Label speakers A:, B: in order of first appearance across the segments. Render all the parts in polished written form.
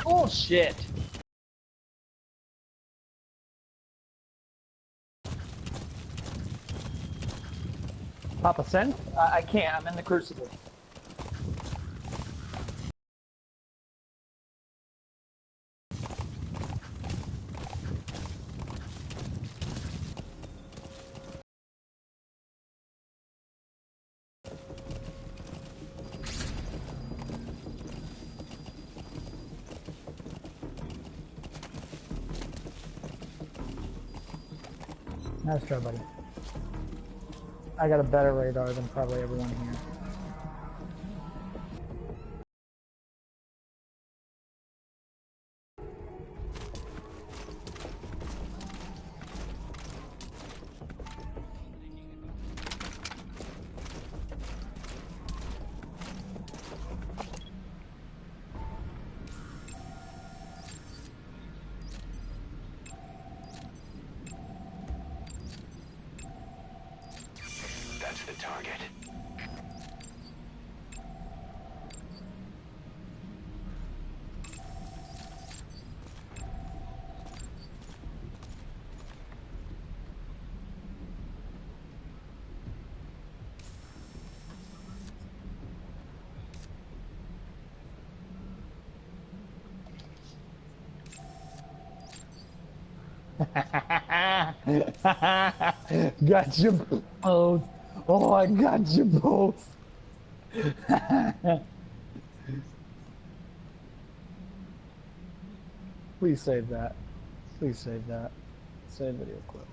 A: Bullshit. Papa send? I can't. I'm in the crucible. Nice try, buddy. I got a better radar than probably everyone here.
B: That's the target.
A: Got you both. Oh, I got you both. Please save that. Please save that. Save video clip.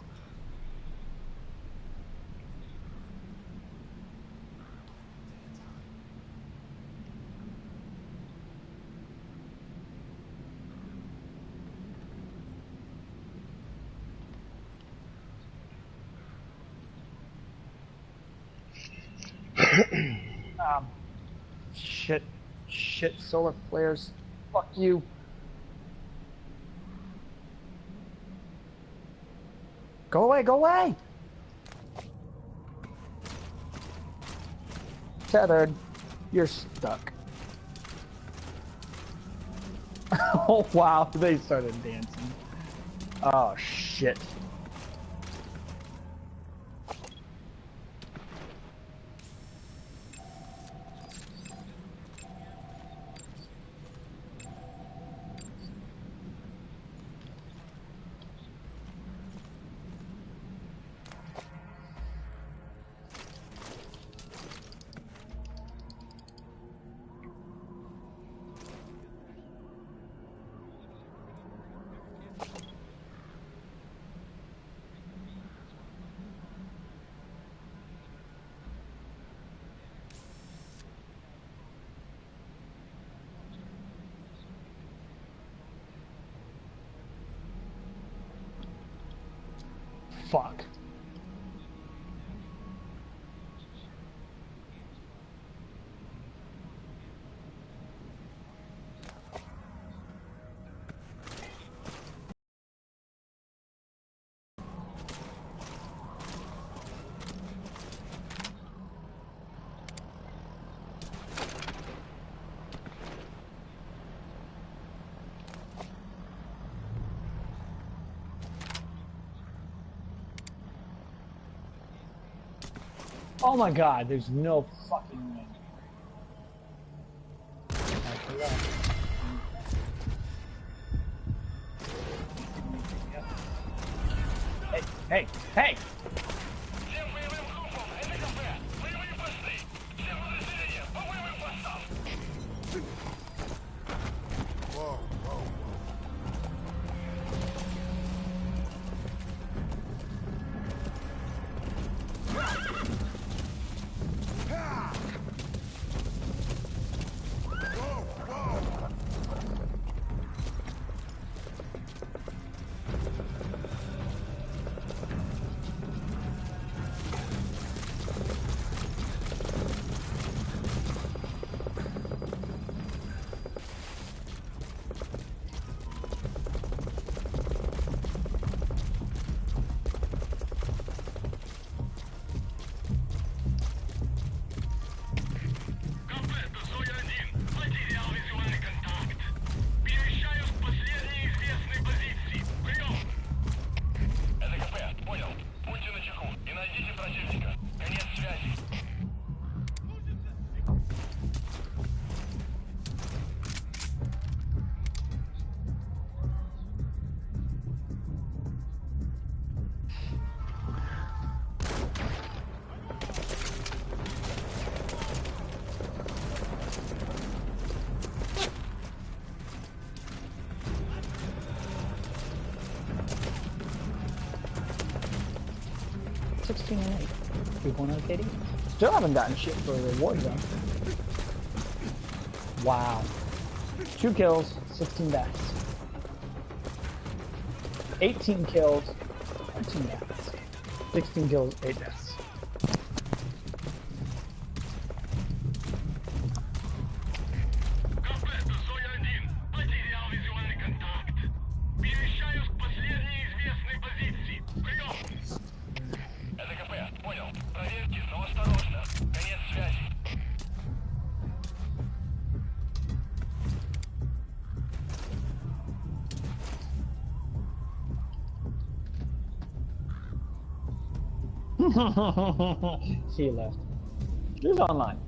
A: Shit, solar flares. Fuck you. Go away, go away! Tethered. You're stuck. Oh wow, they started dancing. Oh shit. Fuck. Oh my god, there's no fucking way. Hey, hey, hey! 16 and 8. 2.0 KD. Still haven't gotten shit for rewards though. Wow. 2 kills, 16 deaths. 18 kills, 13 deaths. 16 kills, 8 deaths. She left. She's online.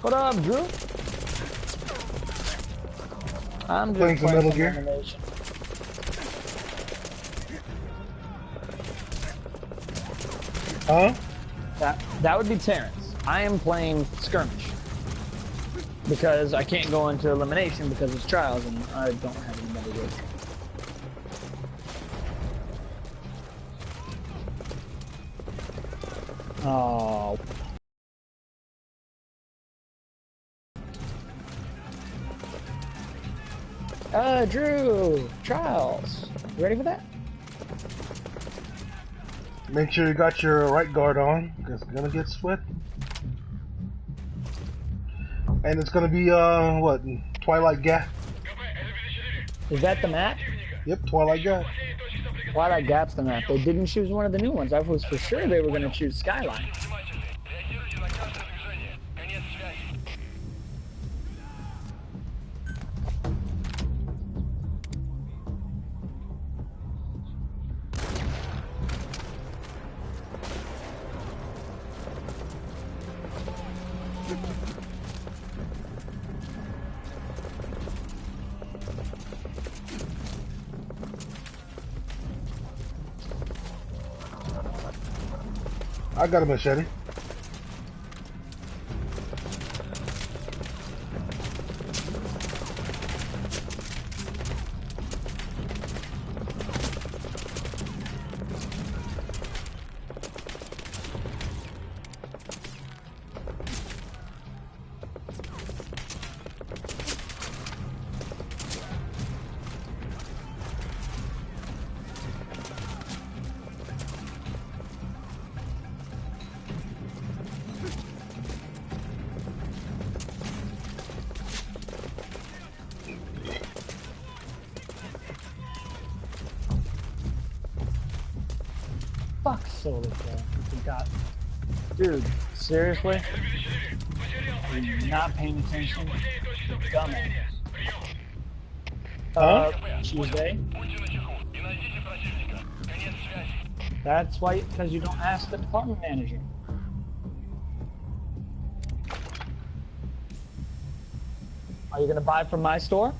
A: What up, Drew? I'm just
B: playing some Metal Gear.
A: Animation.
B: Huh?
A: That would be Terrence. I am playing skirmish because I can't go into elimination because it's trials and I don't have any Metal Gear. Oh. Drew, trials. You ready for that?
B: Make sure you got your right guard on, because it's gonna get sweat. And it's gonna be, what? Twilight Gap?
A: Is that the map?
B: Yep, Twilight Gap.
A: Twilight Gap's the map. They didn't choose one of the new ones. I was for sure they were gonna choose Skyline.
B: I got a machete.
A: Fuck Solar Kill. You got... Dude, seriously? Are you not paying attention? Dumbass.
B: Huh?
A: Tuesday? That's why, because you don't ask the department manager. Are you gonna buy from my store?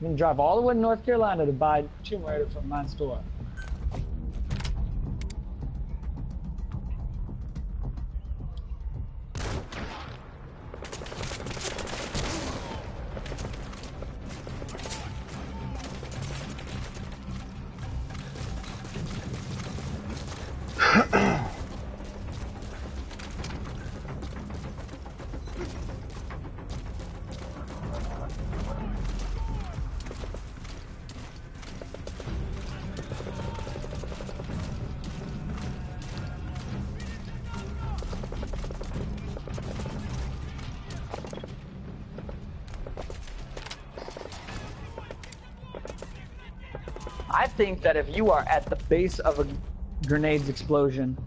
A: You can drive all the way to North Carolina to buy Tomb Raider from my store. I think that if you are at the base of a grenade's explosion,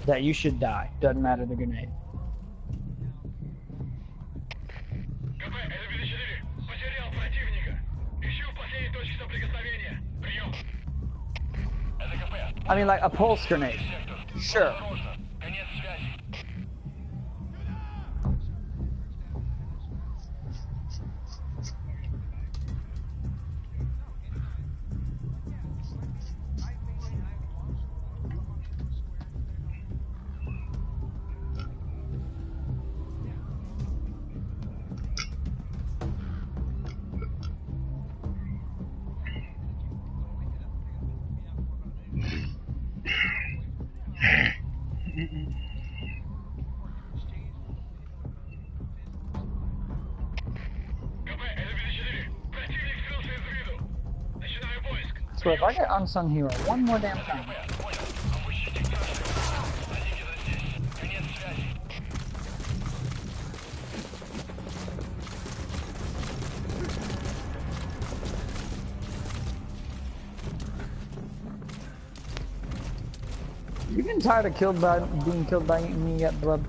A: that you should die. Doesn't matter the grenade. I mean, like a pulse grenade. Sure. So if I get unsung hero one more damn time. You getting tired of being killed by me yet, bub?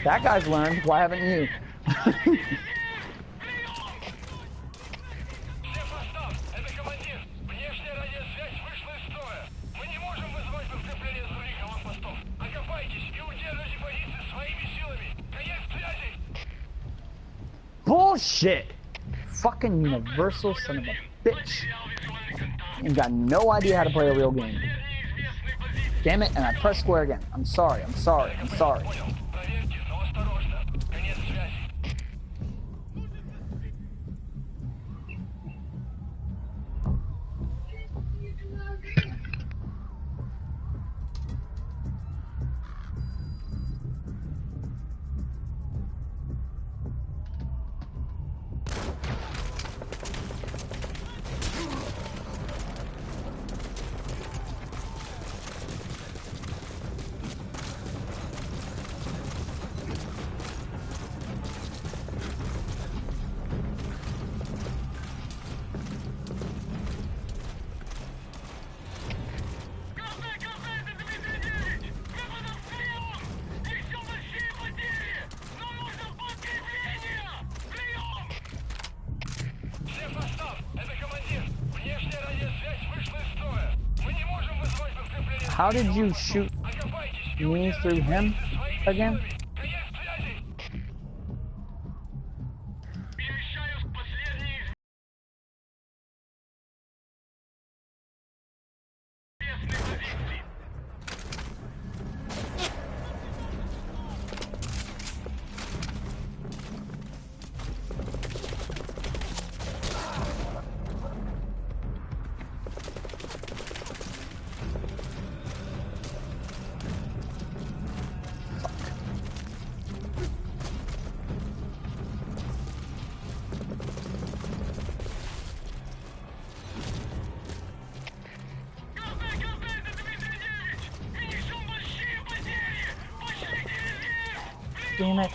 A: That guy's learned. Why haven't you? Bullshit! Fucking universal son of a bitch. You got no idea how to play a real game. Damn it, and I pressed square again. I'm sorry, I'm sorry, I'm sorry. How did you shoot me through him again? Damn it.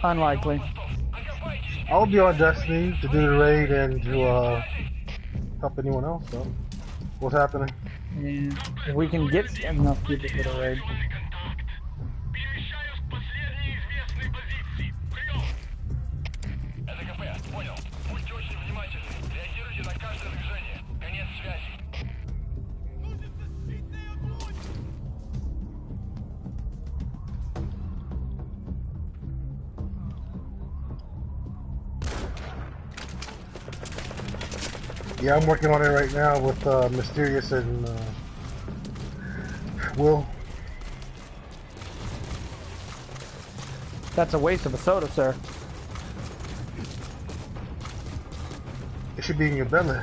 A: Unlikely.
B: I'll be on Destiny to do the raid and to help anyone else, so. What's happening?
A: Yeah. If we can get enough people for the raid.
B: Yeah, I'm working on it right now with Mysterious and Will.
A: That's a waste of a soda, sir.
B: It should be in your belly.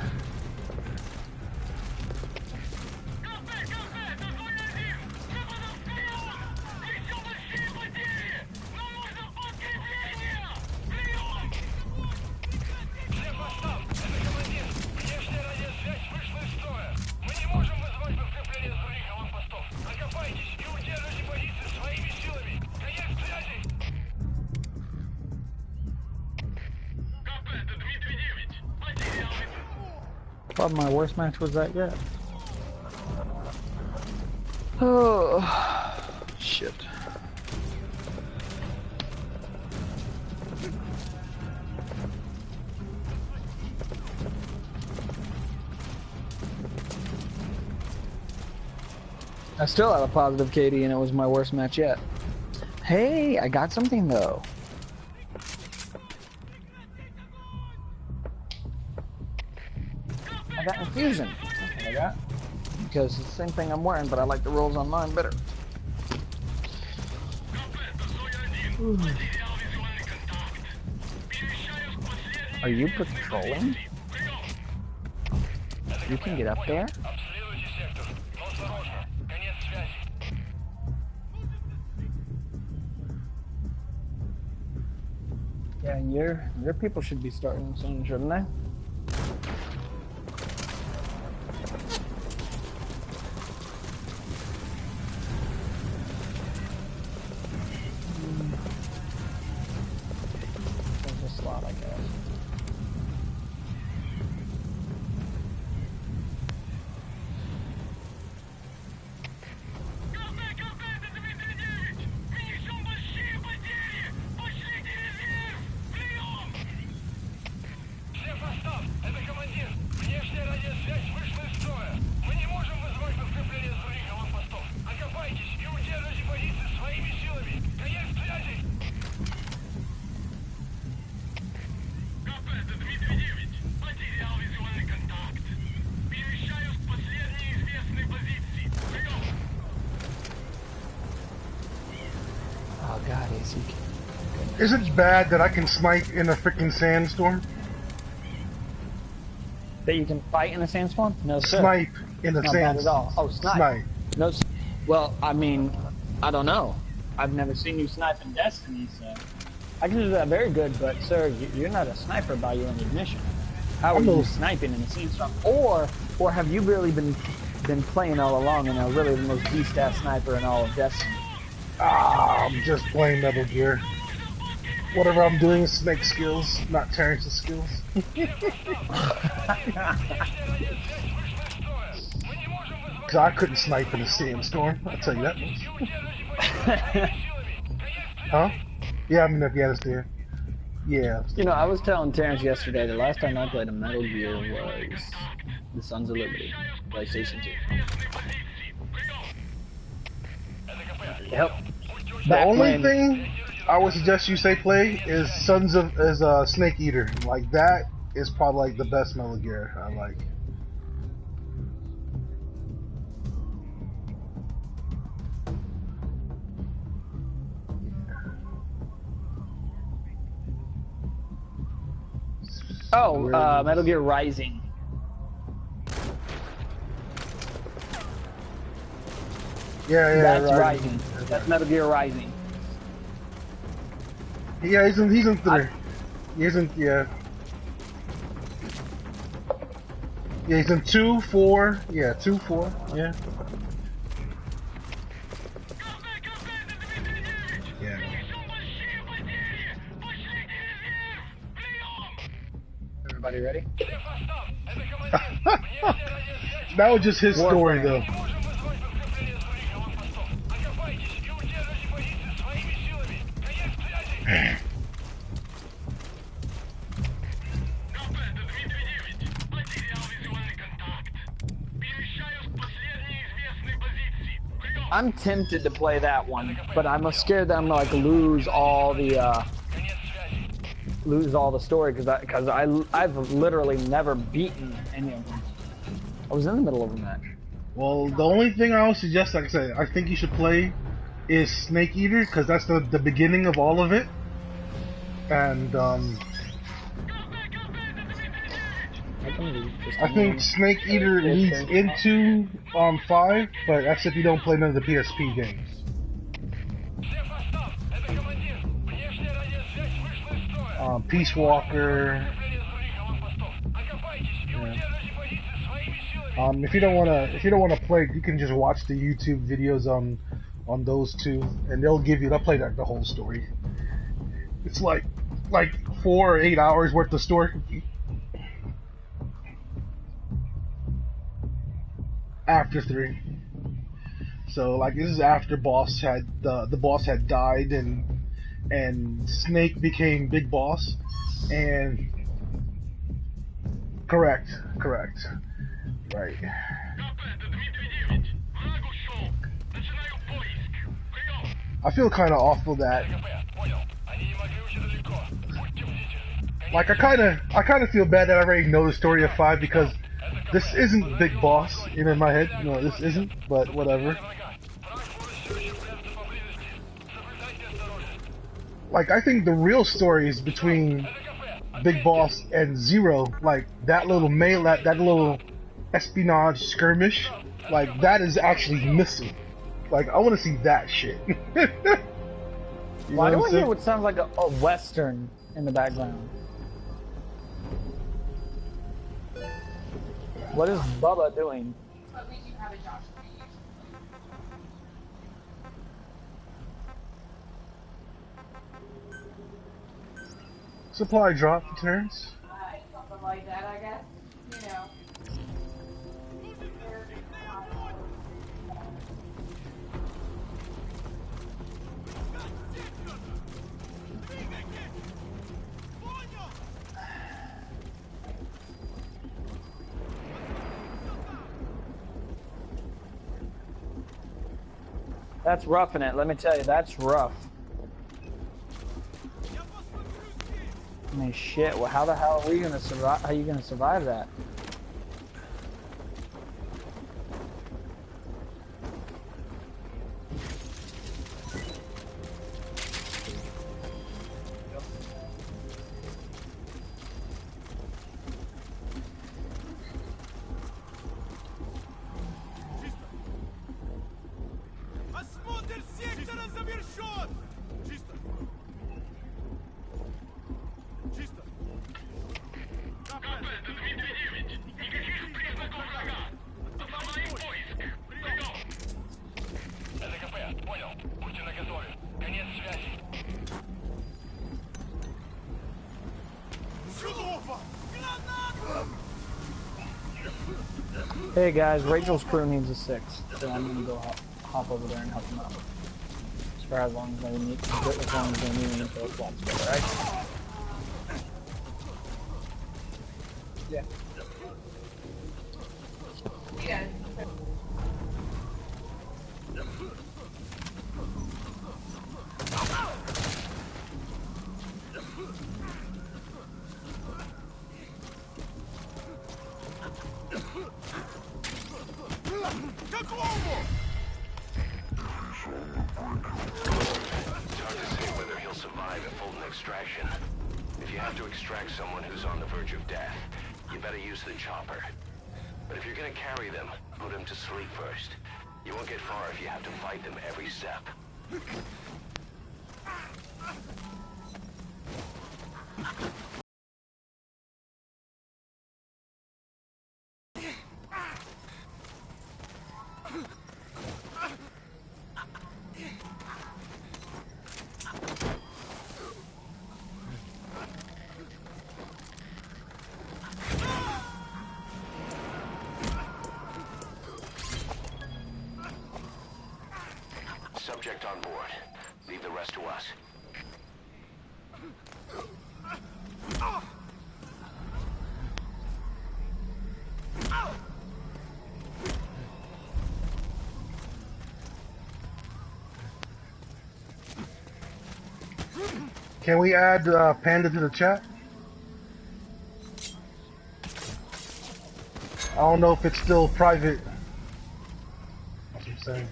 A: thought my worst match was that yet. Oh, shit. I still had a positive KD and it was my worst match yet. Hey, I got something though. I got infusion. That's what I got. Because it's the same thing I'm wearing, but I like the rolls on mine better. Ooh. Are you patrolling? You can get up there? Yeah, your people should be starting soon, shouldn't they? There's a slot, I guess. Oh god, AC.
B: Is it bad that I can snipe in a freaking sandstorm?
A: That you can fight in a sandstorm? No, sir.
B: Snipe in a
A: Not bad at all. Oh,
B: snipe.
A: No, well, I mean, I don't know. I've never seen you snipe in Destiny, so I can do that very good. But sir, you're not a sniper by your own admission. How are you sniping in a sandstorm? Or have you really been playing all along and are really the most beast-ass sniper in all of Destiny?
B: Ah, I'm just playing Metal Gear. Whatever I'm doing is Snake skills, not Terrance's skills. Cause I couldn't snipe in a sandstorm, I'll tell you that much. Huh? Yeah, I'm in Afghanistan. Yeah.
A: You know, I was telling Terrence yesterday the last time I played a Metal Gear was the Sons of Liberty, PlayStation 2. Yep.
B: The only thing I would suggest you play is Snake Eater. Like that is probably like the best Metal Gear I like.
A: Oh, Metal Gear Rising.
B: Yeah,
A: That's Rising. That's Metal Gear Rising.
B: Yeah, he's in 3. He's in, yeah. Yeah, he's in 2, 4. Yeah, 2, 4. Yeah. Yeah.
A: Everybody ready?
B: That was just his story, though.
A: I'm tempted to play that one, but I'm scared that I'm gonna like lose all the story because I've literally never beaten any of them. I was in the middle of a match.
B: Well, the only thing I would suggest, like I said, I think you should play is Snake Eater because that's the beginning of all of it, and I think Snake Eater leads into 5, but that's if you don't play none of the PSP games. Peace Walker. Yeah. If you don't wanna play, you can just watch the YouTube videos on those two, and they'll play the whole story. It's like 4 or 8 hours worth of story. after 3. So like this is after boss had the boss had died and Snake became Big Boss, and correct, right. I feel kind of awful that like I kind of feel bad that I already know the story of 5 because this isn't Big Boss, you know, in my head. No, this isn't, but whatever. Like, I think the real story is between Big Boss and Zero. Like, that little that little espionage skirmish, like, that is actually missing. Like, I want to see that shit.
A: Why do I hear what sounds like a western in the background? What is Bubba doing?
B: Supply drop, Terrence.
C: Something like that, I guess. You know.
A: That's roughing it. Let me tell you, that's rough. I mean, shit. Well, how the hell are we gonna survive? How are you gonna survive that? Hey guys, Rachel's crew needs a 6, so I'm gonna go hop over there and help them out. For as long as they need, as long as they need me to swap together, right? Yeah.
C: Yeah.
D: Extraction. If you have to extract someone who's on the verge of death, you better use the chopper. But if you're gonna carry them, put them to sleep first. You won't get far if you have to fight them every step. Subject on board. Leave the rest to us.
B: Can we add Panda to the chat? I don't know if it's still private. That's what I'm saying.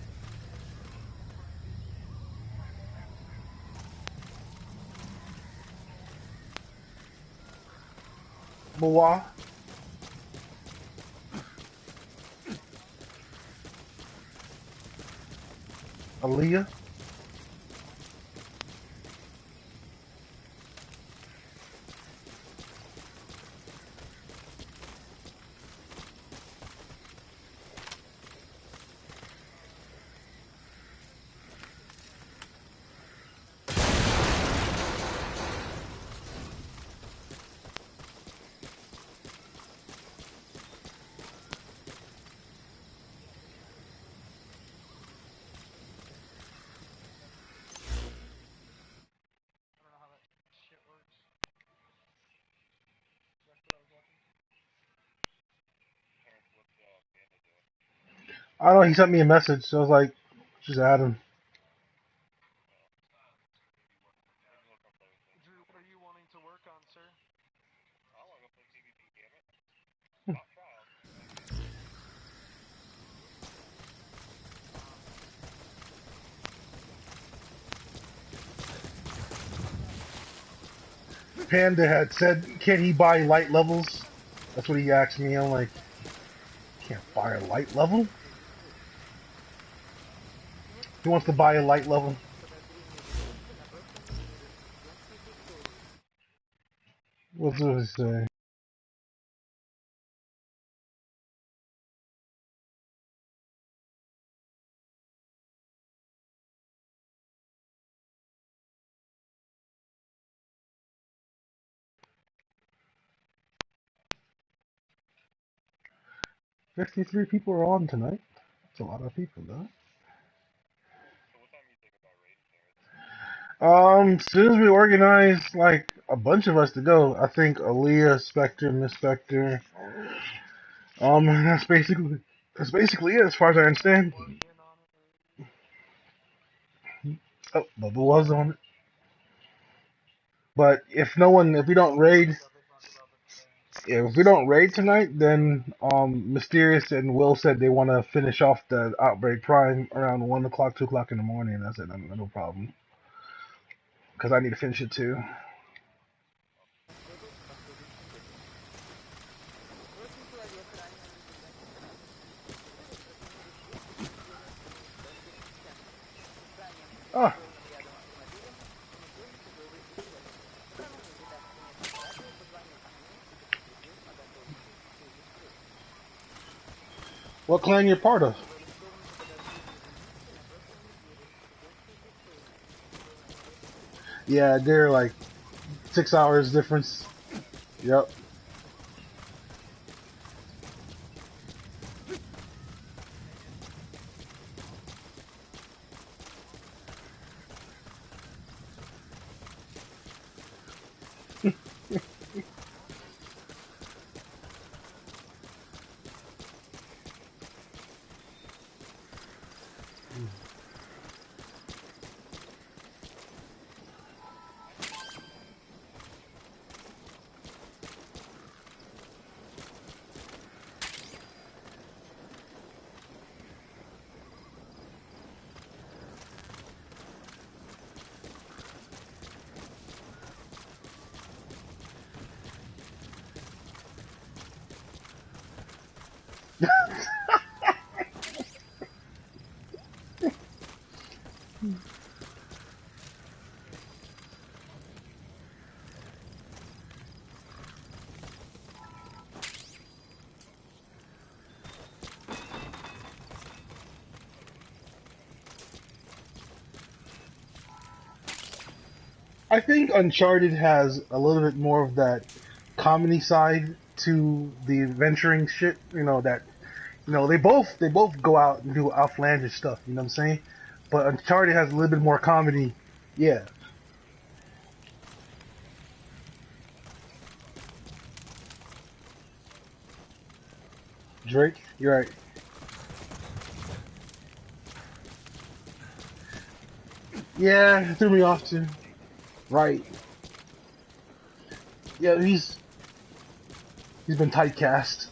B: Moa. Aaliyah. I don't know. He sent me a message, so I was like, just add him.
E: Drew, what are you wanting to work on, sir?
B: 'Panda had said, can he buy light levels? That's what he asked me. I'm like, can't buy a light level? He wants to buy a light level. What's he say? $53 people are on tonight. That's a lot of people, though. As soon as we organize, like, a bunch of us to go, I think Aaliyah, Spectre, Miss Spectre, that's basically it as far as I understand. Oh, Bubba was on it. But if we don't raid, yeah, if we don't raid tonight, then Mysterious and Will said they want to finish off the Outbreak Prime around 1 o'clock, 2 o'clock in the morning. And I said no problem, because I need to finish it too. Ah, what clan you're part of? Yeah, they're like 6 hours difference. Yep. I think Uncharted has a little bit more of that comedy side to the adventuring shit. They both go out and do outlandish stuff. You know what I'm saying? But Uncharted has a little bit more comedy. Yeah, Drake, you're right. Yeah, it threw me off too. Right. Yeah, he's been typecast.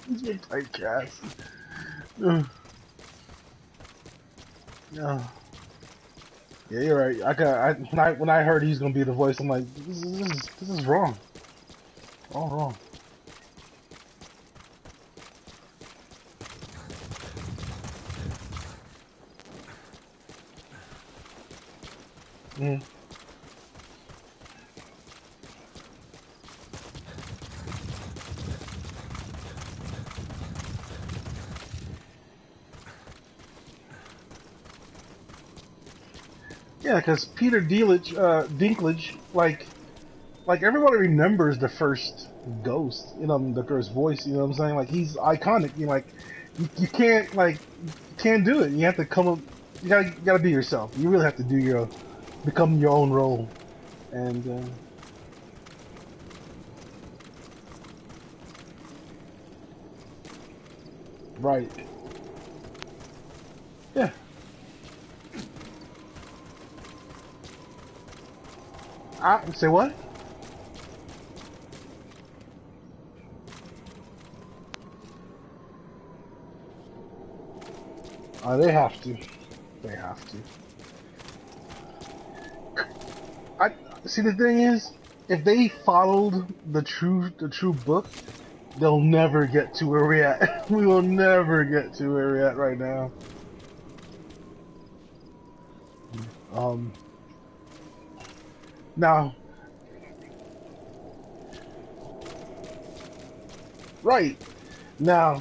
B: He's been typecast. Ugh. Yeah. Yeah, you're right. When I heard he's gonna be the voice, I'm like, this is wrong. All wrong. Mm. Yeah, because Peter Dinklage, like everybody remembers the first Ghost, the first voice. You know what I'm saying? Like he's iconic. You can't you can't do it. You have to come up. You gotta be yourself. You really have to become your own role. And Right. Yeah. I say what? They have to. They have to. I see. The thing is, if they followed the true book, they'll never get to where we're at. We will never get to where we're at right now. Um. Now, right now,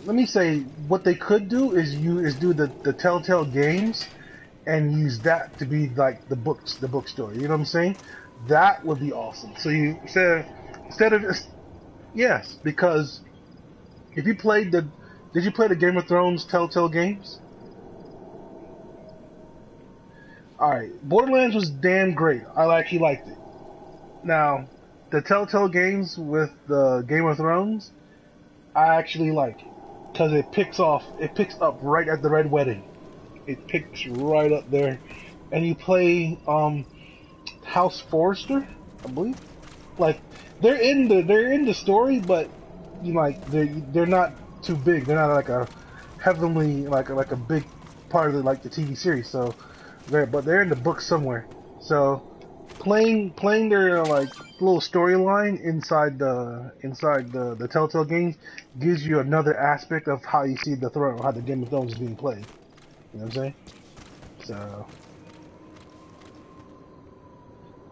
B: let me say what they could do is do the Telltale games and use that to be like the bookstore. You know what I'm saying? That would be awesome. So you instead of yes, because if you played the did you play the Game of Thrones Telltale games? All right, Borderlands was damn great. I actually liked it. Now, the Telltale games with the Game of Thrones, I actually like it because it picks up right at the Red Wedding. It picks right up there, and you play House Forrester, I believe. Like they're in the story, but you know, like they're not too big. They're not like a heavenly like a big part of the TV series. So they're in the book somewhere. So playing their like little storyline inside the Telltale games gives you another aspect of how you see the throne, how the Game of Thrones is being played. You know what I'm saying? So,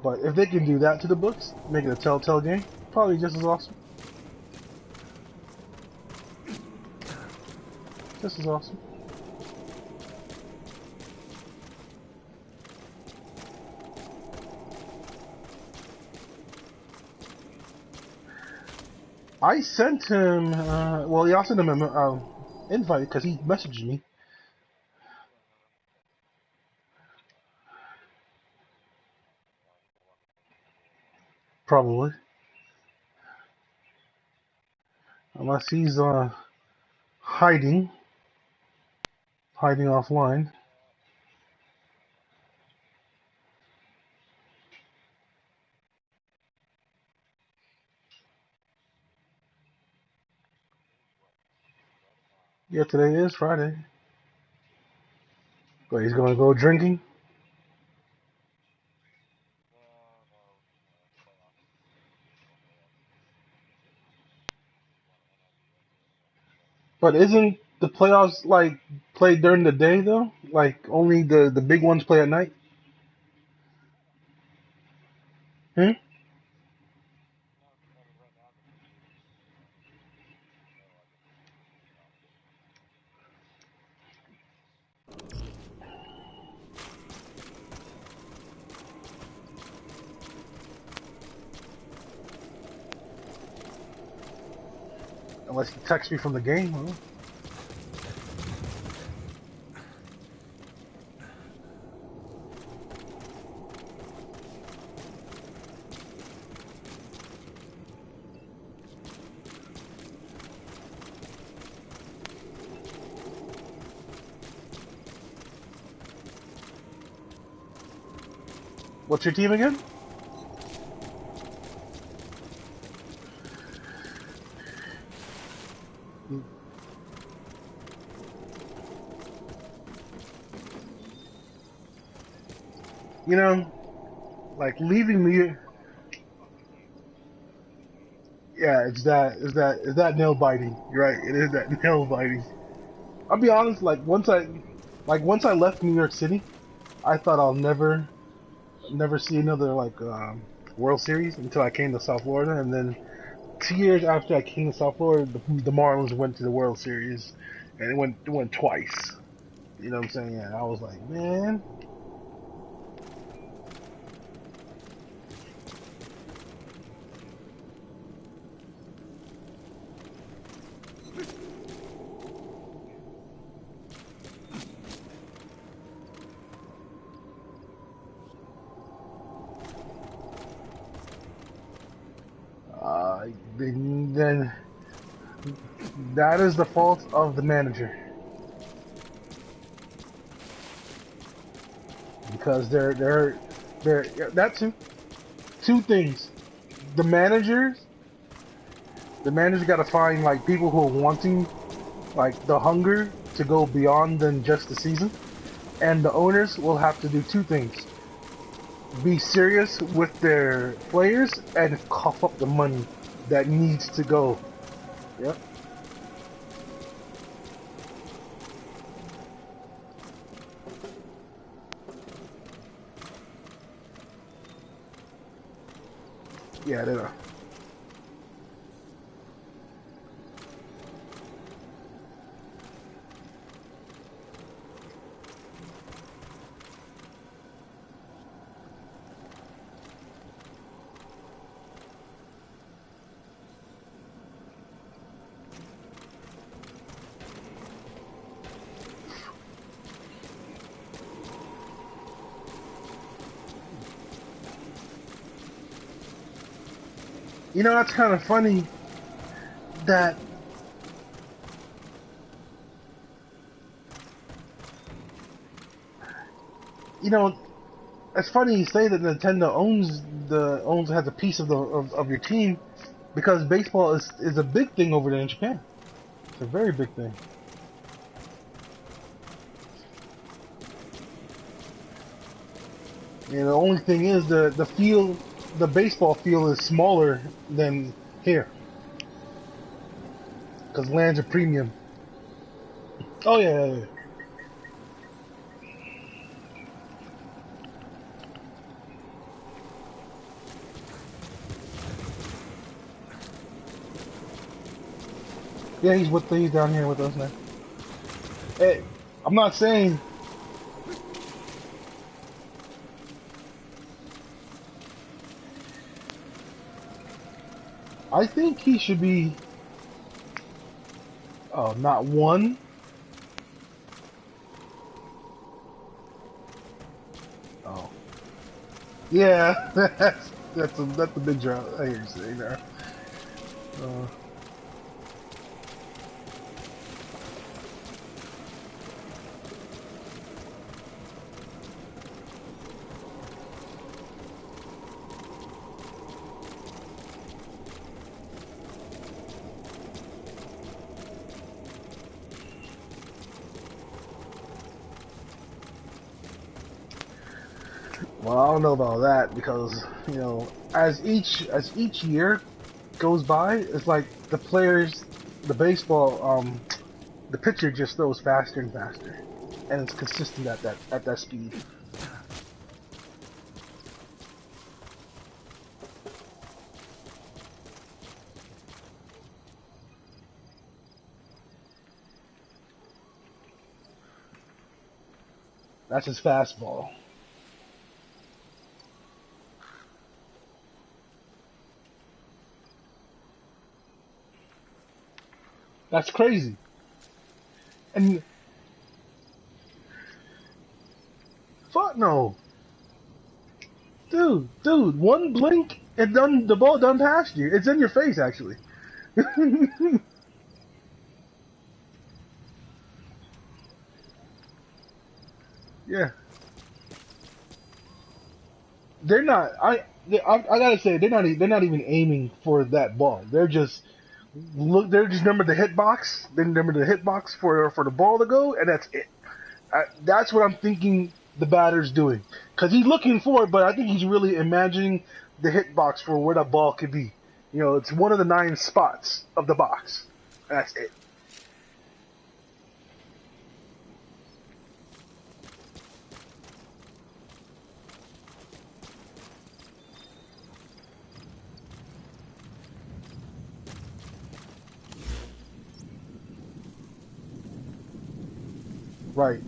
B: but if they can do that to the books, make it a Telltale game, probably just as awesome. Just as awesome. I sent him. Well, yeah, I sent him an invite because he messaged me. Probably, unless he's hiding offline. Yeah, today is Friday. But he's gonna go drinking. But isn't the playoffs like played during the day though? Like only the big ones play at night? Hmm? Unless he texts me from the game. Huh? What's your team again? You know, like leaving me. Yeah, it's that nail biting. You're right. It is that nail biting. I'll be honest. Once I left New York City, I thought I'll never see another World Series until I came to South Florida, and then 2 years after I came to South Florida, the Marlins went to the World Series, and it went twice. You know what I'm saying? And I was like, man. then that is the fault of the manager. Because they're that's two things. The managers got to find like people who are wanting like the hunger to go beyond than just the season, and the owners will have to do two things: be serious with their players and cough up the money that needs to go. Yep. Yeah, they are. You know, that's kind of funny that you know, it's funny you say that Nintendo has a piece of of your team, because baseball is a big thing over there in Japan. It's a very big thing. And the only thing is the baseball field is smaller than here, because lands are premium. Oh yeah. Yeah, he's down here with us now. Hey, I'm not saying. I think he should be. Oh, not one. Oh. Yeah, that's a big drop. I hear you saying that. Well, I don't know about that, because you know, as each year goes by, it's like the players, the baseball, the pitcher just throws faster and faster, and it's consistent at that speed. That's his fastball. That's crazy. And fuck no. Dude, one blink and the ball done past you. It's in your face actually. Yeah. They're not I gotta say they're not even aiming for that ball. They're just remember the hitbox. They remember the hitbox for the ball to go, and that's it. That's what I'm thinking the batter's doing, because he's looking for it, but I think he's really imagining the hitbox for where the ball could be. You know, it's one of the 9 spots of the box. That's it. Right.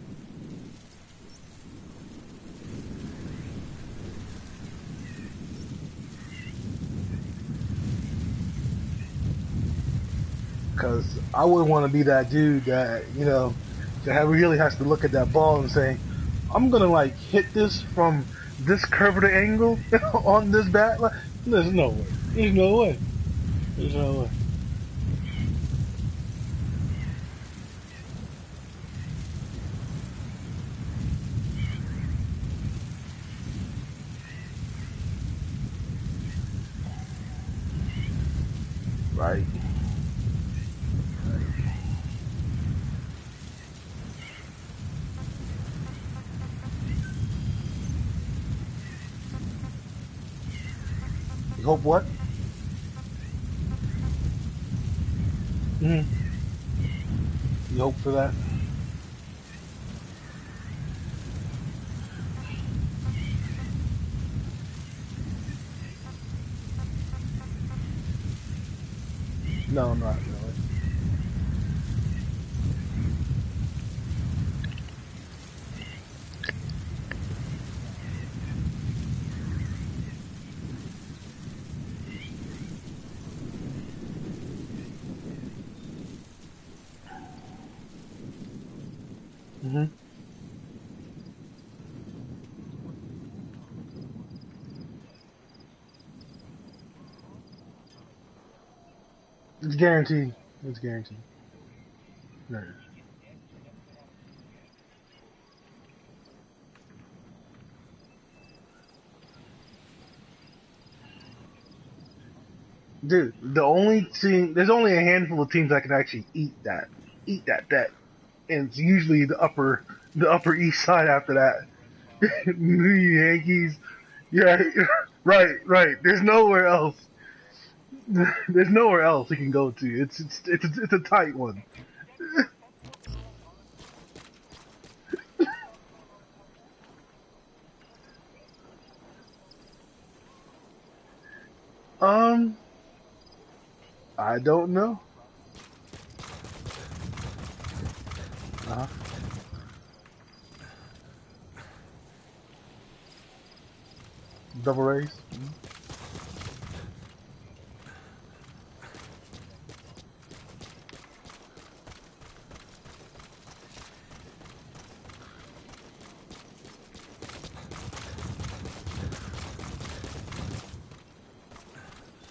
B: Because I wouldn't want to be that dude that, you know, that really has to look at that ball and say, I'm going to, like, hit this from this curved angle on this bat. There's no way. There's no way. There's no way. Right. You hope what? You hope for that? No, not really. It's guaranteed. It's guaranteed. Right. Dude, the only team, there's only a handful of teams that can actually eat that debt, and it's usually the upper east side after that. The Yankees, yeah, right. There's nowhere else. There's nowhere else he can go to. It's a tight one. I don't know. Uh-huh. Double raise.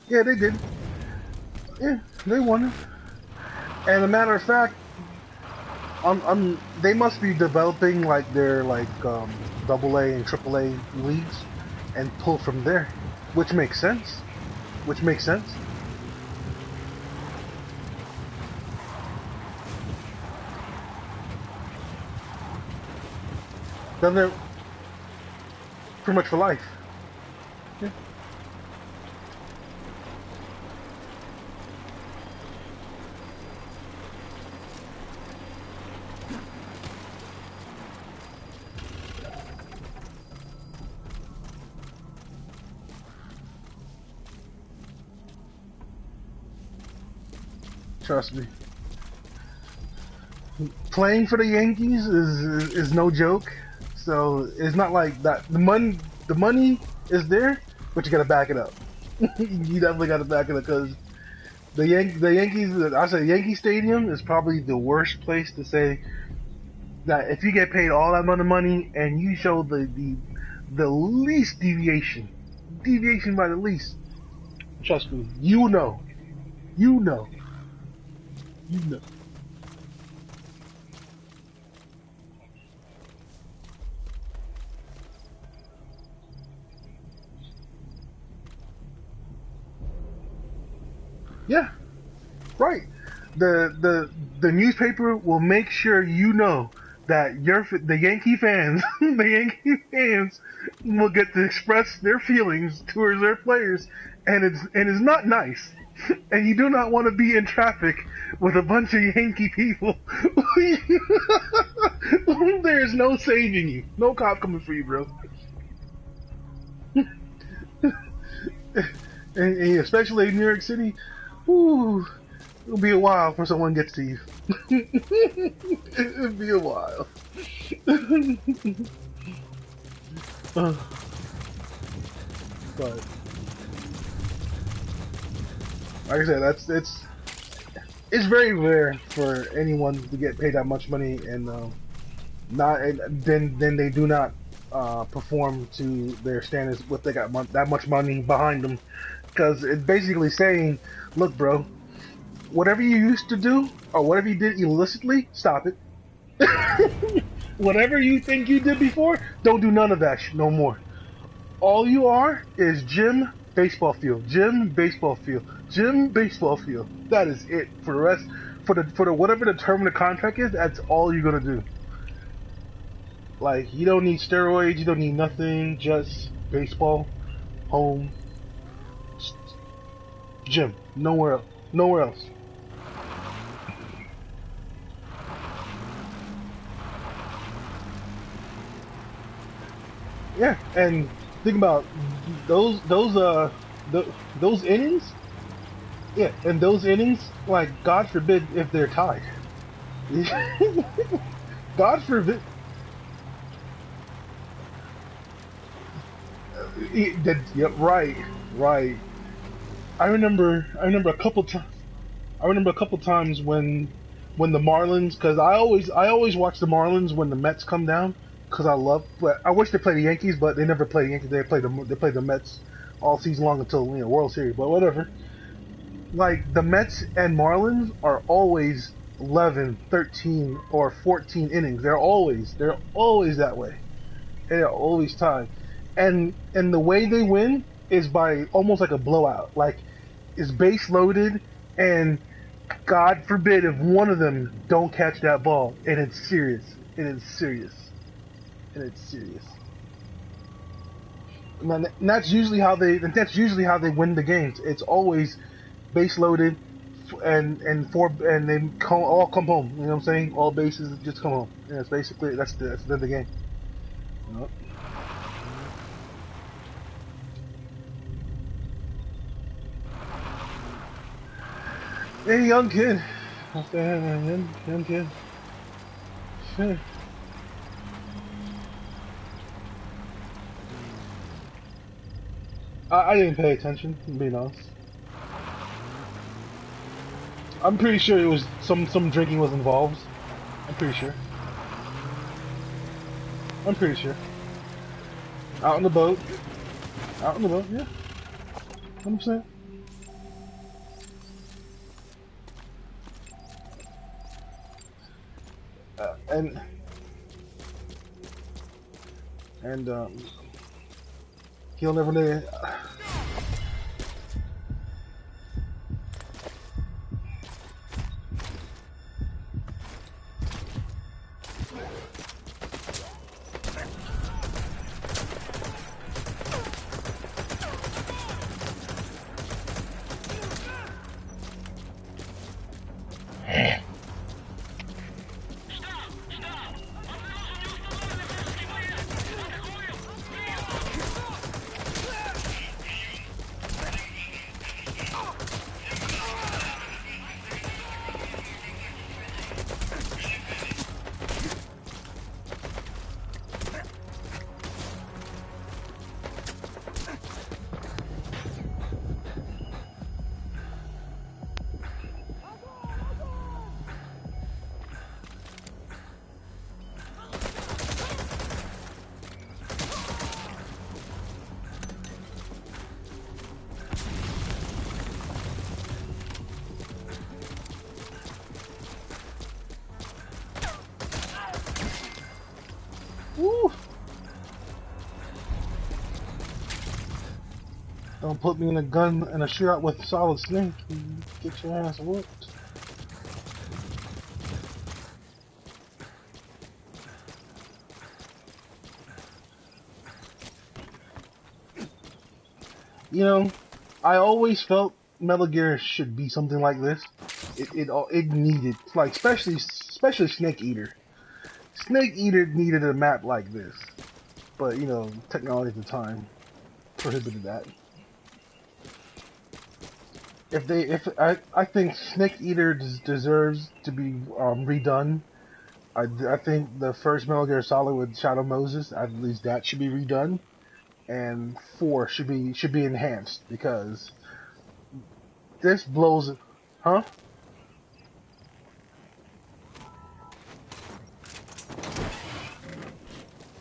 B: Yeah, they did. Yeah, they won it. And a matter of fact, they must be developing like their double A and triple A leagues and pull from there, which makes sense. Which makes sense. Then they're pretty much for life. Yeah. Trust me. Playing for the Yankees is no joke. So it's not like that. The money is there, but you gotta back it up. You definitely gotta back it up because the Yankees. I say Yankee Stadium is probably the worst place to say that if you get paid all that amount of money and you show the least deviation by the least. Trust me, you know. Yeah, right. The newspaper will make sure you know that the Yankee fans, the Yankee fans will get to express their feelings towards their players, and it's not nice. And you do not want to be in traffic with a bunch of Yankee people. There's no saving you. No cop coming for you, bro. and especially in New York City, whew, it'll be a while before someone gets to you. It'll be a while. But like I said, it's very rare for anyone to get paid that much money and then they do not perform to their standards. What they got that much money behind them Because it's basically saying, look, bro, whatever you used to do or whatever you did illicitly, stop it. Whatever you think you did before, don't do none of that no more. All you are is gym, baseball field, gym, baseball field, gym, baseball field. That is it for the rest. For the whatever the term of the contract is, that's all you're gonna do. Like, you don't need steroids, you don't need nothing, just baseball, home, gym, nowhere else, nowhere else. Yeah, and think about those innings. Yeah, and those innings, like, God forbid if they're tied. God forbid. Yep, right, right. I remember a couple times. I remember a couple times when the Marlins, because I always watch the Marlins when the Mets come down, because I wish they played the Yankees, but they never play the Yankees. They play the Mets all season long until World Series, but whatever. Like, the Mets and Marlins are always 11, 13, or 14 innings. They're always that way. They're always tied. And the way they win is by almost like a blowout. Like, it's base loaded, and God forbid if one of them don't catch that ball, and it's serious. And it's serious. And it's serious. And that's usually how they win the games. It's always base loaded, and they all come home. You know what I'm saying? All bases just come home. And it's basically that's the game. Yep. Hey, young kid. Young kid. Sure. I didn't pay attention, to be honest. I'm pretty sure it was some drinking was involved. I'm pretty sure. Out on the boat. Yeah. 100%. And he'll never know. Woo! Don't put me in a gun and a shootout with Solid Snake. You get your ass whooped. You know, I always felt Metal Gear should be something like this. It needed, like, especially Snake Eater. Snake Eater needed a map like this, but you know, technology at the time prohibited that. I think Snake Eater deserves to be redone. I think the first Metal Gear Solid with Shadow Moses, at least that should be redone, and 4 should be enhanced because this blows, huh?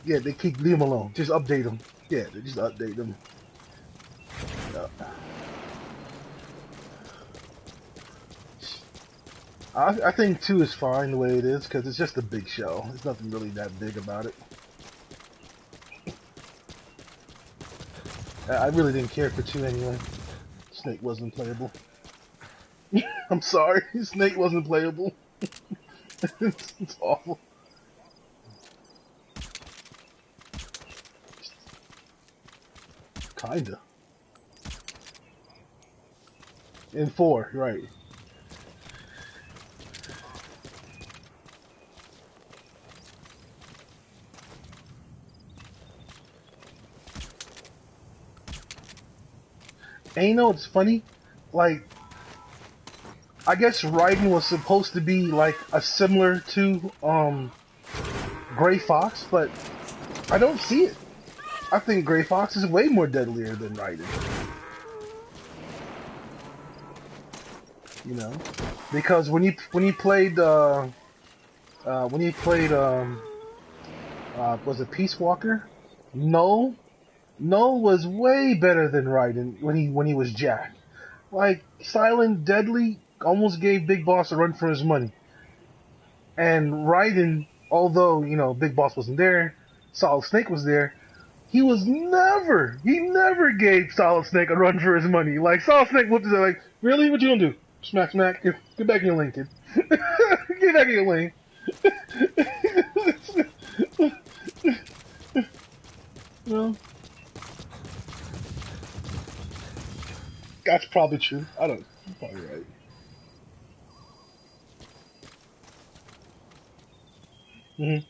B: Yeah, leave them alone. Just update them. Yeah, they just update them. I think 2 is fine the way it is, because it's just a big shell. There's nothing really that big about it. I really didn't care for 2 anyway. Snake wasn't playable. I'm sorry, Snake wasn't playable. It's awful. Kinda. In 4, right. And you know what's funny? Like, I guess Raiden was supposed to be like a similar to Gray Fox, but I don't see it. I think Gray Fox is way more deadlier than Raiden. You know, because when he played was it Peace Walker? No, No was way better than Raiden when he was Jack. Like Silent Deadly almost gave Big Boss a run for his money. And Raiden, although, you know, Big Boss wasn't there, Solid Snake was there, he never gave Solid Snake a run for his money. Like, Solid Snake whooped his head like, really? What you gonna do? Smack, smack. Get back in your lane, kid. Get back in your lane. Well, that's probably true. I don't, you're probably right. Mm-hmm.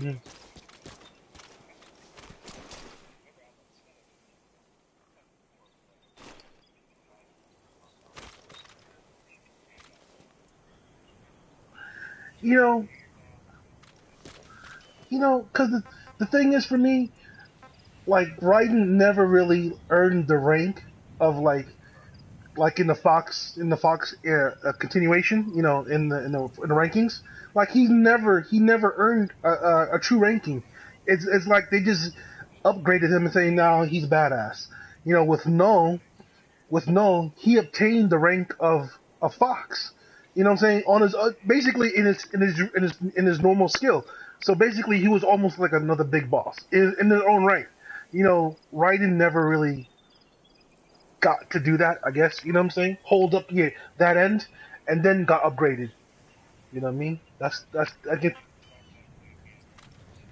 B: Mm-hmm. You know, because the thing is for me, like Raiden never really earned the rank of like in the Fox continuation, you know, in the rankings. Like he never earned a true ranking. It's like they just upgraded him and saying now he's badass. You know, with No, he obtained the rank of a Fox. You know what I'm saying? On his basically in his normal skill. So basically, he was almost like another big boss in his own right. You know, Raiden never really got to do that. I guess you know what I'm saying. Hold up, yeah, that end, and then got upgraded. You know what I mean? That's I get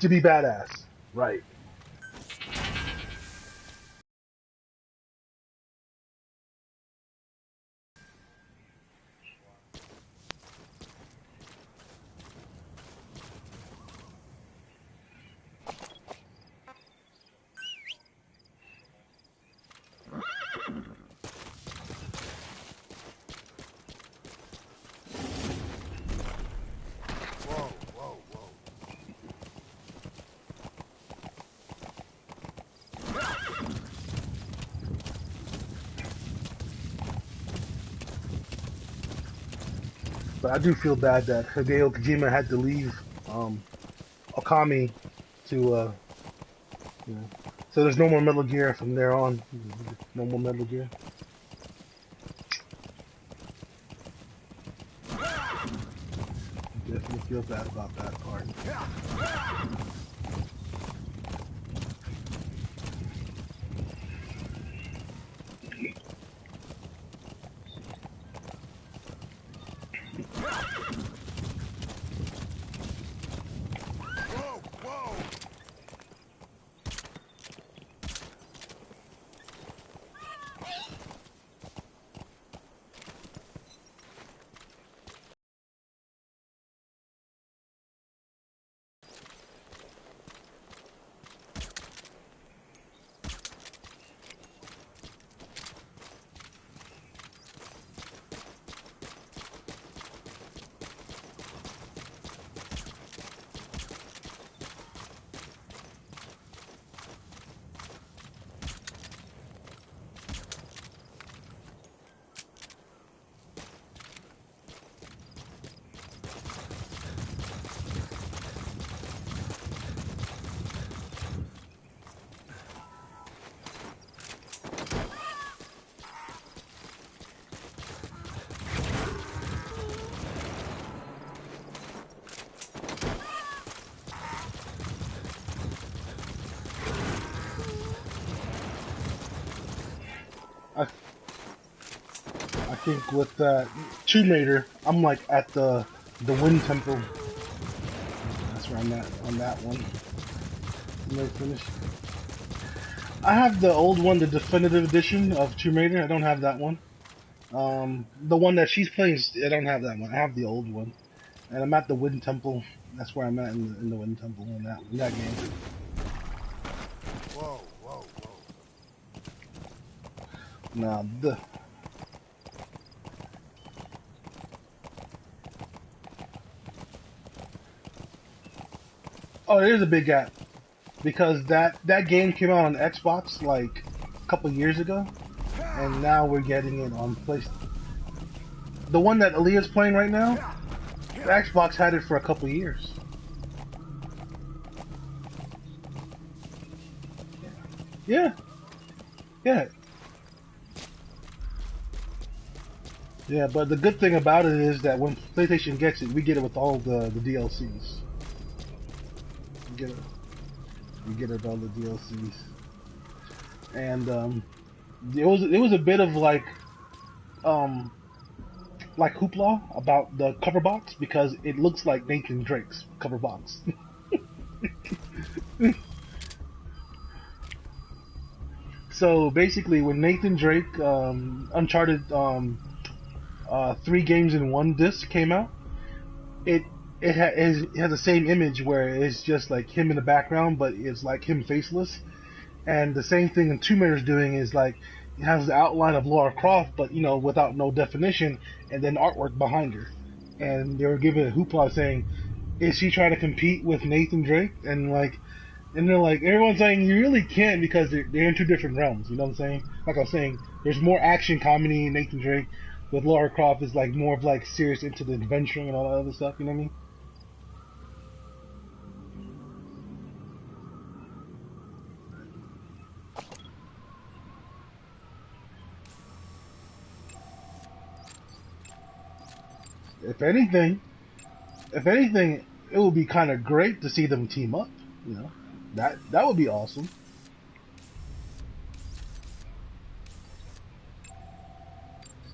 B: to be badass, right? But I do feel bad that Hideo Kojima had to leave Okami to you know. So there's no more Metal Gear from there on. No more Metal Gear. Definitely feel bad about that part. think with Tomb Raider, I'm like at the Wind Temple. That's where I'm at on that one. Never finished. I have the old one, the definitive edition of Tomb Raider. I don't have that one. The one that she's playing, I don't have that one. I have the old one, and I'm at the Wind Temple. That's where I'm at in the Wind Temple in that game.
F: Whoa, whoa, whoa.
B: Now there's a big gap because that game came out on Xbox like a couple years ago, and now we're getting it on PlayStation. The one that Aaliyah's playing right now, the Xbox had it for a couple years. Yeah. Yeah, but the good thing about it is that when PlayStation gets it, we get it with all the DLCs. We get it with all the DLCs. And it was a bit of like hoopla about the cover box because it looks like Nathan Drake's cover box. So basically, when Nathan Drake Uncharted 3 games in one disc came out, it has the same image where it's just like him in the background, but it's like him faceless. And the same thing in Tomb Raider's doing is like it has the outline of Lara Croft, but without no definition, and then artwork behind her. And they were giving a hoopla saying, "Is she trying to compete with Nathan Drake?" And they're like, everyone's saying you really can't because they're in two different realms. You know what I'm saying? Like I was saying, there's more action comedy in Nathan Drake. With Lara Croft is like more of like serious into the adventuring and all that other stuff. You know what I mean? If anything, it would be kind of great to see them team up. That would be awesome.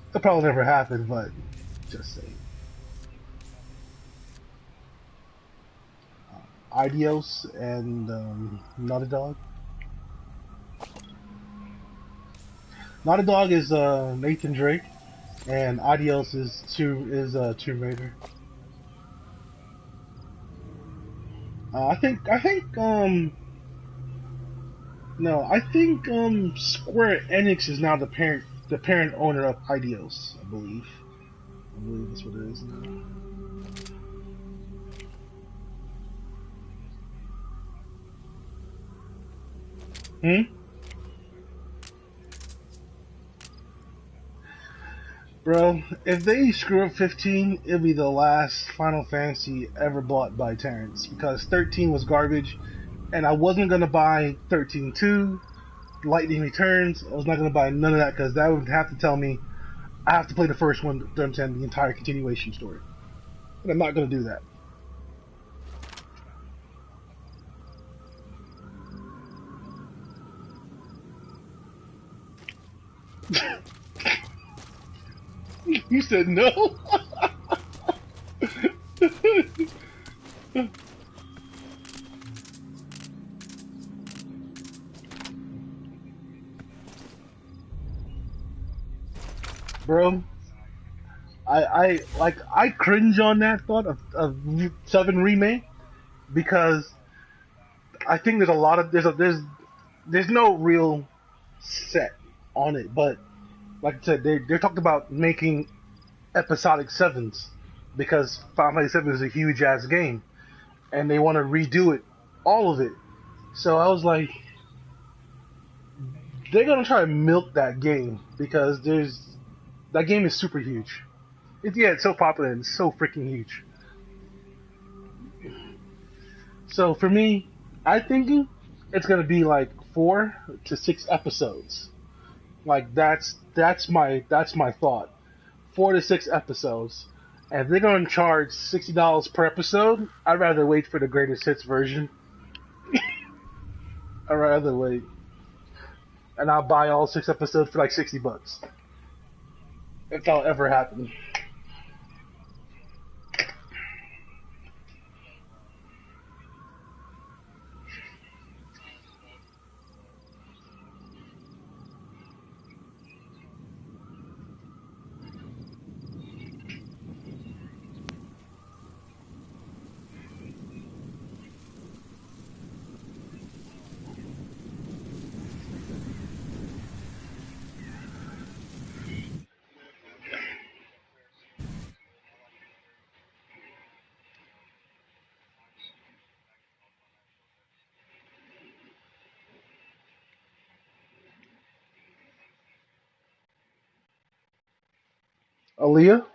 B: It'll probably never happen, but just saying. Ideos and Naughty Dog. Naughty Dog is Nathan Drake, and Adios is Tomb Raider. I think Square Enix is now the parent owner of Ideos, I believe. I believe that's what it is now. Bro, if they screw up 15, it'll be the last Final Fantasy ever bought by Terrence, because 13 was garbage, and I wasn't going to buy 13-2, Lightning Returns. I was not going to buy none of that, because that would have to tell me I have to play the first one to understand the entire continuation story. And I'm not going to do that. You said no? Bro, I cringe on that thought of 7 remake, because I think there's a lot of there's no real set on it, but like I said, they talked about making episodic 7s because Final Fantasy 7 is a huge ass game, and they want to redo it, all of it. So I was like, they're gonna try to milk that game because that game is super huge. It's so popular and so freaking huge. So for me, I'm thinking it's gonna be like 4 to 6 episodes. Like that's my thought. 4 to 6 episodes. And if they're gonna charge $60 per episode, I'd rather wait for the greatest hits version. I'd rather wait. And I'll buy all 6 episodes for like $60. if that'll ever happen. Aaliyah,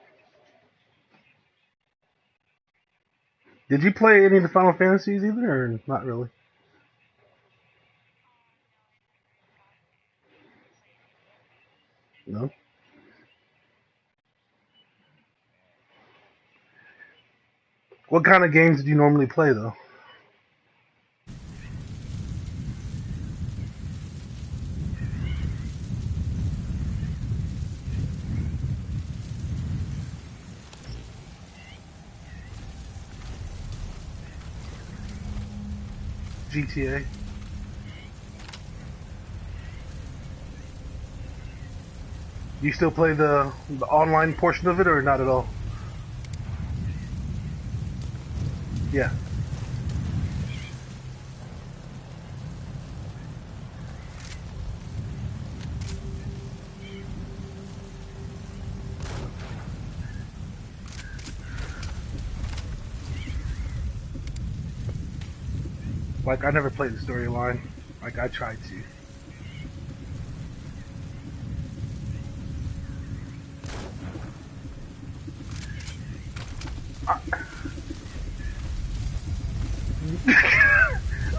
B: did you play any of the Final Fantasies either, or not really? No. What kind of games do you normally play though? GTA. Do you still play the online portion of it, or not at all? Yeah. Like, I never played the storyline. Like, I tried to.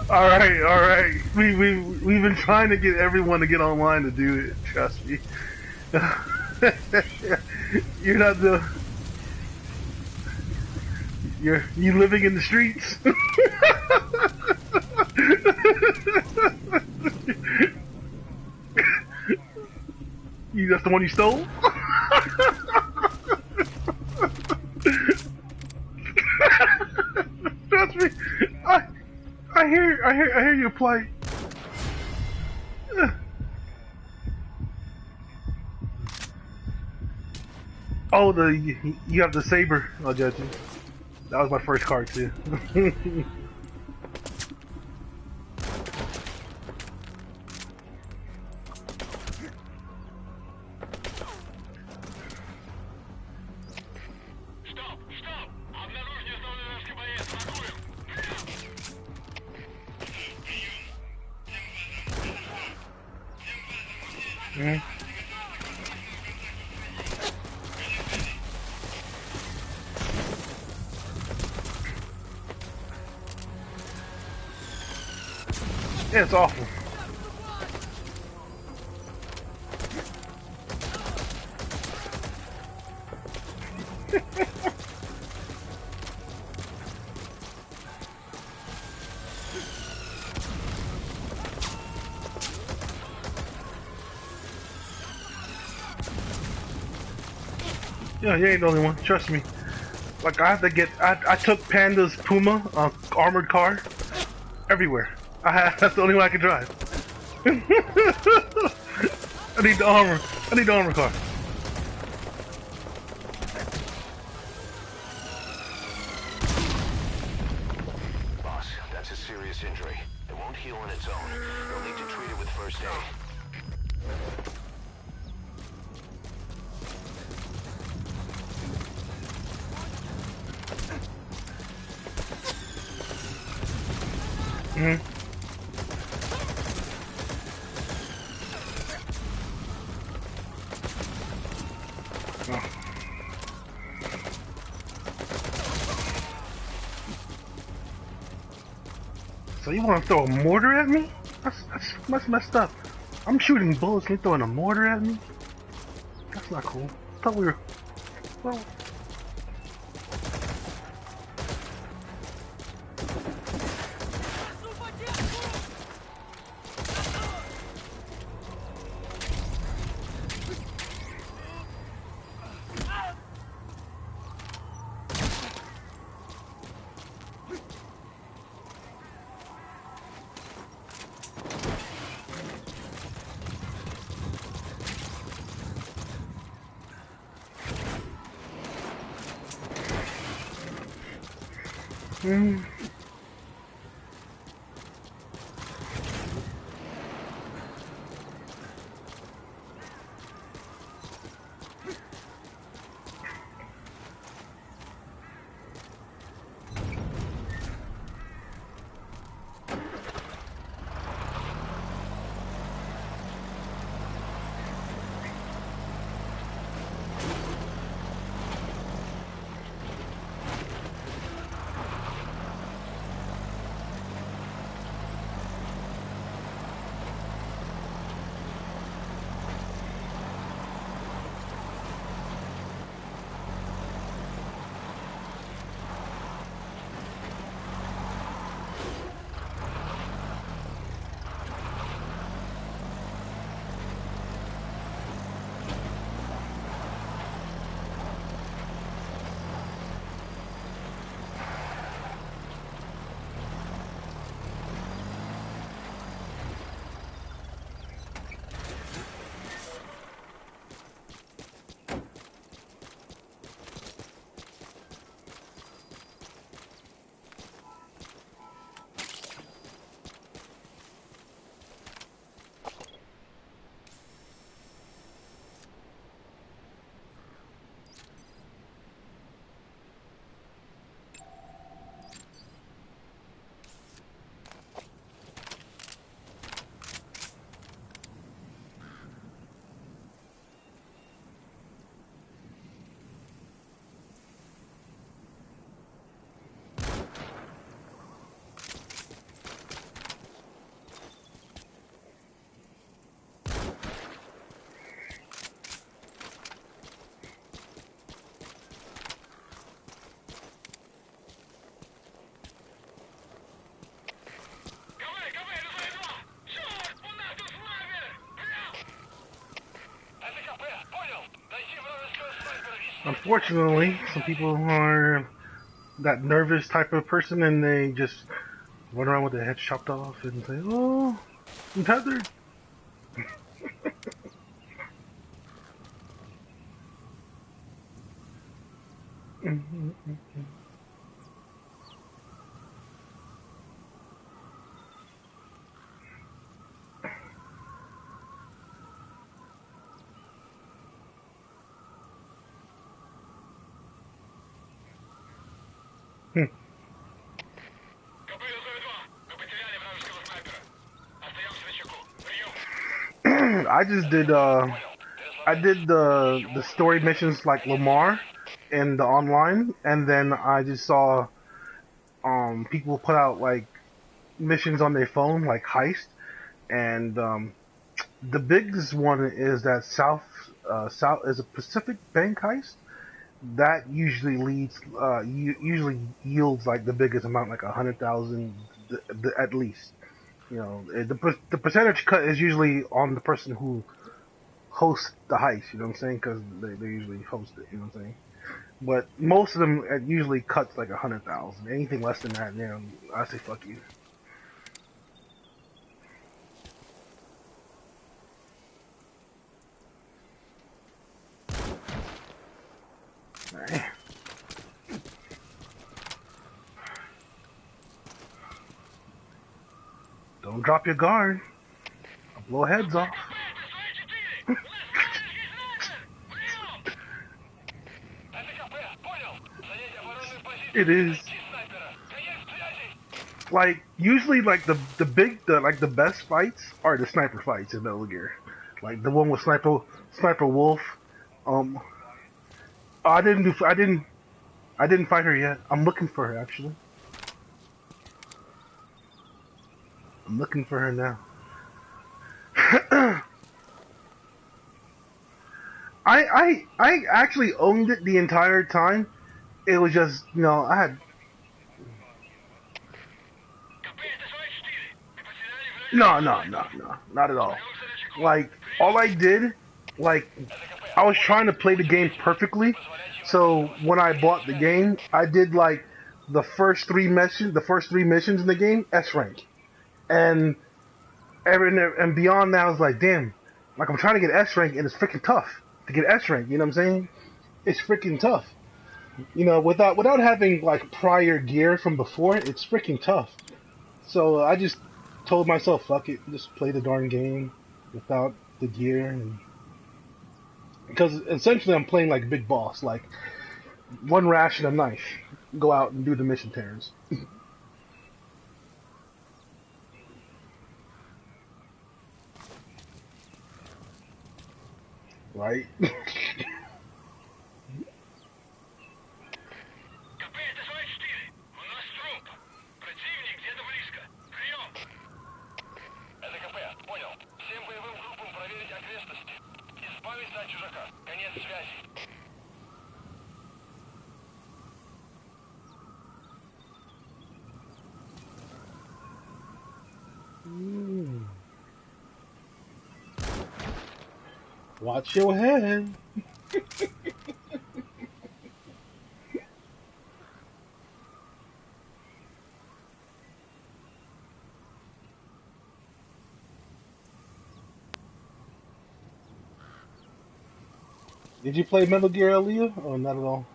B: All right. We've been trying to get everyone to get online to do it. Trust me. You're not the. You living in the streets. That's the one you stole. Trust me. I hear your plight. Oh, you have the saber. I'll judge you. That was my first card too. Mm-hmm. Yeah, it's awful. Yeah, you ain't the only one. Trust me. Like, I have to get. I took Panda's Puma armored car everywhere. That's the only one I can drive. I need the armor. I need the armor car.
D: Boss, that's a serious injury. It won't heal on its own. You'll need to treat it with first aid.
B: Mm-hmm. Oh. So you want to throw a mortar at me? That's messed up. I'm shooting bullets and you're throwing a mortar at me? That's not cool. I thought we were... Well... Mm. Unfortunately, some people are that nervous type of person and they just run around with their heads chopped off and say, "Oh, I'm tethered." I just did I did the story missions like Lamar in the online, and then I just saw people put out like missions on their phone like heist, and the biggest one is that South is a Pacific Bank heist that usually usually yields like the biggest amount, like 100,000 at least. You know, the percentage cut is usually on the person who host the heist, you know what I'm saying? Because they usually host it, you know what I'm saying? But most of them it usually cuts like 100,000. Anything less than that, you know, I say fuck you. Alright. Don't drop your guard. I'll blow heads off. It is. Like usually, like the best fights are the sniper fights in Metal Gear, like the one with Sniper Wolf. Um, I didn't fight her yet. I'm looking for her actually. I'm looking for her now. I actually owned it the entire time. It was just I had no, not at all. Like all I did, like I was trying to play the game perfectly. So when I bought the game, I did like the first three missions in the game, S rank, and and beyond that, I was like, damn, like I'm trying to get S rank, and it's freaking tough to get S rank. You know what I'm saying? It's freaking tough. You know, without having like prior gear from before, it's freaking tough. So I just told myself, fuck it, just play the darn game without the gear, and because essentially I'm playing like Big Boss, like one ration a knife, go out and do the mission terrors, right?
D: Это КП, понял. Всем боевым группам проверить окрестности. Избавиться от чужака. Конец связи.
B: Mm. Watch your head. Did you play Metal Gear Aaliyah? Or not at all?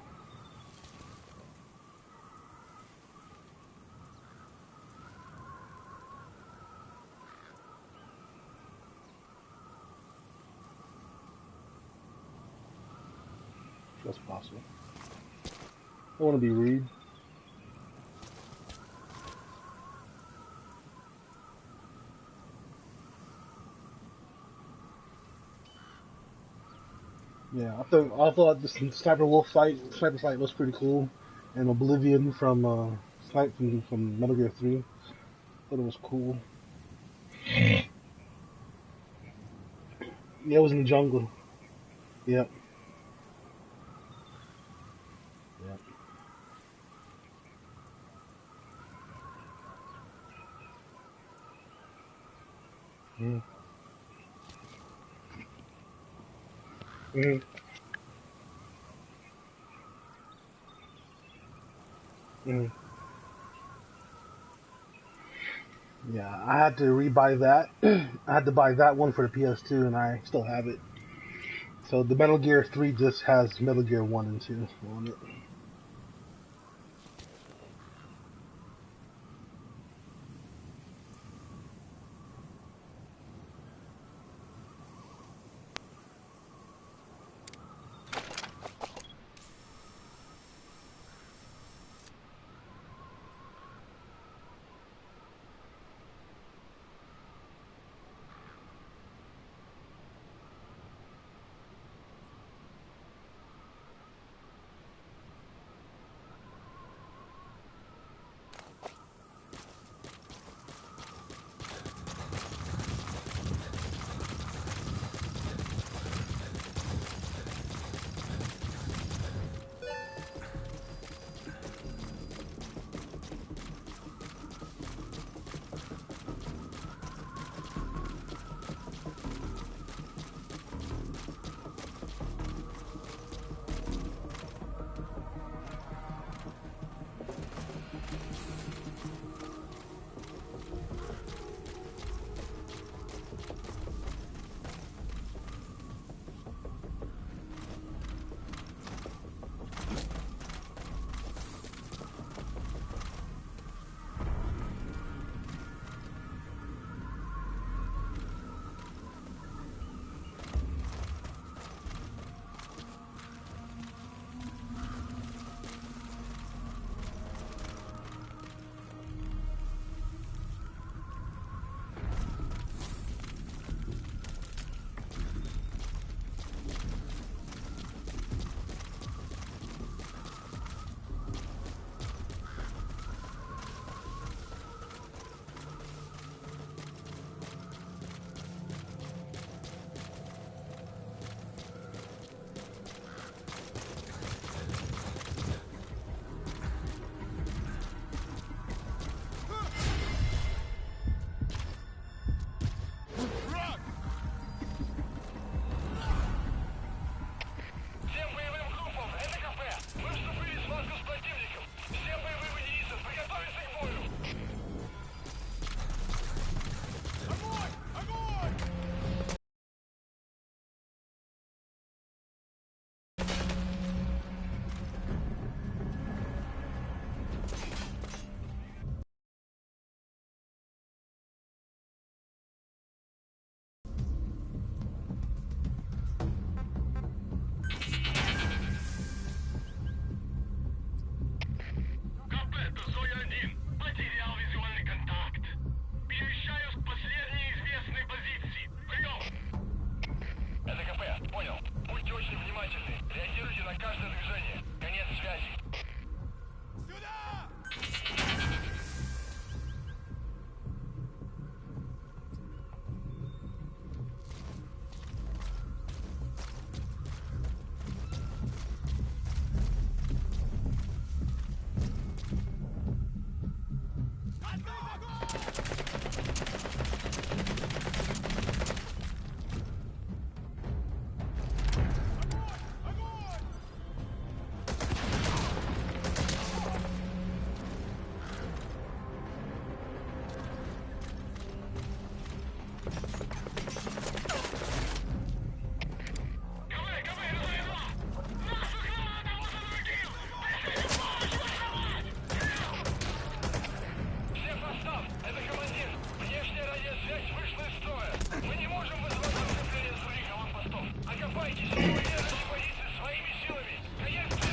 B: That's possible. I want to be rude. Yeah, I thought this sniper fight was pretty cool, and Oblivion from from Metal Gear 3. Thought it was cool. Yeah, it was in the jungle. Yep. Yep. Mm. Mm. Mm. Yeah, I had to rebuy that. I had to buy that one for the PS2, and I still have it. So the Metal Gear 3 just has Metal Gear 1 and 2 on it.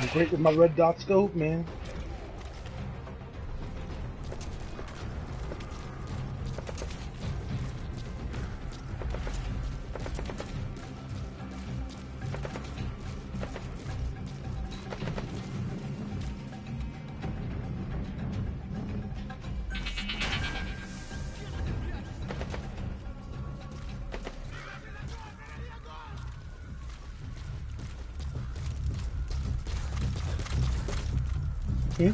B: I'm great with my red dot scope, man. Hmm?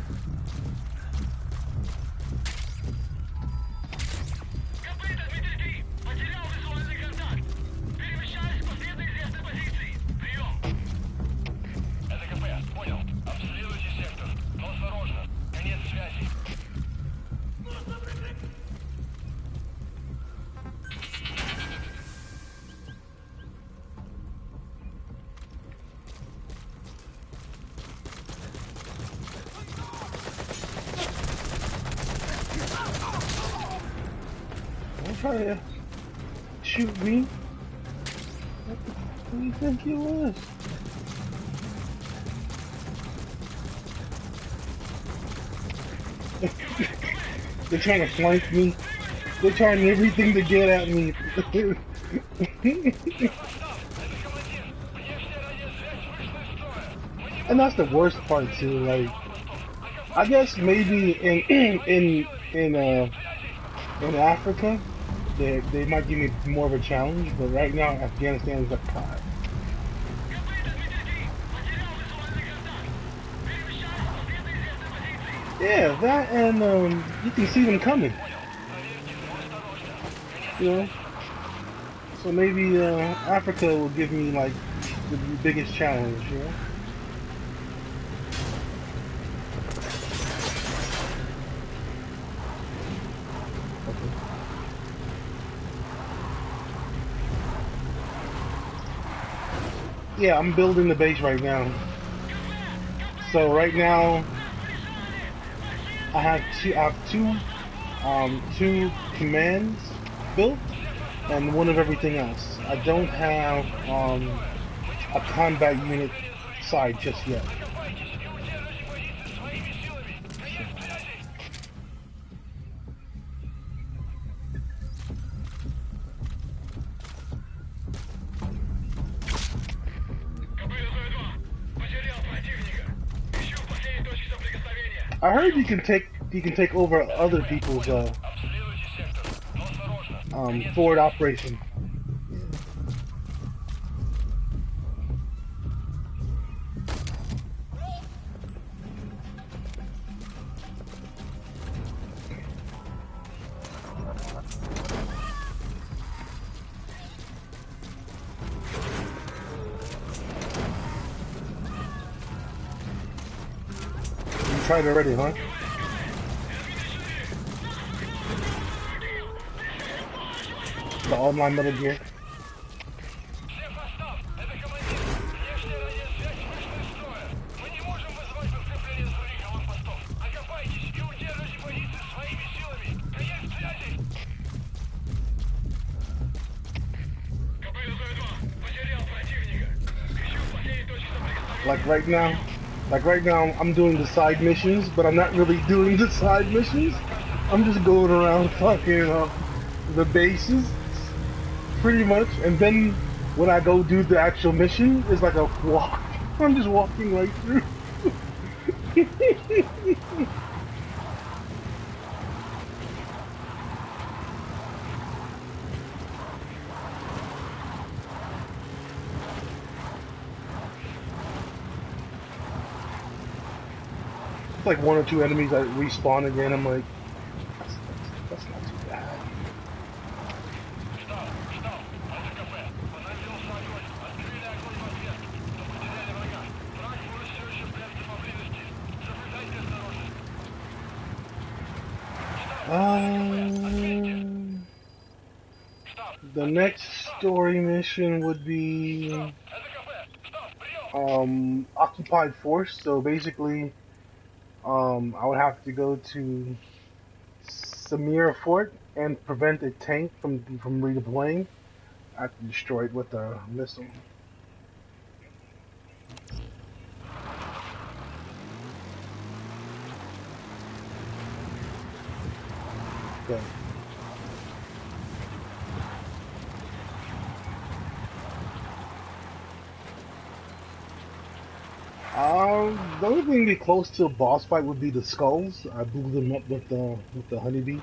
B: Don't try to shoot me. What do you think you was? They're trying to flank me. They're trying everything to get at me. And that's the worst part too. Like, I guess maybe in Africa, they might give me more of a challenge. But right now, Afghanistan is like God. Yeah, that and you can see them coming. You know, so maybe Africa will give me like the biggest challenge. You know. Yeah, I'm building the base right now. So right now, I have two commands built, and one of everything else. I don't have a combat unit side just yet. I heard you can take over other people's forward operation. You tried already, huh? The online Metal Gear. Like right now, I'm doing the side missions, but I'm not really doing the side missions. I'm just going around fucking the bases, pretty much. And then when I go do the actual mission, it's like a walk. I'm just walking right through. It's like one or two enemies that respawn again. I'm like, that's not too bad. The next story mission would be occupied force. So basically, I would have to go to Samira Fort and prevent a tank from redeploying. I have to destroy it with a missile. Okay. The only thing be close to a boss fight would be the skulls. I blew them up with the honeybee.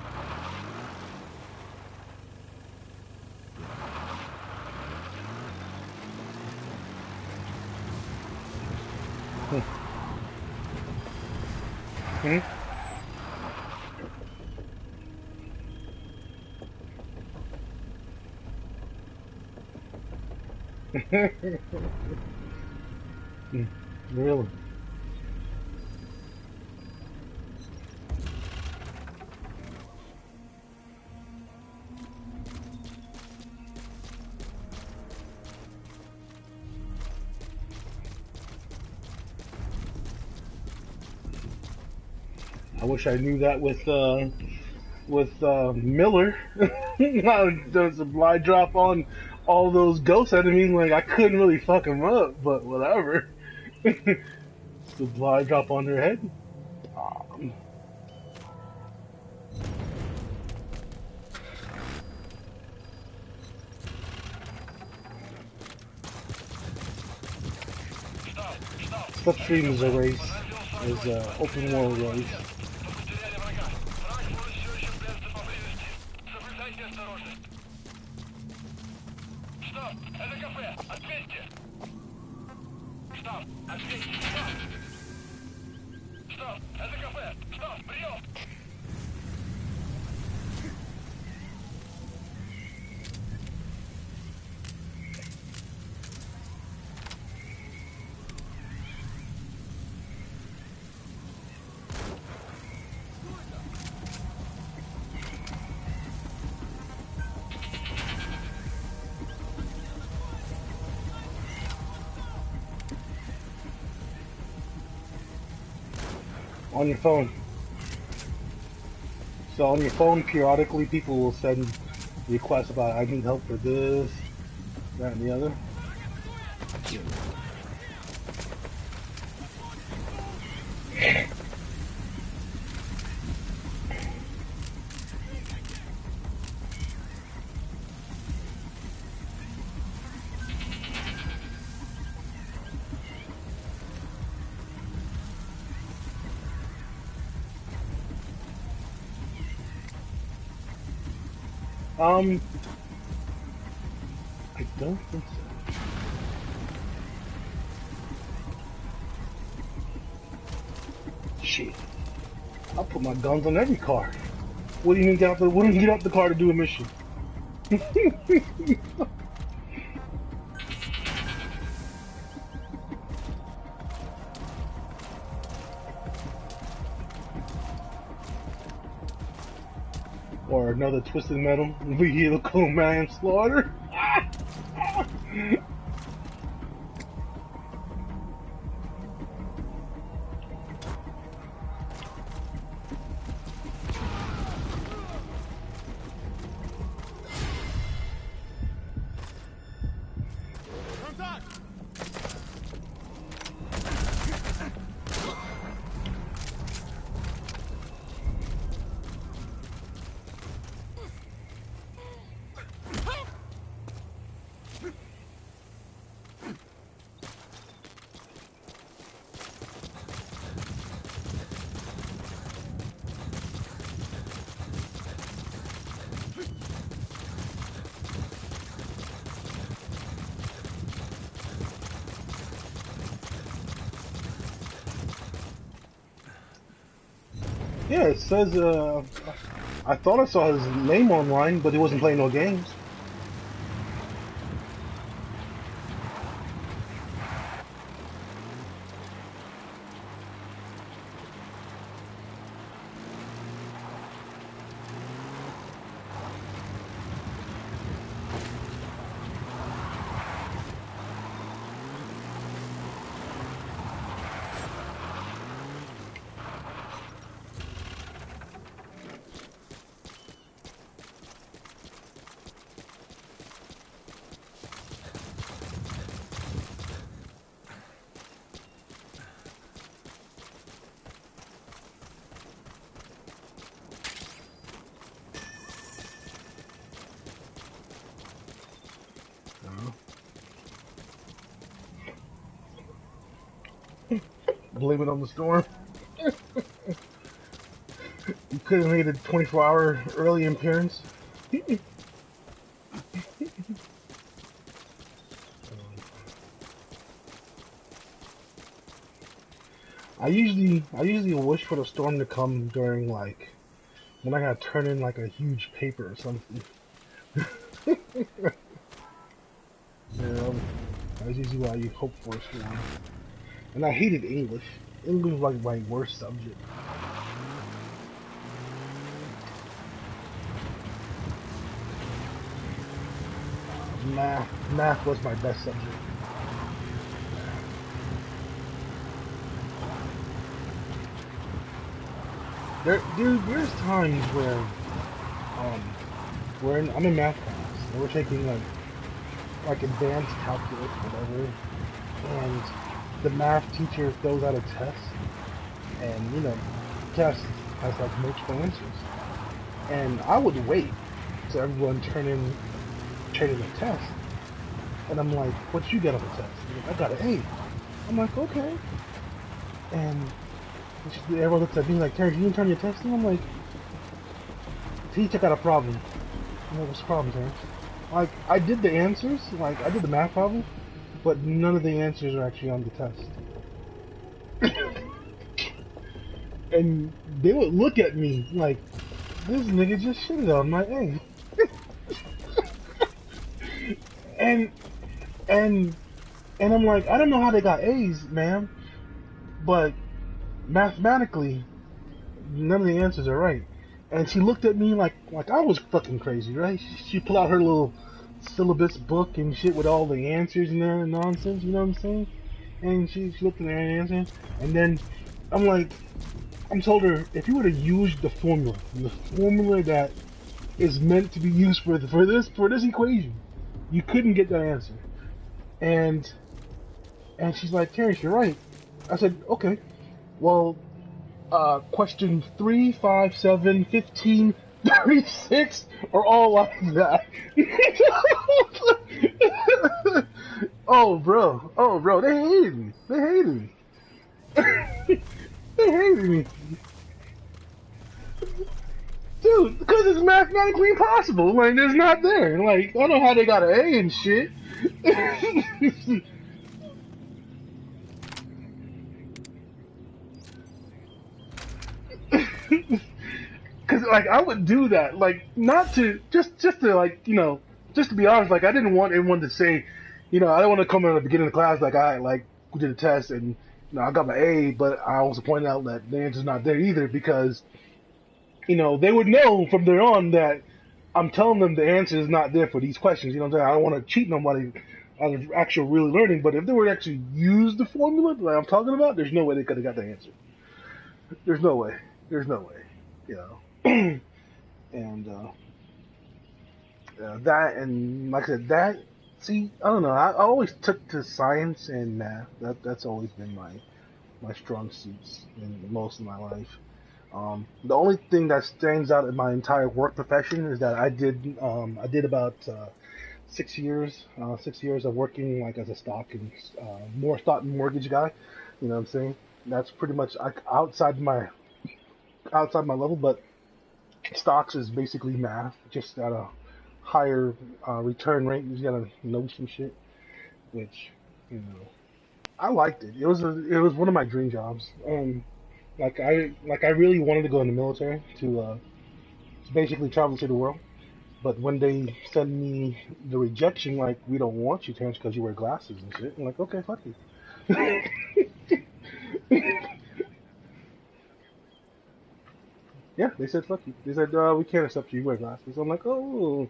B: Hmm? Really? I wish I knew that with Miller. There's a blind drop on all those ghost enemies. Like I couldn't really fuck them up, but whatever. Supply drop on their head. Um, Slipstream is a race. Is an open world race. On your phone. So on your phone, periodically people will send requests about I need help for this, that, and the other. I don't think so. Shit. I'll put my guns on every car. Wouldn't even get out the car to do a mission. Or another Twisted Metal vehicle manslaughter. Yeah, it says, I thought I saw his name online, but he wasn't playing no games. Blame it on the storm. You could have made a 24-hour early appearance. I usually wish for the storm to come during like when I gotta turn in like a huge paper or something. You know, that's usually what you hope for a storm. And I hated English. English was like my worst subject. Math was my best subject. There's times where I'm in math class and we're taking like advanced calculus, whatever, and the math teacher throws out a test, and the test has like multiple answers, and I would wait to everyone turn in a test, and I'm like, "What you get on the test?" Like, I got an A. I'm like, okay, and everyone looks at me like, "Terrence, you didn't turn your test in?" I'm like, "Teacher got a problem." I'm like, "What's the problem, Terrence?" Like, I did the answers, like I did the math problem, but none of the answers are actually on the test. And they would look at me like, this nigga just shitted on my A. and and and I'm like, I don't know how they got A's, ma'am, but mathematically, none of the answers are right. And she looked at me like I was fucking crazy, right? She pulled out her little syllabus book and shit with all the answers in there and nonsense, you know what I'm saying? And she looked at her answer, and then I'm like, I told her, if you would have used the formula that is meant to be used for this equation, you couldn't get that answer. And she's like, Terrence, you're right. I said, okay. Well, question 3, 5, 7, 15, 36 are all like that. Oh, bro, they hated me. They hated me. They hated me. Dude, because it's mathematically impossible. Like, it's not there. Like, I don't know how they got an A and shit. Because, like, I would do that. Like, not to, just to, like, just to be honest, like, I didn't want everyone to say, I don't want to come in at the beginning of the class, like, we did a test and, I got my A, but I also pointed out that the answer's not there either because, they would know from there on that I'm telling them the answer is not there for these questions. You know what I'm saying? I don't want to cheat nobody out of actual really learning, but if they were to actually use the formula that I'm talking about, there's no way they could have got the answer. There's no way. There's no way. And that, and like I said, that, see, I don't know. I always took to science and math. That's always been my strong suits in most of my life. The only thing that stands out in my entire work profession is that I did about 6 years of working like as a stock and more stock and mortgage guy. You know what I'm saying? That's pretty much outside my level, but stocks is basically math, just at a higher return rate. You gotta know some shit, which I liked it. It was one of my dream jobs. Like I really wanted to go in the military to basically travel to the world. But when they send me the rejection, like, we don't want you, Terrence, because you wear glasses and shit. I'm like, okay, fuck you. Yeah, they said fuck you. They said we can't accept you. You wear glasses. I'm like, oh,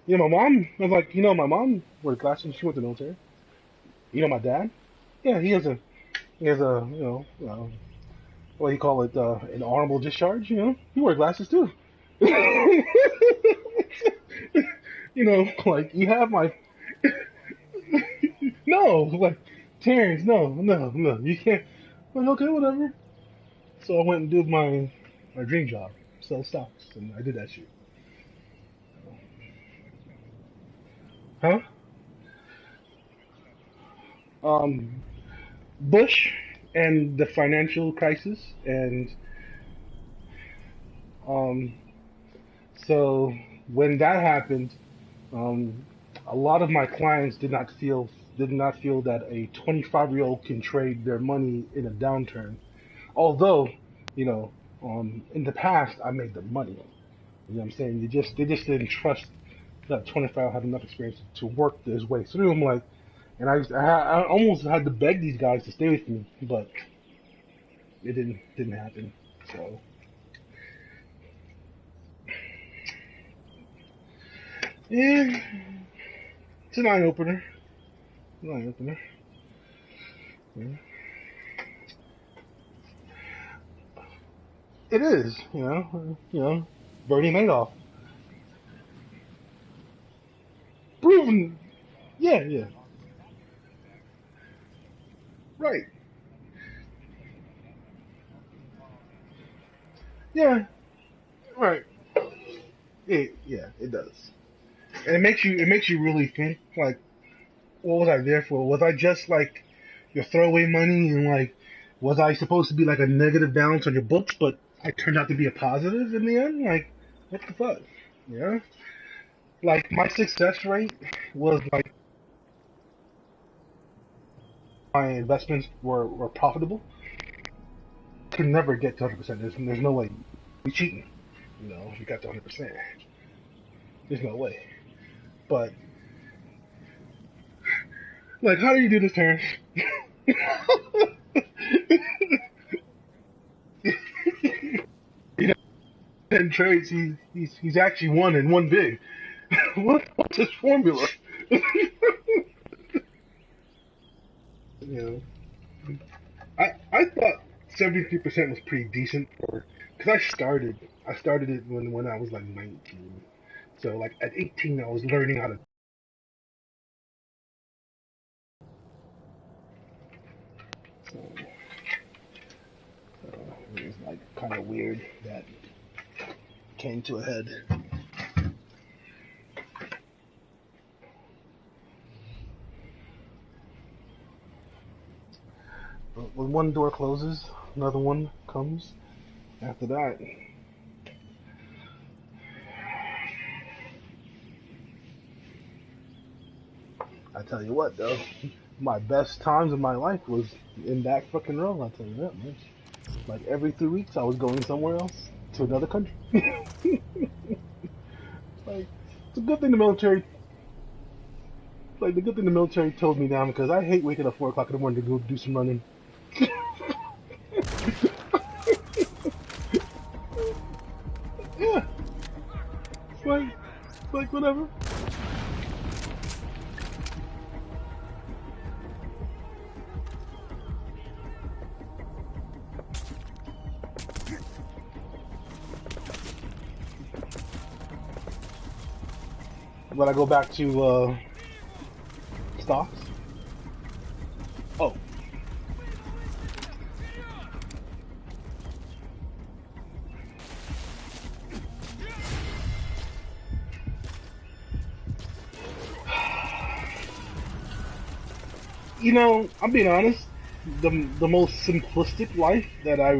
B: you know, my mom. I was like, you know, my mom wears glasses. And she went to the military. You know, my dad. Yeah, he has a what do you call it? An honorable discharge. You know, he wears glasses too. You know, like, you have my no, like, Terrence, no, you can't. I'm like, okay, whatever. So I went and did my dream job, sell stocks, and I did that shit. Huh? Um, Bush and the financial crisis, and um, so when that happened, um, a lot of my clients did not feel that a 25-year-old can trade their money in a downturn. Although, you know, in the past I made the money. You know what I'm saying? They just didn't trust that 25 had enough experience to work his way through. I'm like, and I almost had to beg these guys to stay with me, but it didn't happen. So yeah, it's an eye opener. An eye opener. Yeah. It is, Bernie Madoff, proven. Yeah, yeah, right. Yeah, right. It does. And it makes you really think, like, what was I there for? Was I just like your throwaway money, and like, was I supposed to be like a negative balance on your books, but I turned out to be a positive in the end? Like, what the fuck? Yeah. Like, my success rate was like, my investments were profitable. Could never get to 100%. There's no way. You cheating. You know, you got to 100%. There's no way. But, like, how do you do this, Terrence? You know, 10 trades, he's actually won and won big. What's his formula? You know, I thought 73% was pretty decent for, because I started it when I was like 19. So, like, at 18 I was learning how to. So, it was like kind of weird that came to a head. But when one door closes, another one comes. After that, I tell you what, though, my best times of my life was in that fucking role. I tell you that much. Like, every 3 weeks, I was going somewhere else to another country. Like, it's a good thing the military. Like, the good thing the military told me down, because I hate waking up 4 o'clock in the morning to go do some running. Yeah, it's like whatever. When I go back to stocks. Oh, you know, I'm being honest. The most simplistic life that I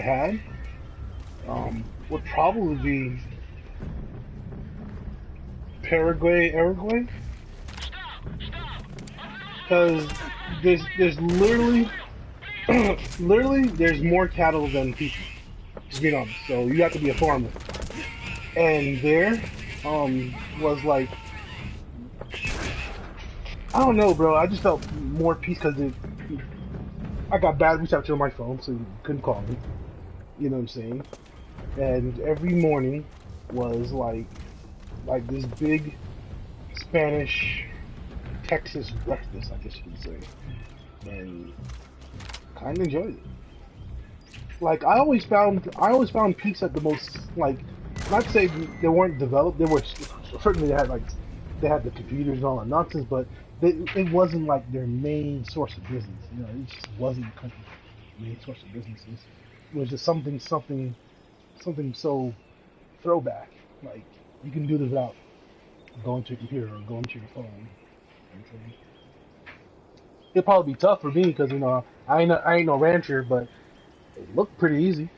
B: had would probably be Paraguay, Uruguay, because there's literally Literally, there's more cattle than people. Just being honest. So you have to be a farmer. And there, was like, I don't know, bro. I just felt more peace because I got bad reception on my phone, so you couldn't call me. You know what I'm saying? And every morning was like this big Spanish Texas breakfast, I guess you could say, and kind of enjoyed it. Like I always found peace at the most like, not to say they weren't developed. They were certainly they had the computers and all that nonsense, but it wasn't like their main source of business. You know, it just wasn't the country's main source of business. It was just something so throwback. Like you can do this without going to your computer or going to your phone. Okay. It'd probably be tough for me because I ain't no rancher, but it looked pretty easy.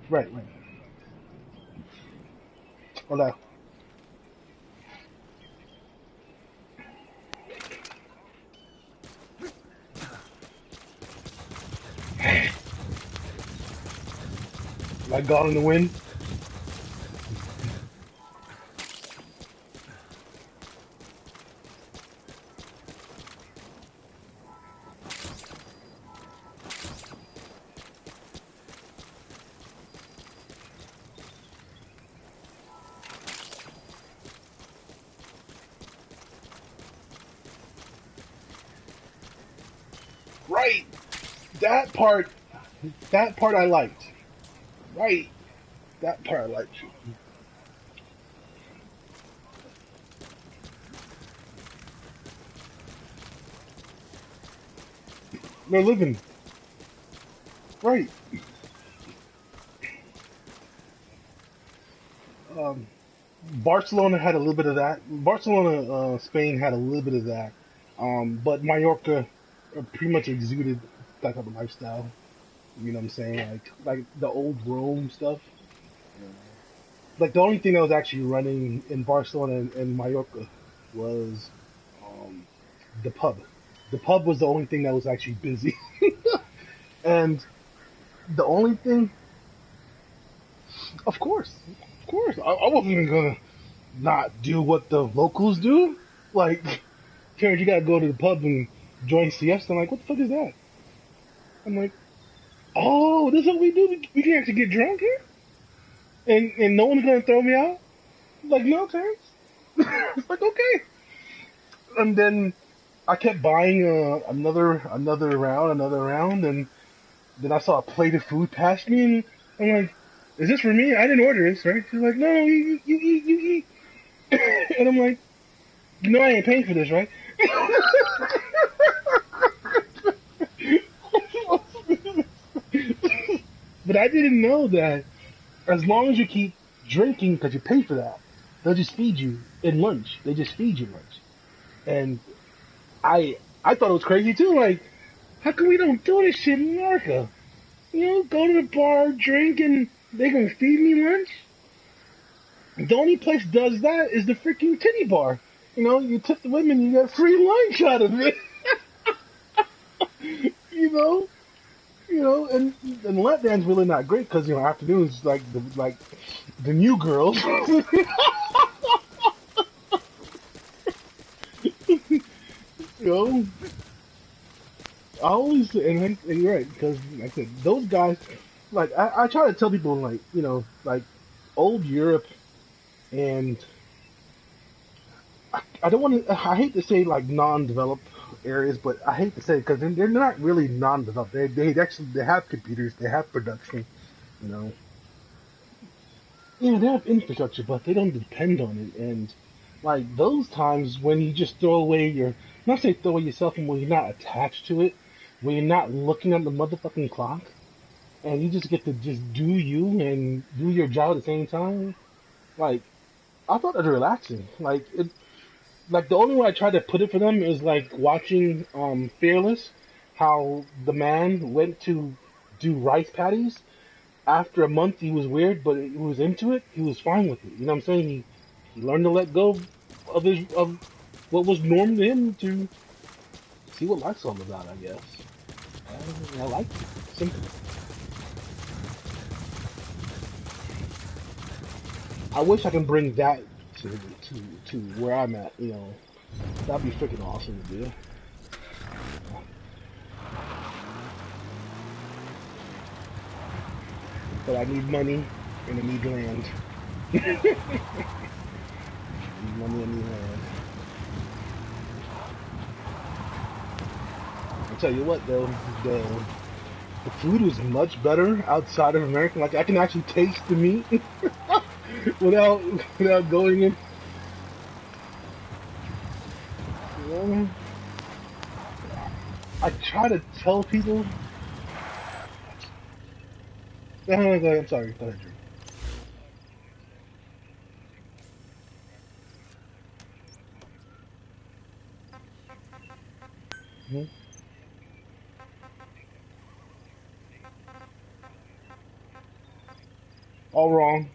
B: Right, right. Hola. Like Gone in the Wind. Right. That part. That part I liked. Right. That part I liked. They're living. Right. Um, Barcelona had a little bit of that. Barcelona, Spain had a little bit of that. But Mallorca pretty much exuded that type of lifestyle. You know what I'm saying? Like the old Rome stuff. Like the only thing that was actually running in Barcelona and Mallorca was um, the pub. The pub was the only thing that was actually busy. And the only thing, of course, I wasn't even gonna not do what the locals do. Like, Terrence, you gotta go to the pub and join siesta. I'm like, what the fuck is that? I'm like, oh, this is what we do. We can actually get drunk here, and no one's gonna throw me out. I'm like, no, Terrence. It's like okay. And then I kept buying another round, and then I saw a plate of food past me, and I'm like, is this for me? I didn't order this, right? She's like, no, you eat, you eat. And I'm like, you know I ain't paying for this, right? But I didn't know that as long as you keep drinking because you pay for that, they'll just feed you in lunch. They just feed you lunch. And I thought it was crazy too. Like, how come we don't do this shit in America? You know, go to the bar, drink, and they gonna feed me lunch? The only place does that is the freaking titty bar. You know, you tip the women, you get free lunch out of it. you know, and lap dance really not great because afternoons like the new girls. you know, I always and you're right because like I said, those guys. Like I try to tell people like like old Europe and I don't want to. I hate to say like non-developed areas, but I hate to say because they're not really non-developed. They have computers, they have production, you know. Yeah, they have infrastructure, but they don't depend on it. And like those times when you just throw away your, not say throw away your cell phone when you're not attached to it, when you're not looking at the motherfucking clock, and you just get to just do you and do your job at the same time. Like I thought it was relaxing. Like the only way I tried to put it for them is like watching Fearless, how the man went to do rice patties. After a month, he was weird, but he was into it. He was fine with it. You know what I'm saying? He learned to let go of what was norm to him to see what life's all about. I guess. I like it. Simple. I wish I can bring that to where I'm at. You know, that'd be freaking awesome to do. But I need money and I need land. I need money and I need land. I'll tell you what though, the food was much better outside of America. Like I can actually taste the meat without going in. You know? I try to tell people. No, go ahead. I'm sorry. Go ahead, Drew. Mm-hmm. All wrong.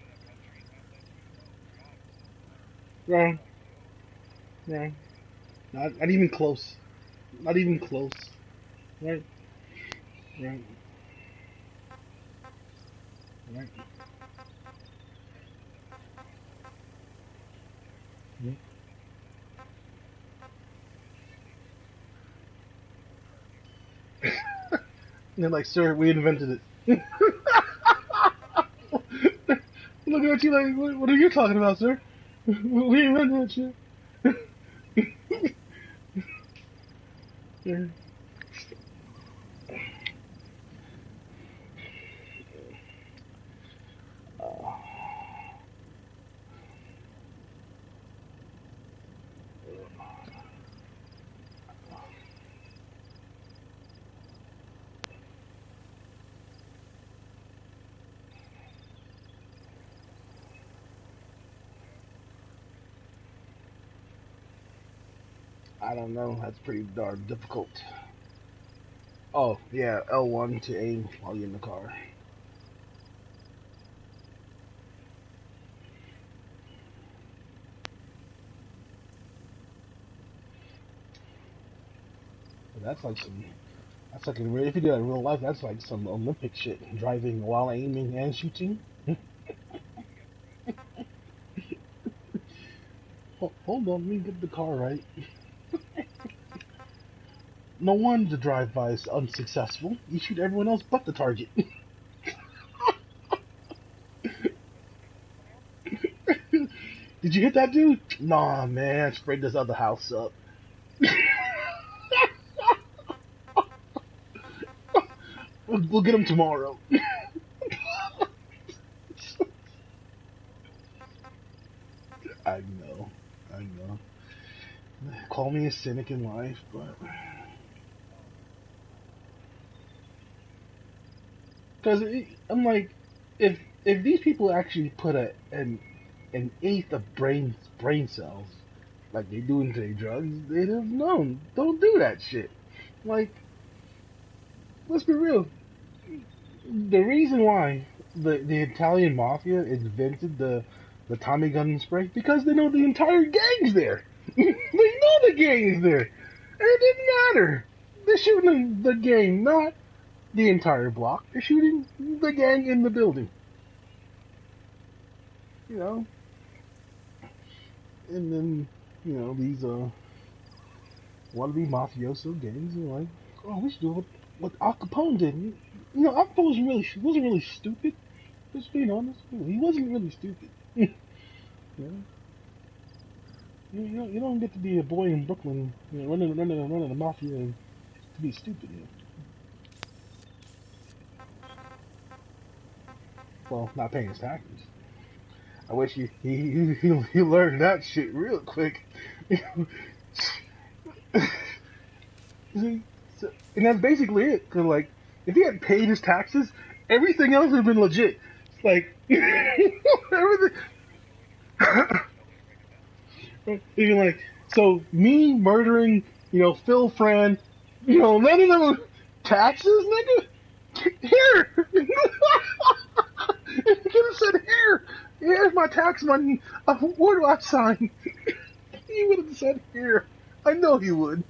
B: Wrong. Wrong. Not even close. Not even close. Right. Right. Right. Yeah. And they're like, sir, we invented it. Looking at you like, what are you talking about, sir? We invented that shit. Yeah. Uh, I don't know. That's pretty darn difficult. Oh, yeah, L1 to aim while you're in the car. But that's like some. That's like if you do that in real life, that's like some Olympic shit. Driving while aiming and shooting. Hold on, let me get the car right. No wonder the drive-by is unsuccessful. You shoot everyone else but the target. Did you hit that dude? Nah, man. Sprayed this other house up. We'll get him tomorrow. I know. I know. Call me a cynic in life, but because I'm like, if these people actually put an eighth of brain cells like they do into their drugs, they'd have known. Don't do that shit. Like, let's be real. The reason why the Italian mafia invented the Tommy gun spray because they know the entire gang's there. They know the gang is there, and it didn't matter. They're shooting the gang, not the entire block. They're shooting the gang in the building. You know, and then these wannabe mafioso gangs are like, oh, we should do what Al Capone did. Al Capone wasn't really stupid. Just being honest, he wasn't really stupid. you know, you don't get to be a boy in Brooklyn, running the mafia and to be stupid. Well, not paying his taxes. I wish he learned that shit real quick. See, and that's basically it. Cause like, if he had paid his taxes, everything else would have been legit. Like everything. Even like, so me murdering, Phil Fran, none of them taxes, nigga. Here! He could have said, here! Here's my tax money. Where do I sign? He would have said, here. I know he would.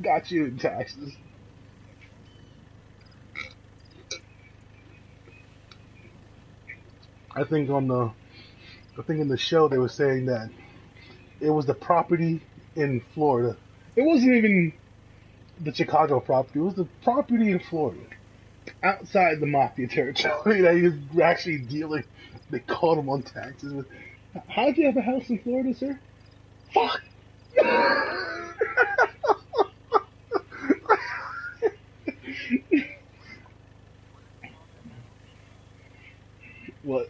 B: Got you in taxes. I think in the show they were saying that it was the property in Florida. It wasn't even the Chicago property. It was the property in Florida, outside the mafia territory that he was actually dealing. They called him on taxes. How'd you have a house in Florida, sir? Fuck. What?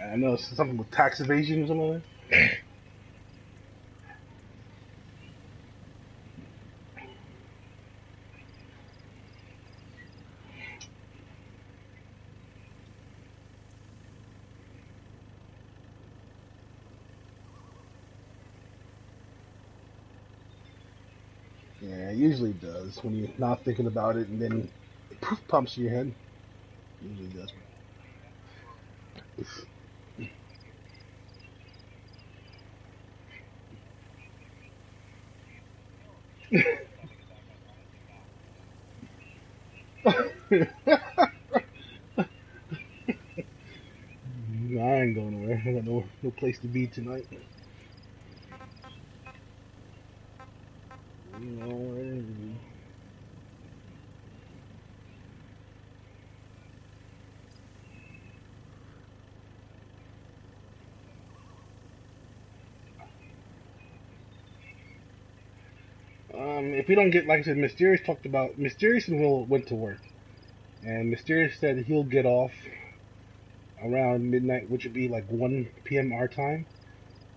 B: I know it's something with tax evasion or something like that. Yeah, it usually does when you're not thinking about it and then it poof pumps in your head. It usually does. No, I ain't going nowhere. I got no place to be tonight. No, if we don't get, like I said, Mysterious and Will went to work, and Mysterious said he'll get off around midnight, which would be like 1 p.m. our time,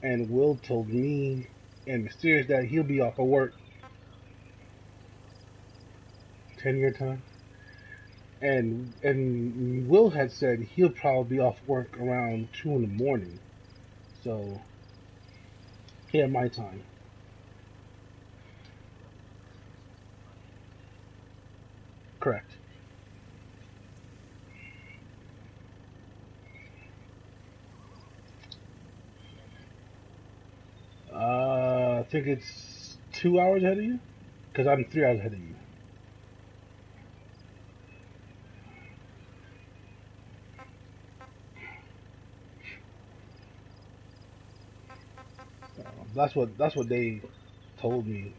B: and Will told me and Mysterious that he'll be off of work 10 your time, and Will had said he'll probably be off work around 2 in the morning, so yeah, my time. Correct. I think it's 2 hours ahead of you, because I'm 3 hours ahead of you. That's what they told me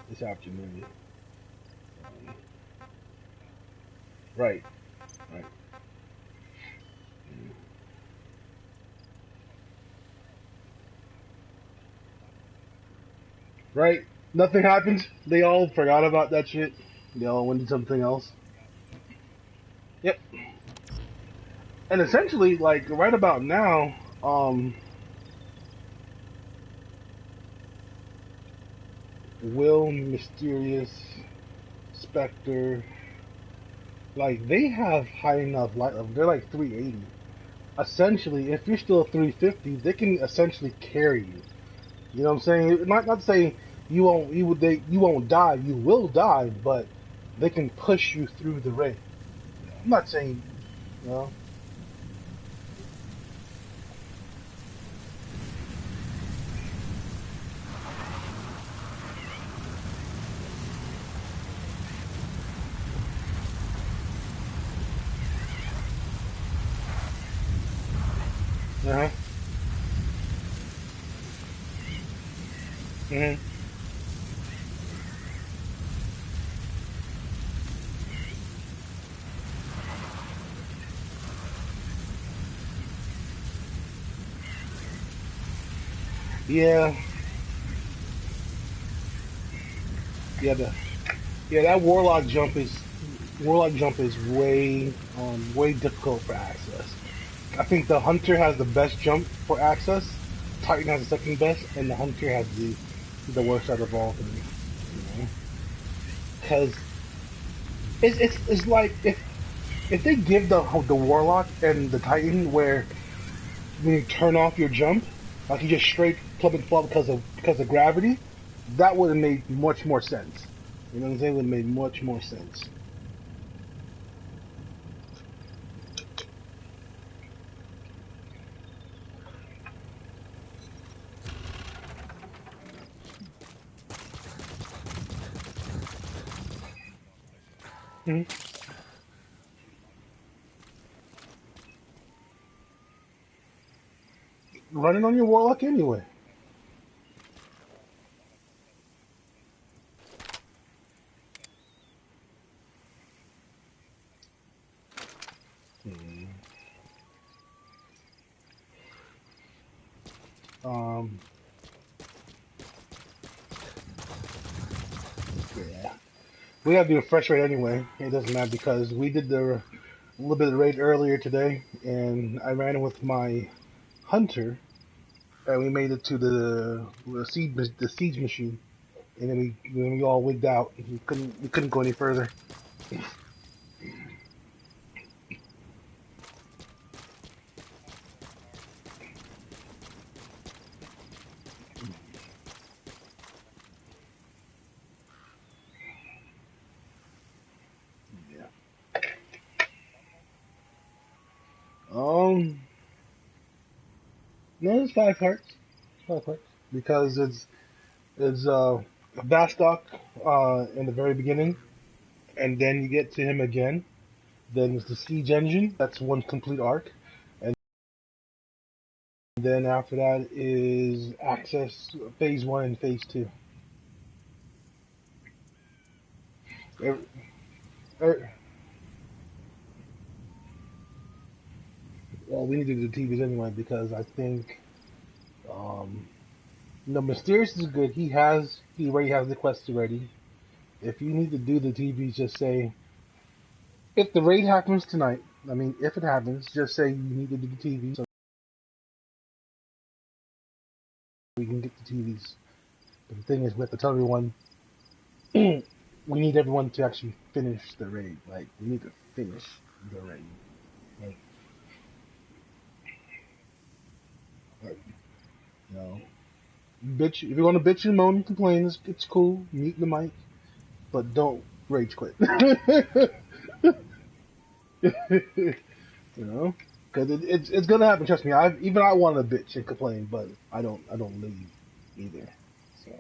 B: this afternoon. Right, right. Right? Nothing happened. They all forgot about that shit. They all went to something else. Yep. And essentially, like right about now, Will, Mysterious, Spectre, like they have high enough light level. They're like 380. Essentially, if you're still 350, they can essentially carry you. You know what I'm saying? Not saying you won't die. You will die, but they can push you through the rain. I'm not saying, you know. Uh huh. Mhm. Yeah. Yeah. That warlock jump is way difficult for access. I think the hunter has the best jump for access. Titan has the second best, and the hunter has the worst out of all three. You know, because it's like if if they give the Warlock and the Titan where when you turn off your jump, like you just straight club and fall because of gravity, that would have made much more sense. You know what I'm saying? Would have made much more sense. Hmm. Running on your Warlock anyway. Hmm. Um. Yeah. We gotta do a fresh raid anyway. It doesn't matter because we did a little bit of raid earlier today, and I ran it with my hunter, and we made it to the siege machine, and then we all wigged out. We couldn't go any further. Yeah. Um. No, it's 5 parts. 5 parts because it's Bastok in the very beginning, and then you get to him again. Then it's the siege engine. That's one complete arc, and then after that is access phase 1 and phase 2. Er, er, well, we need to do the TVs anyway because I think um, no, Mysterious is good. He already has the quest already. If you need to do the TVs, just say if the raid happens tonight. I mean, if it happens, just say you need to do the TVs so we can get the TVs. But the thing is, we have to tell everyone we need everyone to actually finish the raid. Like we need to finish the raid. Like, like you know, bitch. If you want to bitch and moan and complain, it's cool. Mute the mic, but don't rage quit. You know, because it's gonna happen. Trust me. I want to bitch and complain, but I don't leave either. So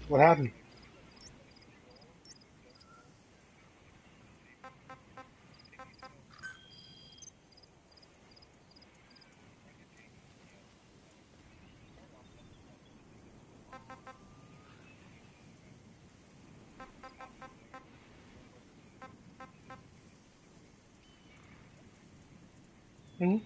B: what happened? Hmm.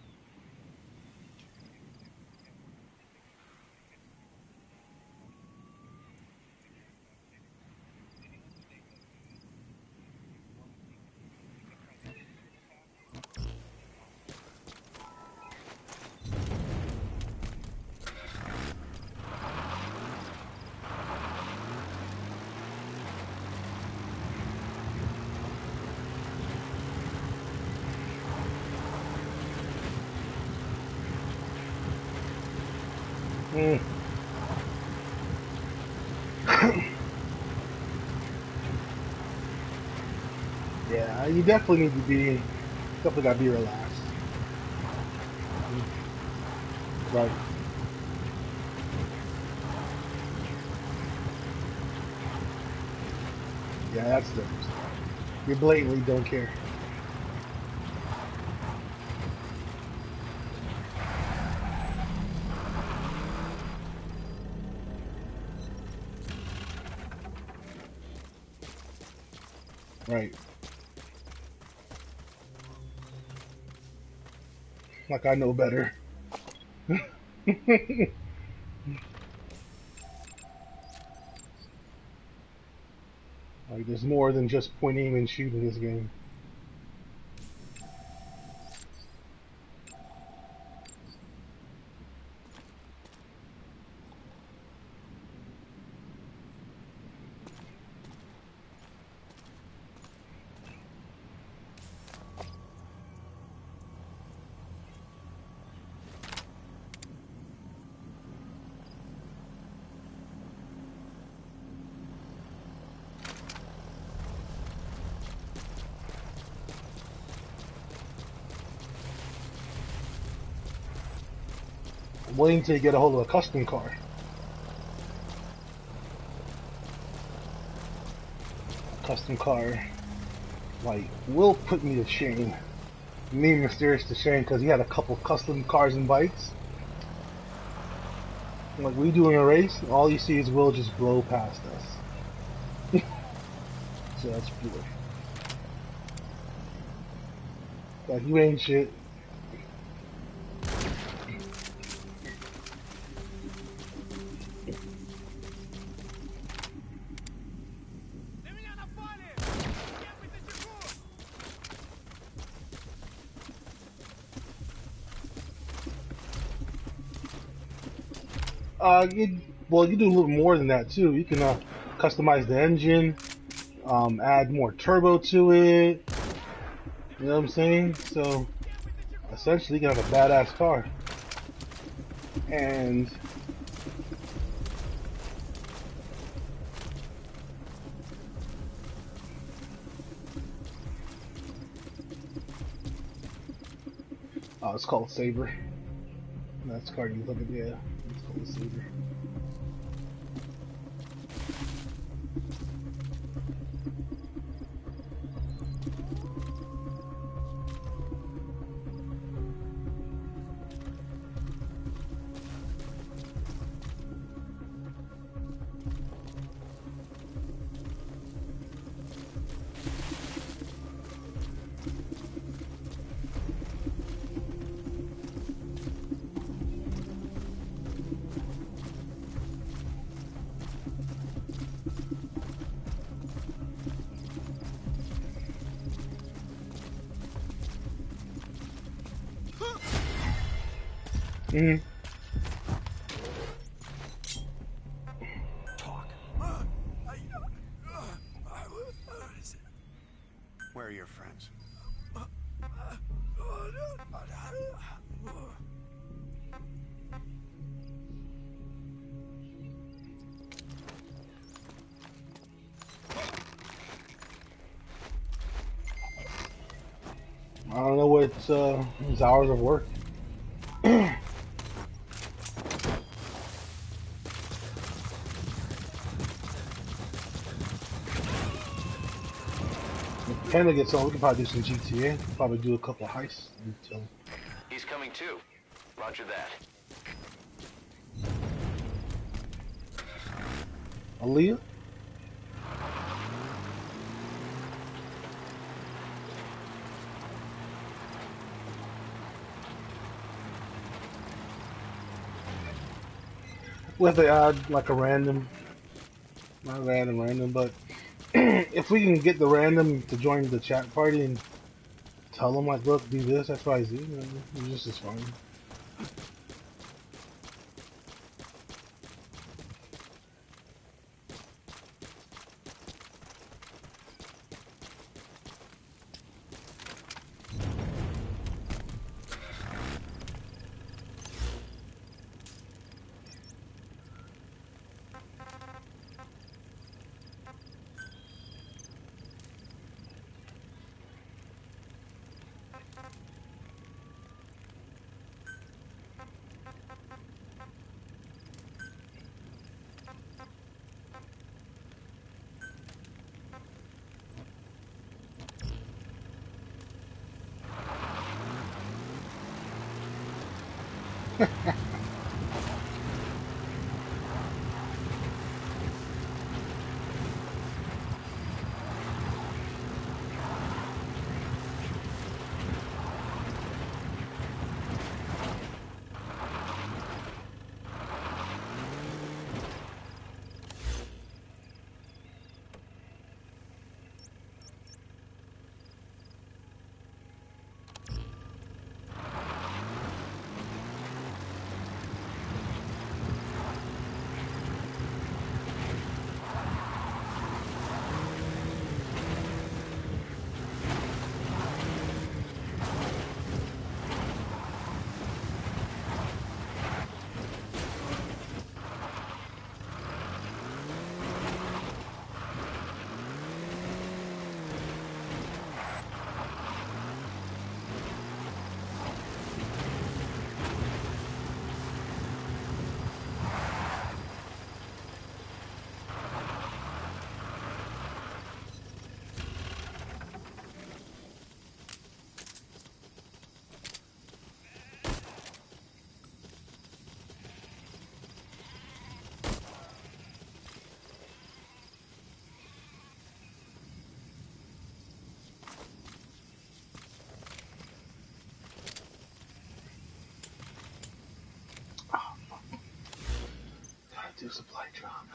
B: Mm. Yeah, you definitely need to definitely gotta be relaxed. Right. Yeah, that's the difference. You blatantly don't care. Right. Like I know better. Like, there's more than just point, aim, and shoot in this game. I'm waiting till you get a hold of a custom car. A custom car, like, will put me to shame. Me and Mysterious to shame, because he had a couple custom cars and bikes. Like, we doing a race, and all you see is Will just blow past us. So that's beautiful. Like, you ain't shit. Well, you do a little more than that too. You can customize the engine, add more turbo to it. You know what I'm saying? So essentially, you can have a badass car. And it's called Saber. That's car you look at, yeah. It's called Saber. Mm-hmm.
D: Talk. Where are your friends?
B: I don't know what his hours of work. Panda gets on, we can probably do some GTA. Probably do a couple of heists until.
D: He's coming too. Roger that.
B: Aaliyah? We have to add like a random, not random, but if we can get the random to join the chat party and tell them like, look, do this, X, Y, Z, it's just as fun. supply drop.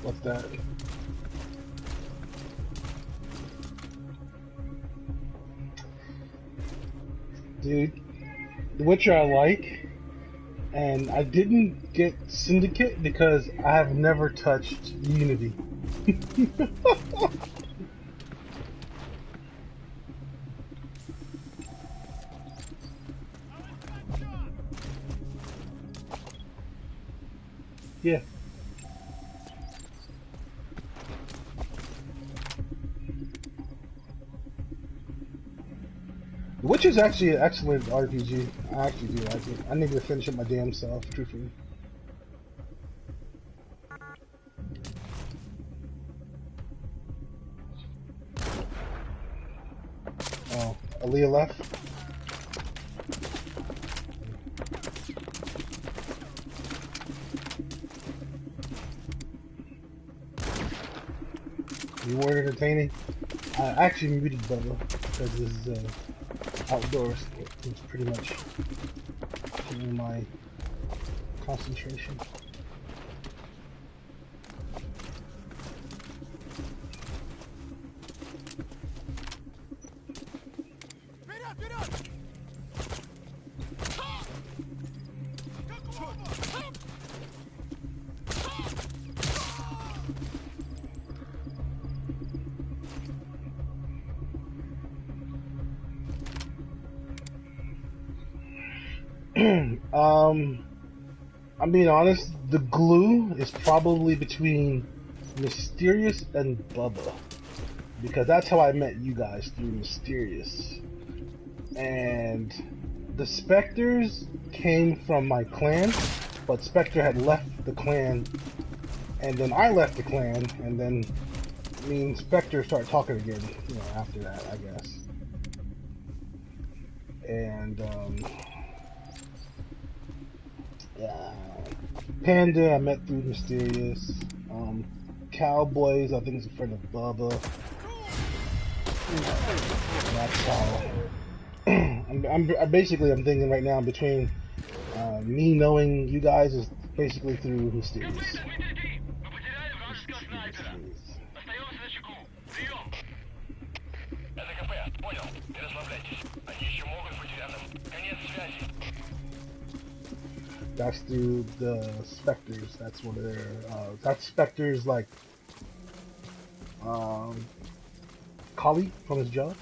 B: What's that? Dude, The Witcher I like, and I didn't get Syndicate because I have never touched Unity. Yeah. The Witcher's actually an excellent RPG. I actually do like it. I need to finish it my damn self, truthfully. Oh, Aaliyah left? You weren't entertaining? I actually muted Bubba because this is outdoors. It's pretty much my concentration. I'm being honest, the glue is probably between Mysterious and Bubba. Because that's how I met you guys, through Mysterious. And the Spectres came from my clan, but Spectre had left the clan, and then I left the clan, and then me and Spectre started talking again, you know, after that, I guess. And, yeah. Panda, I met through Mysterious. Cowboys, I think is a friend of Bubba. That's how. I'm thinking right now between me knowing you guys is basically through Mysterious. That's through the Spectres. That's one of their. That's Spectre's like colleague from his job.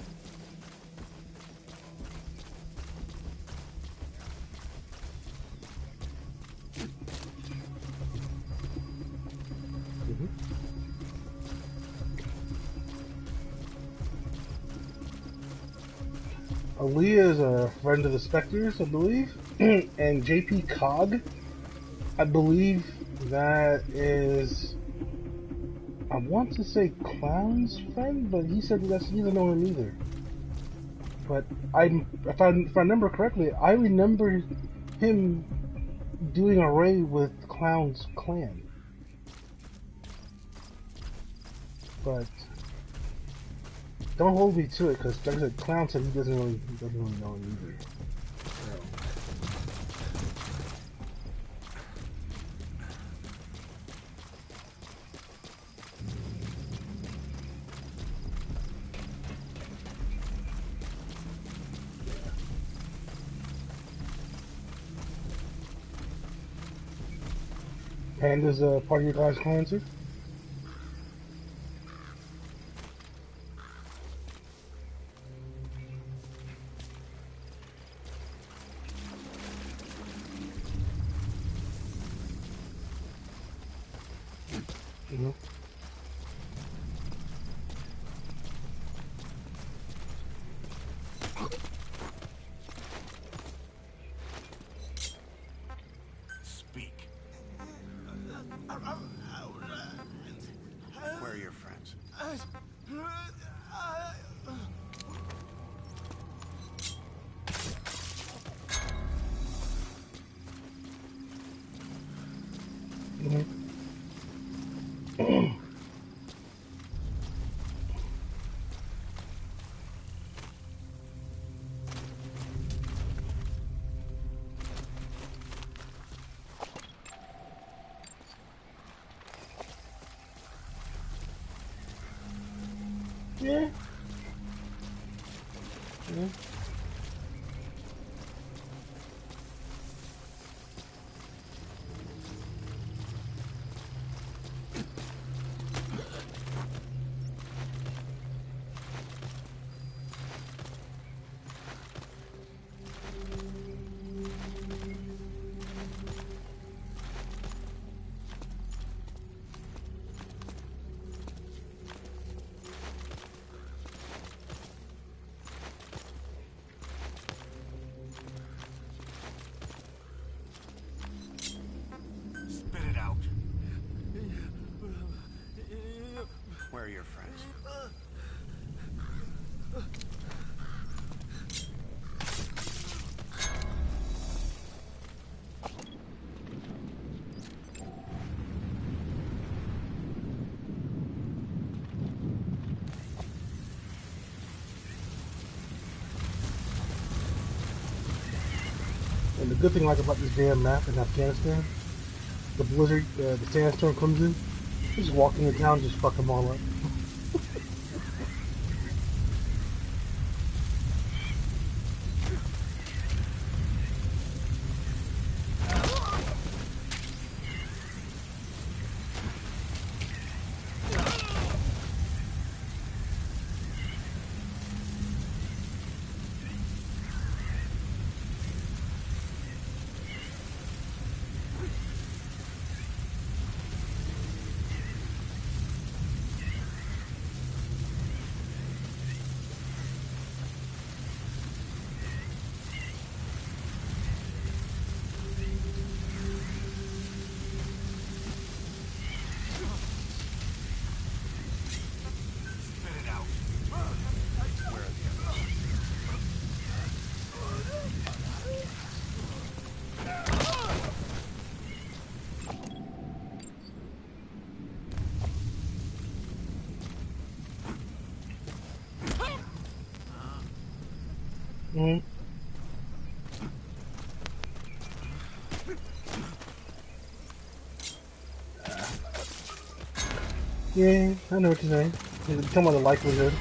B: Aaliyah is a friend of the Spectres, I believe. And JP Cog, I believe that is, I want to say Clown's friend, but he said he doesn't know him either. But if I remember correctly, I remember him doing a raid with Clown's clan. But don't hold me to it, because like I said, Clown said he doesn't really know him either. So. Panda's a part of your guys' clan too? Mm-hmm.
D: Speak. Where are your friends?
B: Yeah. Yeah.
D: Spit it out. Where are your friends?
B: And the good thing like about this damn map in Afghanistan, the blizzard, the sandstorm comes in, you just walk into town, just fuck them all up. Mm-hmm. Yeah, I know what you're saying. You're talking about the likelihood.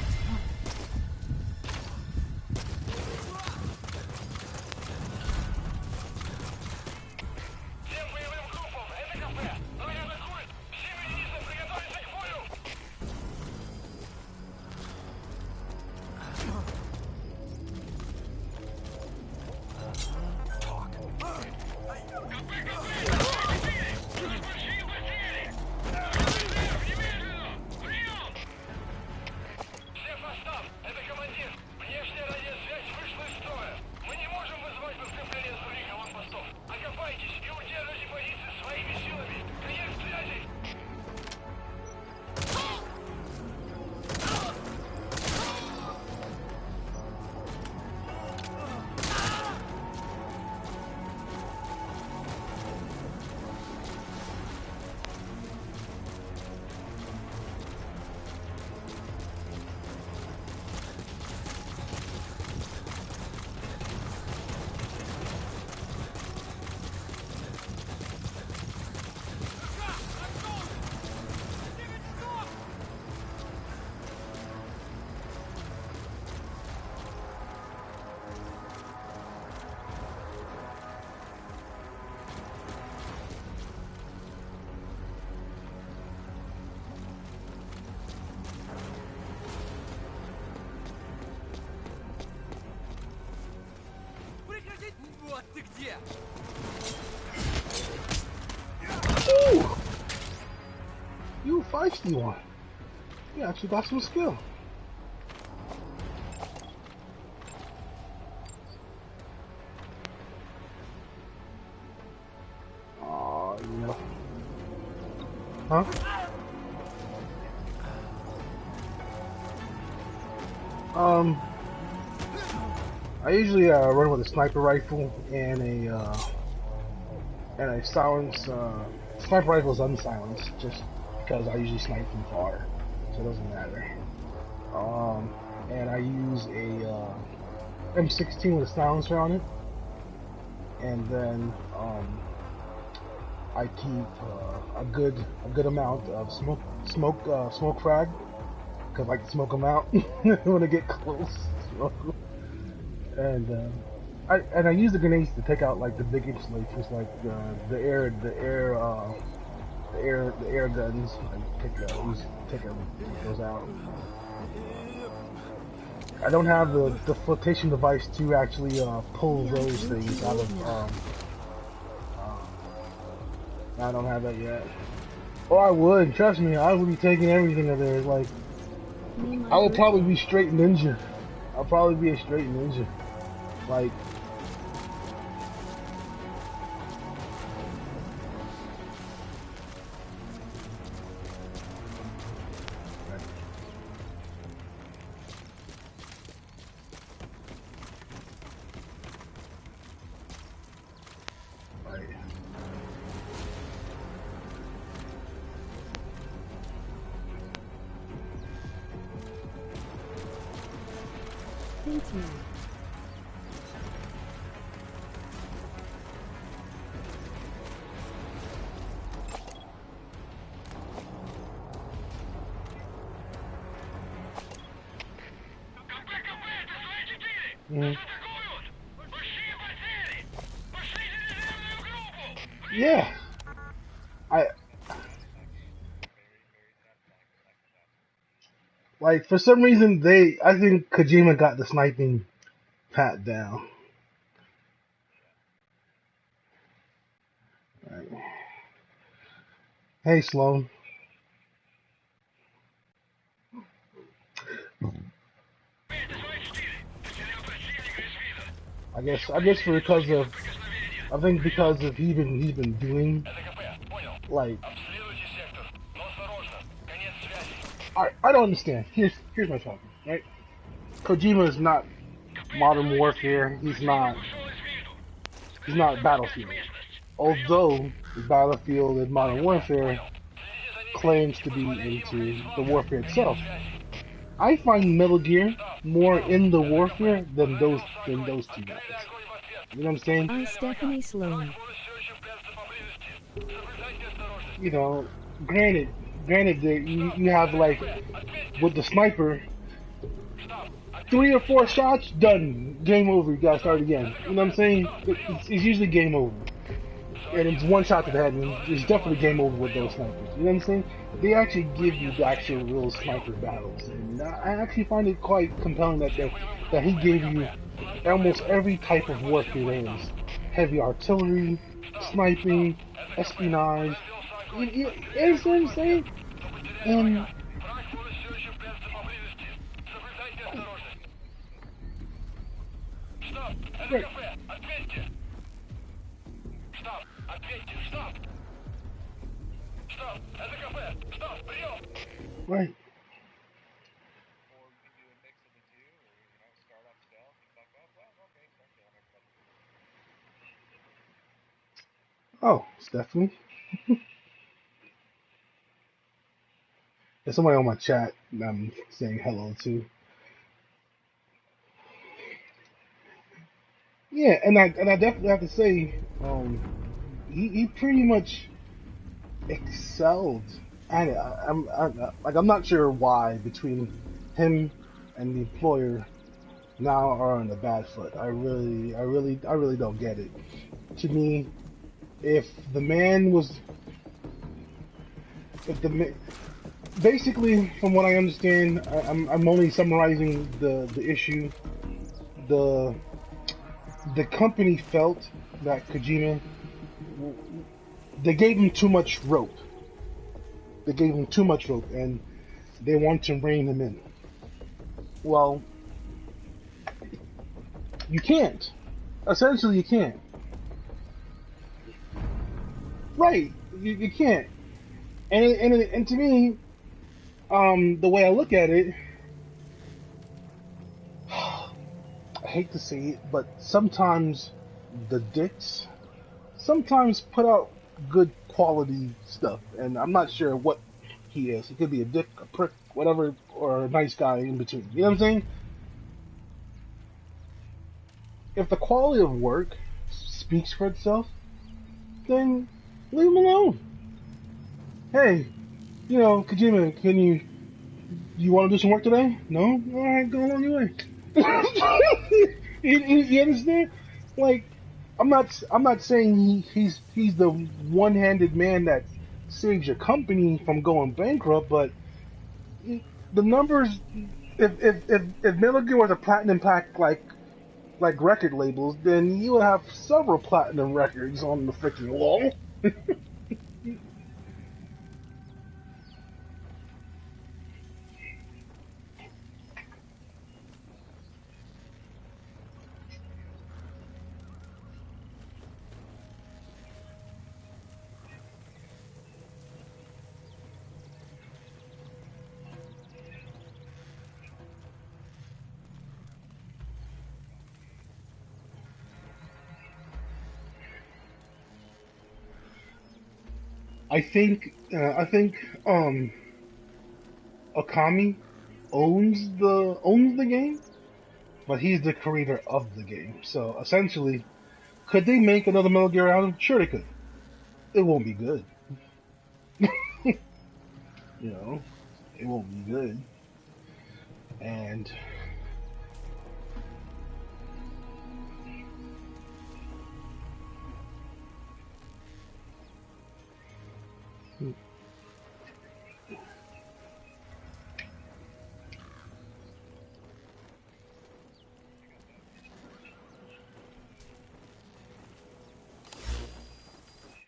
B: Ooh! You a feisty one. You actually got some skill. Oh, no. Huh? I usually run with a sniper rifle and a silence. Sniper rifle is unsilenced, just because I usually snipe from far, so it doesn't matter. And I use a M16 with a silencer on it, and then I keep a good amount of smoke frag, because I like to smoke them out when I get close. And I use the grenades to take out like the big installations, like the air guns. I take those out. I don't have the flotation device to actually pull those things out of. I don't have that yet. Or I would. Trust me, I would be taking everything of theirs. Like, I would probably be straight ninja. I'll probably be a straight ninja. Like. Mhm. Yeah. I like for some reason I think Kojima got the sniping pat down. Right. Hey Sloan. I guess because of I think because of he's been doing like I don't understand. Here's my problem, right? Kojima is not Modern Warfare. He's not Battlefield. Although Battlefield and Modern Warfare claims to be into the warfare itself. I find Metal Gear more in the warfare than those two guys. You know what I'm saying?
F: I, Stephanie Sloan.
B: You know, granted, granted that you have like with the sniper, 3 or 4 shots, done, game over. You gotta start again. You know what I'm saying? It's usually game over, and it's one shot to the head, and it's definitely game over with those snipers. You know what I'm saying? They actually give you the actual real sniper battles, and I actually find it quite compelling that he gave you almost every type of warfare there is: heavy artillery, sniping, espionage. You understand what I'm saying? And right, right. Oh, Stephanie. There's somebody on my chat that I'm saying hello to. Yeah, and I definitely have to say, he pretty much excelled at it. I'm not sure why between him and the employer now are on the bad foot. I really don't get it. To me, if the man was, if the ma- basically from what I understand, I'm only summarizing the issue. The the company felt that Kojima, they gave him too much rope. They gave him too much rope, and they want to rein him in. Well, you can't. Essentially, you can't. Right? You can't. And to me, the way I look at it, I hate to say it, but sometimes the dicks sometimes put out good quality stuff, and I'm not sure what he is. He could be a dick, a prick, whatever, or a nice guy in between. You know what I'm saying? If the quality of work speaks for itself, then leave him alone. Hey, Kojima, you want to do some work today? No? Alright, go along your way. You understand? Like, I'm not saying he's the one-handed man that saves your company from going bankrupt, but the numbers, if Metal Gear was a platinum pack like record labels, then you would have several platinum records on the freaking wall. I think Okami owns the game, but he's the creator of the game. So essentially, could they make another Metal Gear out of him? Sure they could. It won't be good. You know, it won't be good. And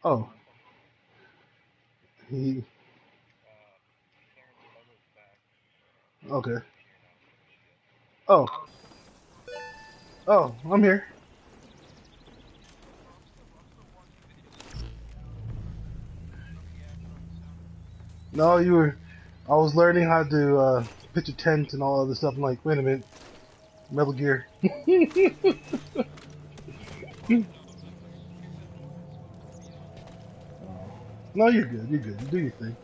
B: Oh, he. Okay. Oh, oh, I'm here. No, you were. I was learning how to pitch a tent and all other stuff. I'm like, wait a minute, Metal Gear. No, you're good. You're good. You do your thing.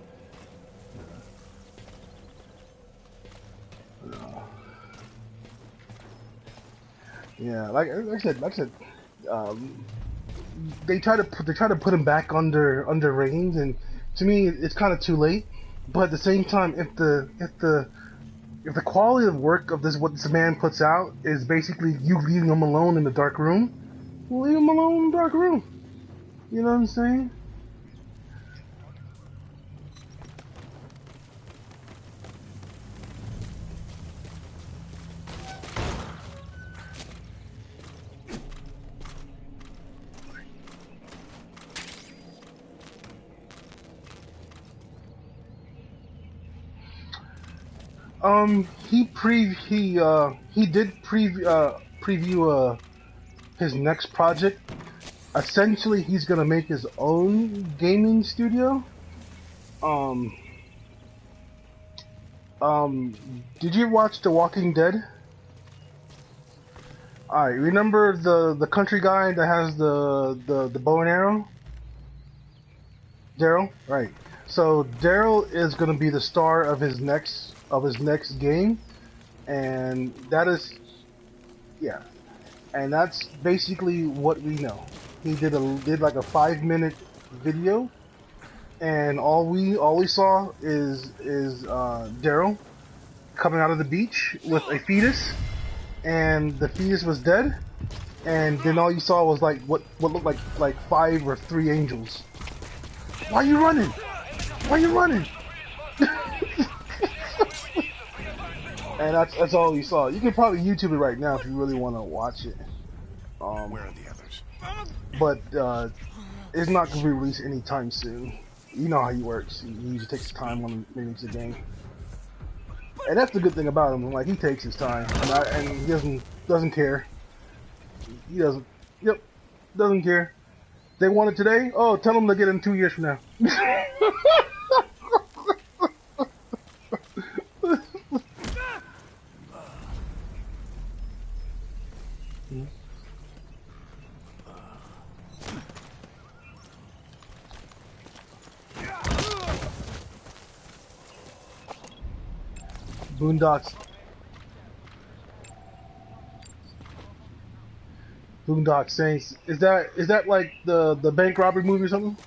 B: Yeah, like I said, um, they try to put him back under reins, and to me, it's kind of too late. But at the same time, if the quality of work of this what this man puts out is basically you leaving him alone in the dark room, leave him alone in the dark room. You know what I'm saying? He did preview his next project. Essentially, he's gonna make his own gaming studio. Um, did you watch The Walking Dead? Alright, remember the country guy that has the bow and arrow? Daryl? Right. So Daryl is gonna be the star of his next game, and that is, yeah, and that's basically what we know. He did like a 5 minute video, and all we saw is Daryl coming out of the beach with a fetus, and the fetus was dead, and then all you saw was like what looked like 5 or 3 angels. Why are you running? Why are you running? And that's all you saw. You can probably YouTube it right now if you really want to watch it.
F: Where are the others?
B: But it's not going to be released anytime soon. You know how he works. He usually takes his time when he makes a game. And that's the good thing about him. Like, he takes his time, and he doesn't care. He doesn't. Yep, doesn't care. They want it today. Oh, tell them to get it in 2 years from now. Boondocks. Boondock Saints. Is that like the bank robbery movie or something?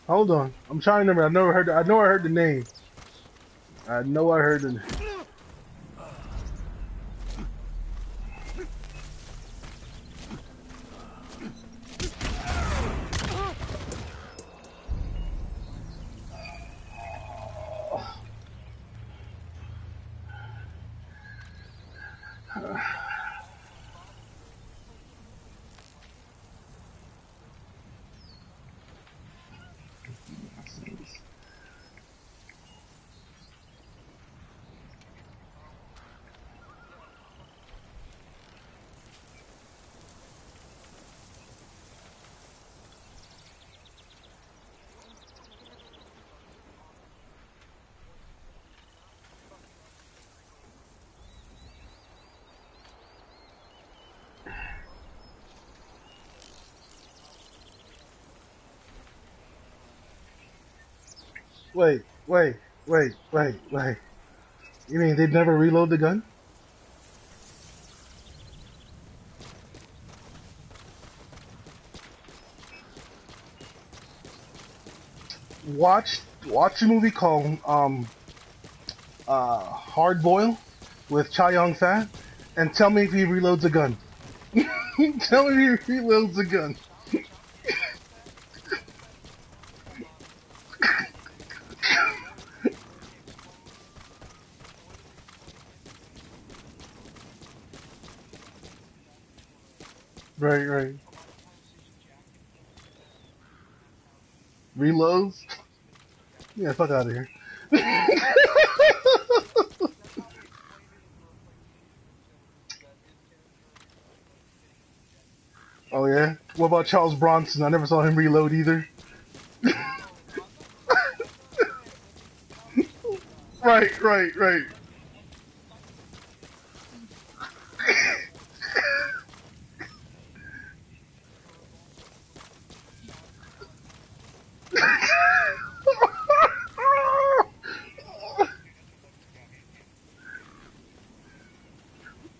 B: Hold on, I'm trying to remember. I know I heard the name. I know I heard the. Wait. You mean they'd never reload the gun? Watch a movie called Hard Boil with Chow Yun Fat, and tell me if he reloads a gun. Tell me he reloads the gun. Right, right. Reloads? Yeah, fuck out of here. Oh yeah? What about Charles Bronson? I never saw him reload either. Right, right, right.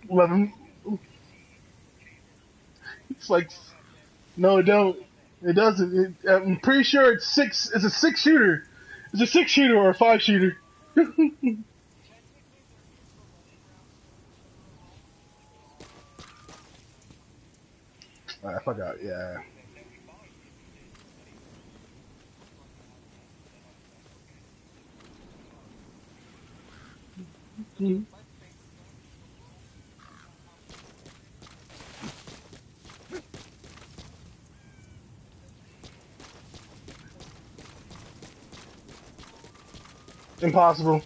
B: Let him. It's like, no, it don't. It doesn't. I'm pretty sure it's six. It's a six shooter. It's a six shooter or a five shooter. I forgot. Yeah. Impossible.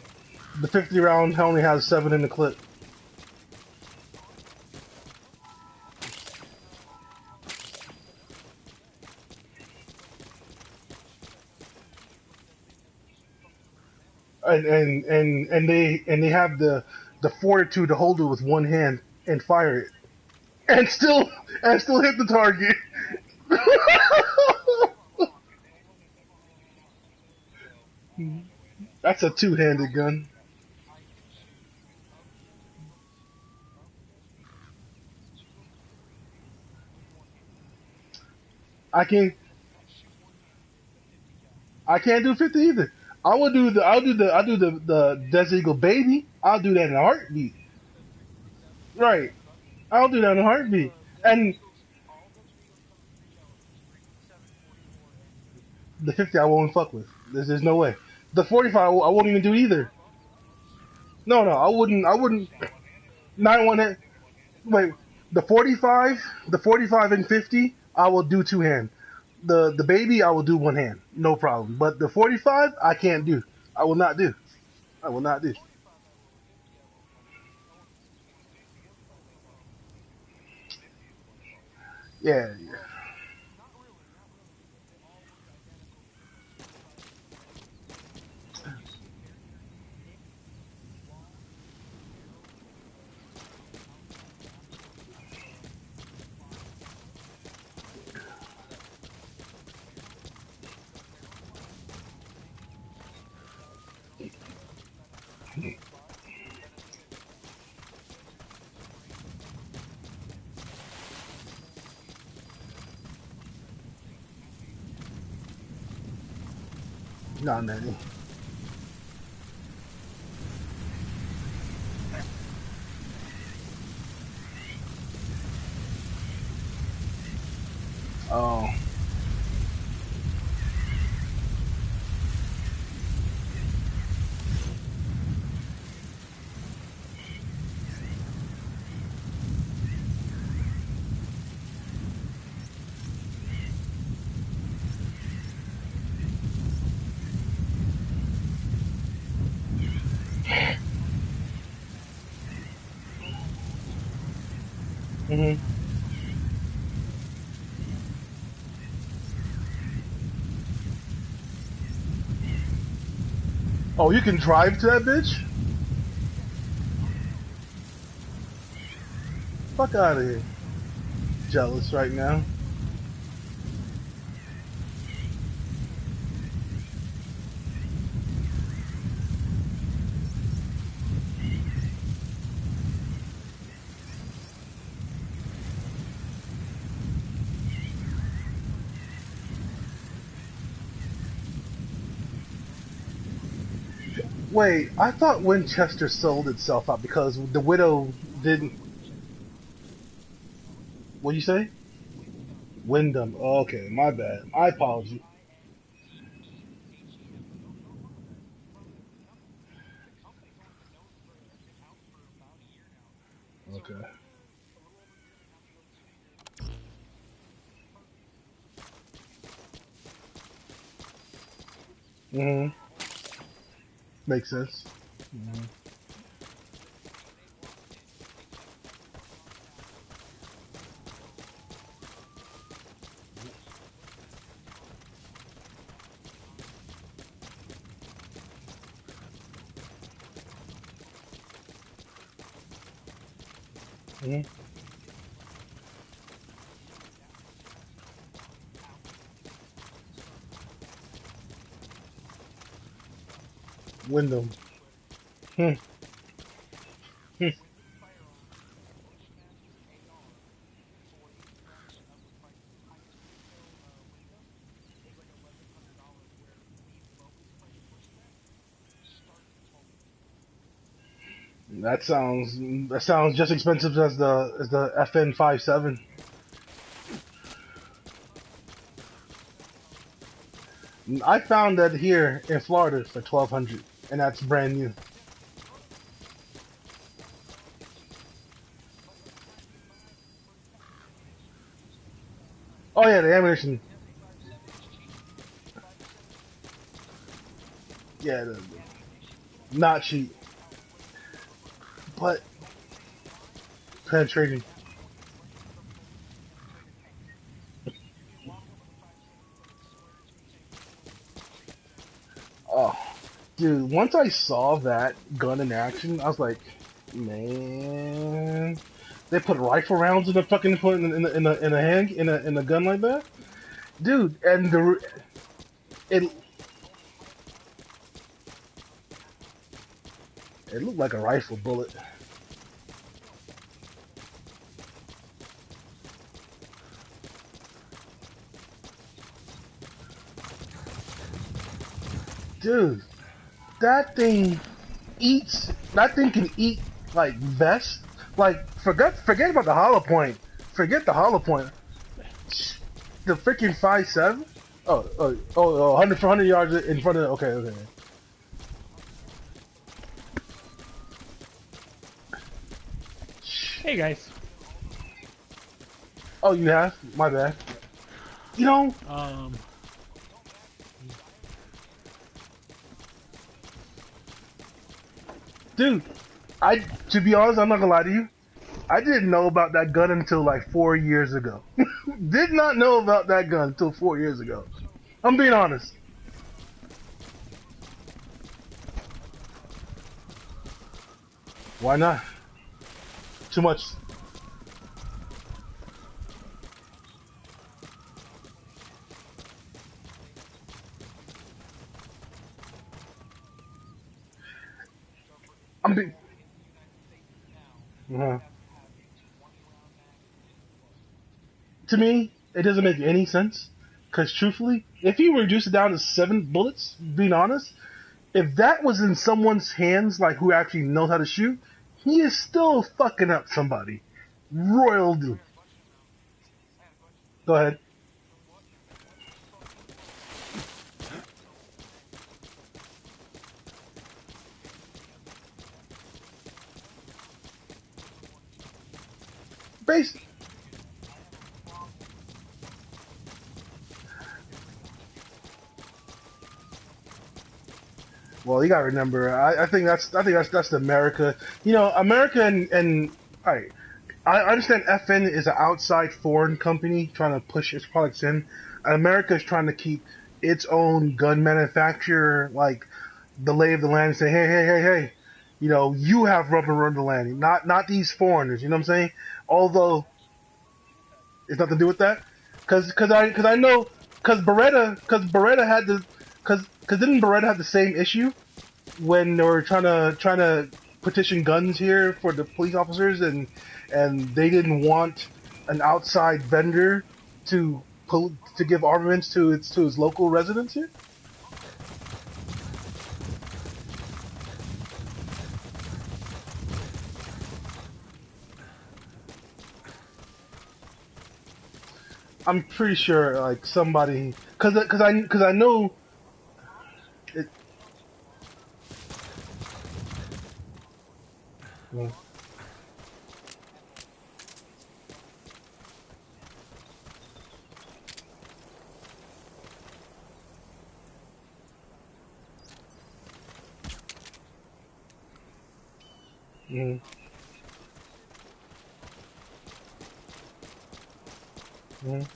B: The 50 round only has 7 in the clip. And they have the fortitude to hold it with one hand and fire it, and still hit the target. That's a two-handed gun. I can't I can't do 50 either. I'll do the Desert Eagle baby. I'll do that in a heartbeat. Right. I'll do that in a heartbeat. And the 50 I won't fuck with. There's no way. The 45 I won't even do either. No, no, I wouldn't. Not one hand. Wait, the 45 and 50 I will do two hand. The baby I will do one hand, no problem. But the 45 I can't do. I will not do. I will not do. Yeah, yeah. Not many. Oh. Mhm. Oh, you can drive to that bitch? Fuck out of here. Jealous right now. Wait, I thought Winchester sold itself out because the Widow didn't. What'd you say? Wyndham. Oh, okay, my bad. My apology. Okay. Mhm. Makes sense. Mhm. Mhm. Wyndham. Hmm. Hmm. That sounds just expensive as the FN 57. I found that here in Florida for 1,200, and that's brand new. Oh yeah, the ammunition. Yeah, not cheap, but penetrating. Oh, dude, once I saw that gun in action, I was like, man, they put rifle rounds in the fucking put in a hand in a gun like that, dude. And it it looked like a rifle bullet, dude. That thing eats. That thing can eat like best. Like forget about the hollow point. Forget the hollow point. The freaking 5.7. Oh, 100 yards in front of. Okay, okay.
G: Hey guys.
B: Oh, you have? My bad. You know,
G: Um,
B: dude. I to be honest, I'm not gonna lie to you. I didn't know about that gun until like 4 years ago. Did not know about that gun until 4 years ago. I'm being honest. Why not? Too much. I'm being. uh To me, it doesn't make any sense. Because truthfully, if you reduce it down to 7 bullets, being honest, if that was in someone's hands, like who actually knows how to shoot, he is still fucking up somebody. Royally. Go ahead. Base. Well, you gotta remember. I think that's the America. You know, America and all right. I understand FN is an outside foreign company trying to push its products in. And America is trying to keep its own gun manufacturer, like the lay of the land, and say, hey, you know, you have rubber on the land, not these foreigners. You know what I'm saying? Although it's nothing to do with that, because I know because Beretta had the because didn't Beretta have the same issue when they were trying to petition guns here for the police officers, and they didn't want an outside vendor to give armaments to its local residents here. I'm pretty sure like somebody, cause I know it. Well, mhm, mhm.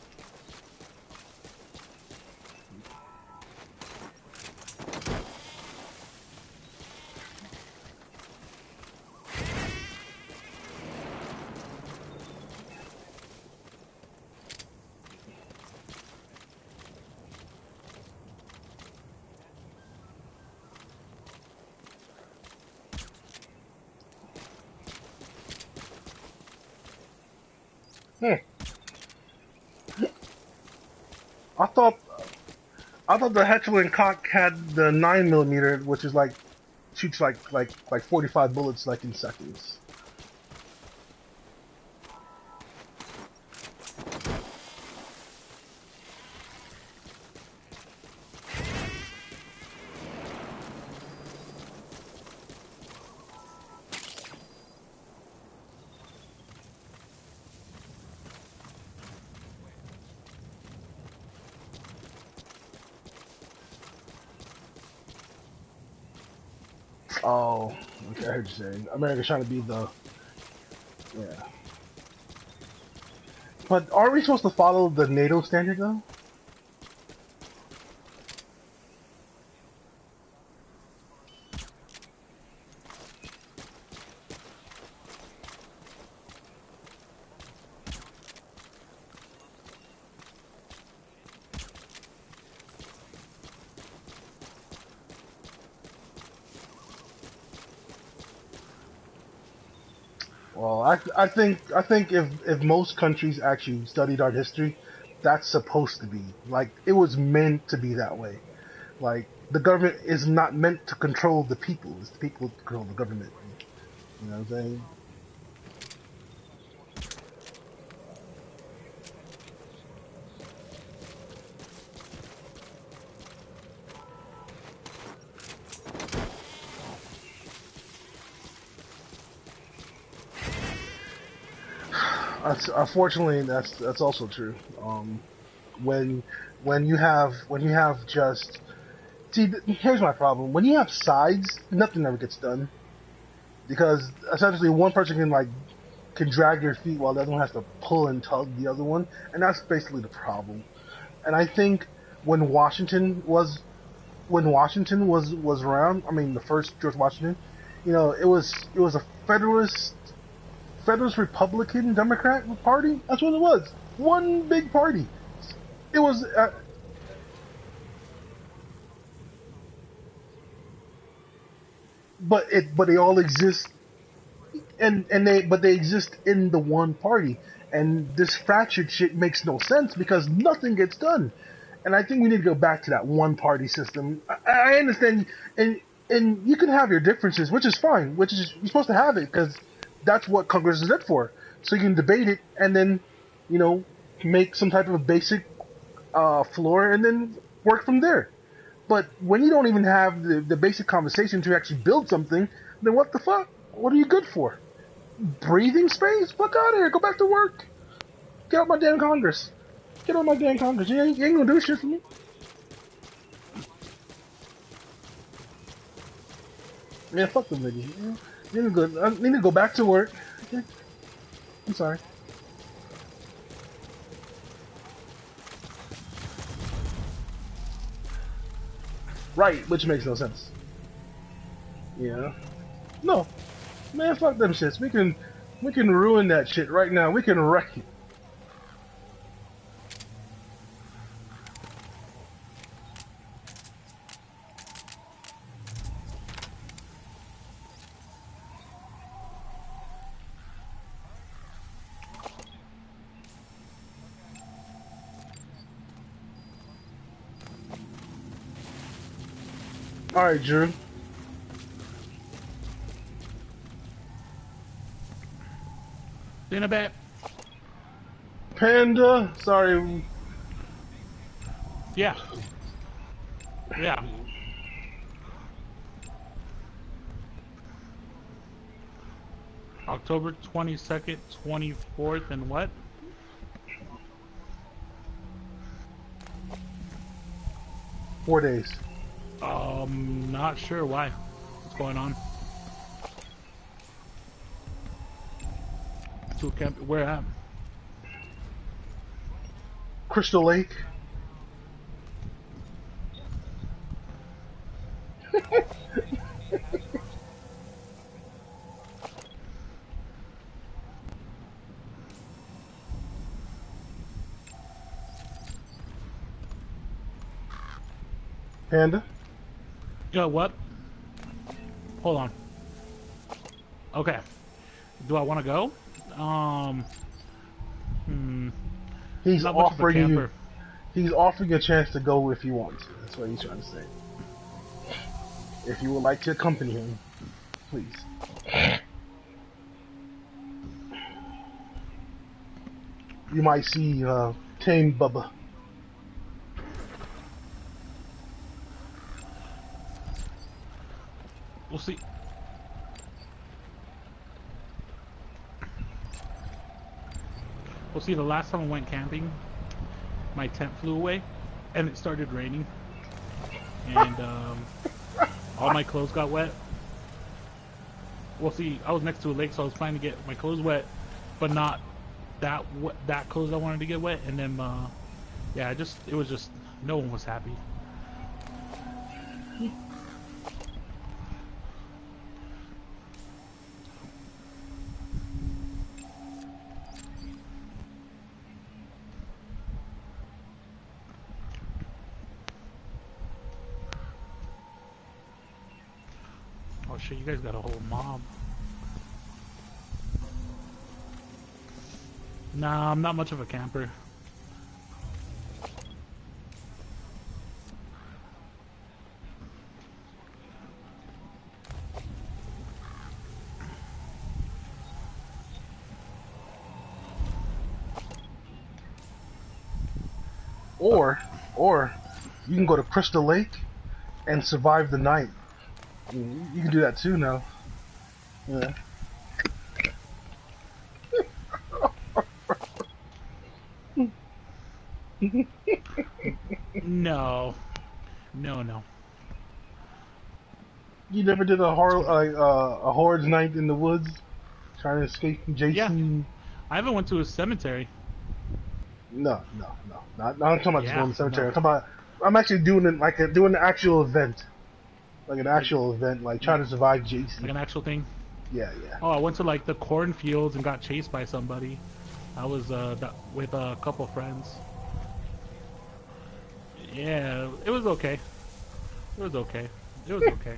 B: Hmm. I thought I thought the Hetchel cock had the 9 millimeter, which is like shoots like 45 bullets like in seconds. Oh, okay, I heard you saying America's trying to be the yeah. But are we supposed to follow the NATO standard though? Well, I think if most countries actually studied art history, that's supposed to be like it was meant to be that way. Like the government is not meant to control the people; it's the people that control the government. You know what I'm saying? Unfortunately, that's also true. When when you have just see, here's my problem. When you have sides, nothing ever gets done because essentially one person can drag your feet while the other one has to pull and tug the other one, and that's basically the problem. And I think when Washington was around, I mean the first George Washington, it was a Federalist Republican Democrat Party. That's what it was. One big party. It was, but they all exist, but they exist in the one party, and this fractured shit makes no sense because nothing gets done, and I think we need to go back to that one party system. I understand, and you can have your differences, which is fine, which is you're supposed to have it because that's what Congress is there for, so you can debate it and then, you know, make some type of a basic floor and then work from there. But when you don't even have the basic conversation to actually build something, then what the fuck? What are you good for? Breathing space? Fuck out of here. Go back to work. Get out my damn Congress. Get out my damn Congress. You ain't gonna do shit for me. Man, fuck them niggas. I need to go back to work. Okay. I'm sorry. Right, which makes no sense. Yeah. No. Man, fuck them shits. We can ruin that shit right now. We can wreck it. Alright, Drew.
A: See you in a bit.
B: Panda, sorry.
G: Yeah. Yeah. October 22nd, 24th, and what?
B: Four days.
G: Not sure why. What's going on? To camp, where at?
B: Crystal Lake. Panda.
G: Yo, what? Hold on. Okay. Do I want to go?
B: He's
G: Not much of a
B: offering you.
G: camper.
B: He's offering you a chance to go if you want to. That's what he's trying to say. If you would like to accompany him, please. You might see Tame Bubba.
G: We'll see. Well, see, the last time I went camping, my tent flew away, and it started raining, and all my clothes got wet. Well, see, I was next to a lake, so I was planning to get my clothes wet, but not that clothes I wanted to get wet, and then yeah, it was just no one was happy. Oh shit, you guys got a whole mob. Nah, I'm not much of a camper.
B: Or you can go to Crystal Lake and survive the night. You can do that too now. Yeah.
G: No. No.
B: You never did a horde's night in the woods, trying to escape from Jason?
G: Yeah. I haven't went to a cemetery.
B: No. Not I'm talking about just
G: Yeah,
B: going to the cemetery.
G: no.
B: I'm actually doing it doing an actual event, like an actual event, like trying to survive Jason.
G: Like an actual thing.
B: Yeah.
G: Oh, I went to like the cornfields and got chased by somebody. I was with a couple friends. Yeah, it was okay. It was okay. It was okay.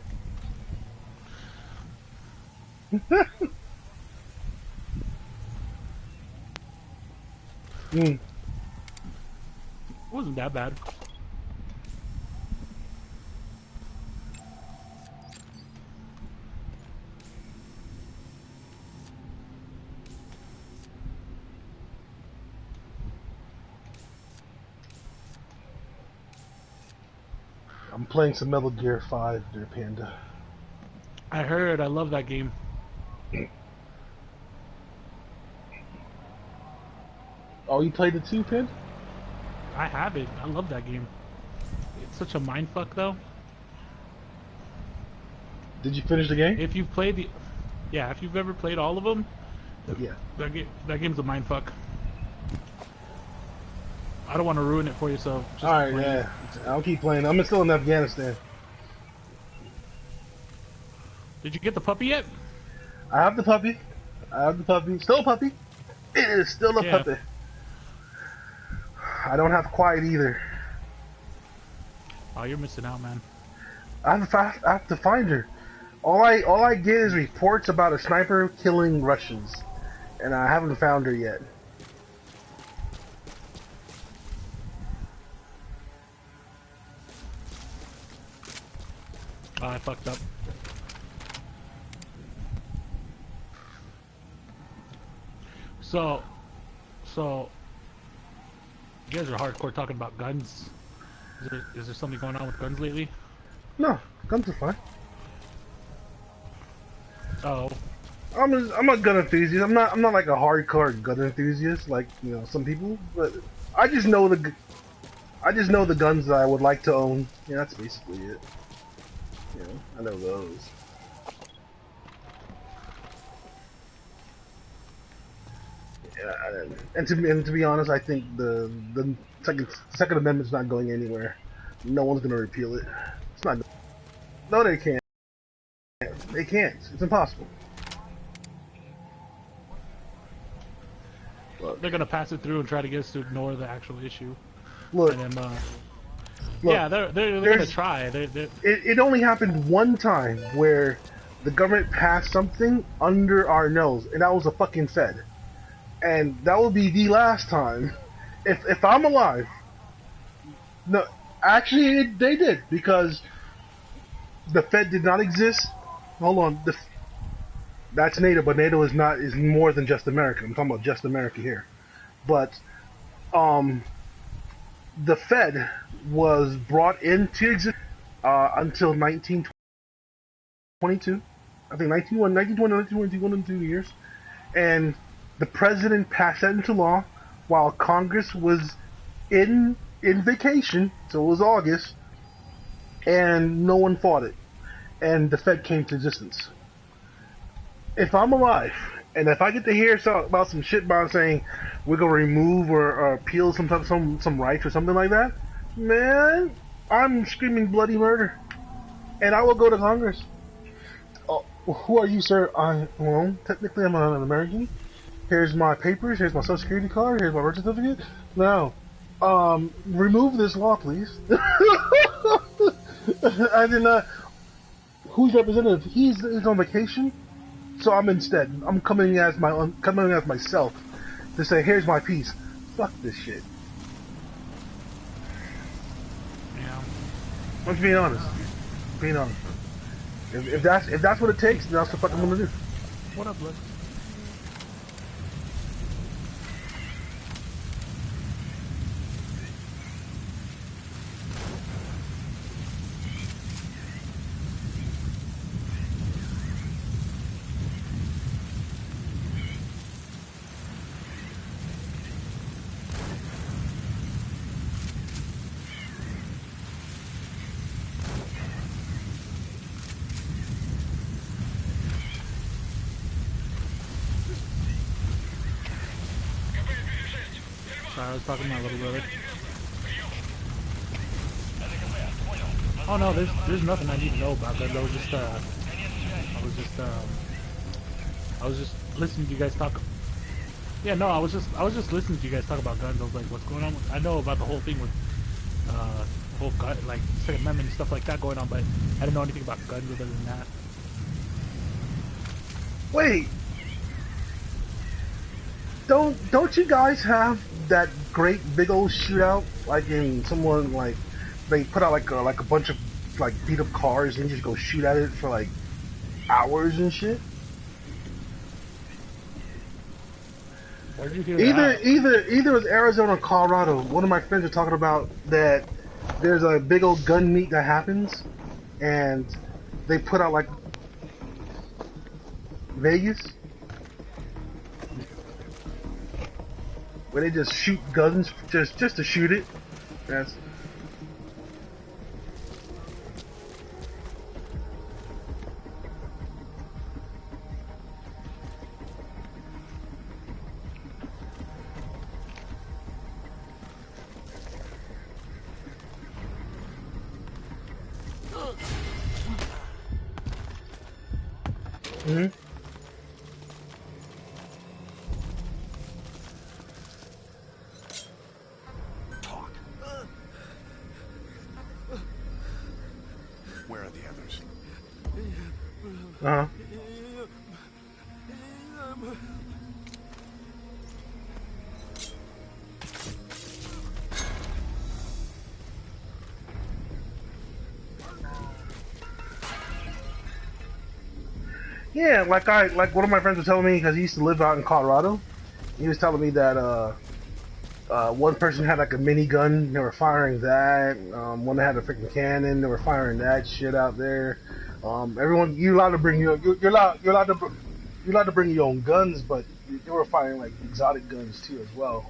B: Mm.
G: It wasn't that bad.
B: I'm playing some Metal Gear 5, there, Panda.
G: I heard. I love that game.
B: Oh, you played it too, Panda?
G: I have it. I love that game. It's such a mindfuck, though.
B: Did you finish the game?
G: If you've played the, yeah, if you've ever played all of them,
B: Yeah.
G: that game's a mindfuck. I don't want to ruin it for you, so just
B: Alright,
G: play it.
B: yeah. I'll keep playing. I'm still in Afghanistan.
G: Did you get the puppy yet?
B: I have the puppy. Still a puppy. It is still a
G: Yeah.
B: puppy. I don't have quiet either.
G: Oh, you're missing out, man.
B: I have to find her. All I get is reports about a sniper killing Russians, and I haven't found her yet.
G: Oh, I fucked up. So, You guys are hardcore talking about guns. Is there something going on with guns lately?
B: No, guns are fine.
G: Oh,
B: I'm a gun enthusiast. I'm not like a hardcore gun enthusiast like some people, but I just know the guns that I would like to own. Yeah, that's basically it. I know those. Yeah, and to be honest, I think the second amendment's not going anywhere. No one's gonna repeal it. It's not. No, they can't. They can't. It's impossible. Look,
G: they're gonna pass it through and try to get us to ignore the actual issue.
B: look,
G: And then,
B: look,
G: yeah, they're gonna try.
B: It only happened one time where the government passed something under our nose, and that was a fucking Fed. And that will be the last time. If I'm alive. No, actually, they did, because the Fed did not exist. Hold on, that's NATO, but NATO is more than just America. I'm talking about just America here. But the Fed was brought into existence until 1922. I think 1920, 1 and 2 years. And the president passed that into law while Congress was in vacation, so it was August, and no one fought it. And the Fed came to existence. If I'm alive, and if I get to hear about some shit about saying we're gonna remove or appeal some rights or something like that, man, I'm screaming bloody murder, and I will go to Congress. Oh, who are you, sir? Technically I'm an American. Here's my papers. Here's my social security card. Here's my birth certificate. No, remove this law, please. I did not. Who's representative? He's on vacation. So I'm coming as myself to say, here's my piece. Fuck this shit.
G: Yeah.
B: I'm just being honest. Being honest. If that's what it takes, then that's what the fuck I'm gonna do.
G: What up, bud? Sorry, I was talking to my little brother. Oh no, there's nothing I need to know about that. I was just listening to you guys talk. Yeah, no, I was just listening to you guys talk about guns. I was like, what's going on? I know about the whole thing with whole gun, like Second Amendment and stuff like that going on, but I didn't know anything about guns other than that.
B: Wait. Don't you guys have that great big old shootout, like in someone, like they put out like a bunch of like beat up cars and you just go shoot at it for like hours and shit?
G: Where did you hear that?
B: Either it was Arizona or Colorado. One of my friends were talking about that there's a big old gun meet that happens, and they put out like Vegas, where they just shoot guns just to shoot it. That's
F: Where are the others?
B: uh-huh. Yeah, like one of my friends was telling me, because he used to live out in Colorado. He was telling me that One person had like a minigun. They were firing that. One had a freaking cannon. They were firing that shit out there. Everyone, you're allowed to bring you're allowed to bring your own guns, but they were firing like exotic guns too as well.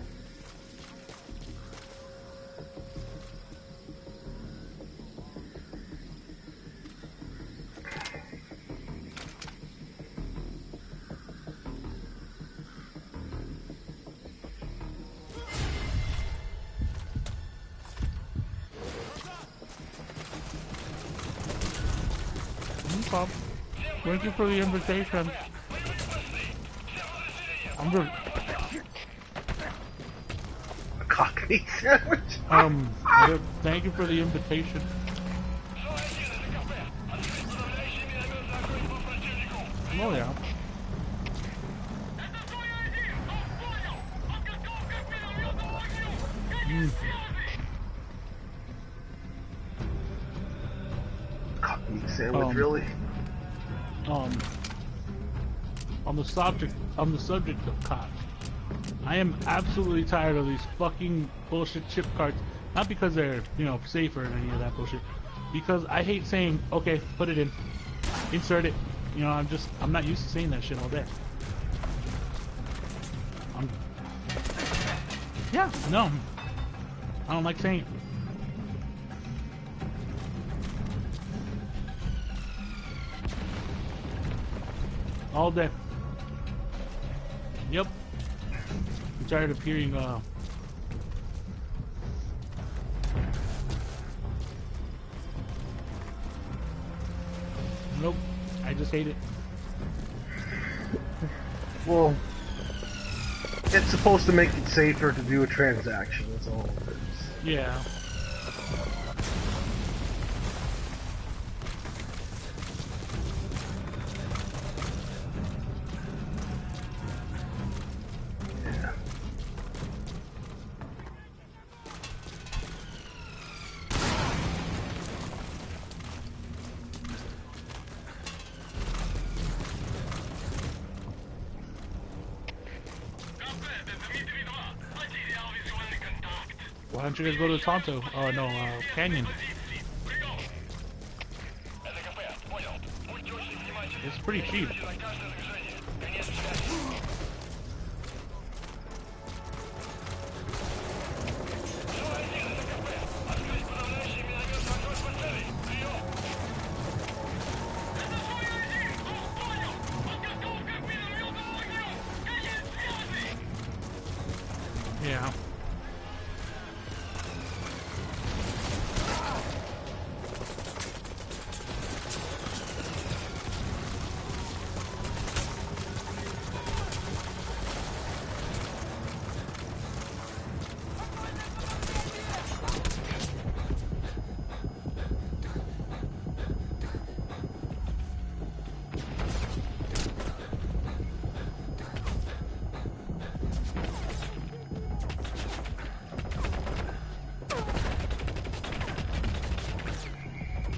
G: No problem. Thank you for the invitation. I'm good.
B: A cockney sandwich.
G: Thank you for the invitation. Oh yeah.
B: Cockney sandwich, really?
G: On the subject of cops, I am absolutely tired of these fucking bullshit chip cards. Not because they're, safer and any of that bullshit. Because I hate saying, okay, put it in, insert it. I'm not used to saying that shit all day. Yeah, no, I don't like saying it. All day. Yep. I'm tired of hearing, nope. I just hate it.
B: Well, it's supposed to make it safer to do a transaction. That's all it is.
G: Yeah. Why don't you guys go to Tonto? Oh no, Canyon. It's pretty cheap. Yeah.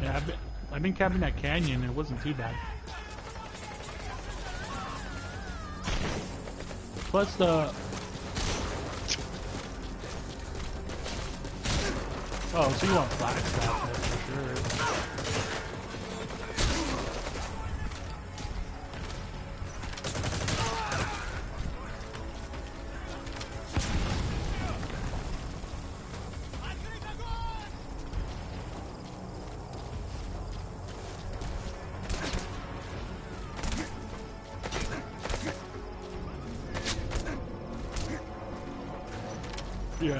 G: Yeah, I've been camping that canyon. It wasn't too bad. Plus the... Oh, so you want flag stuff, that's for sure. Yeah.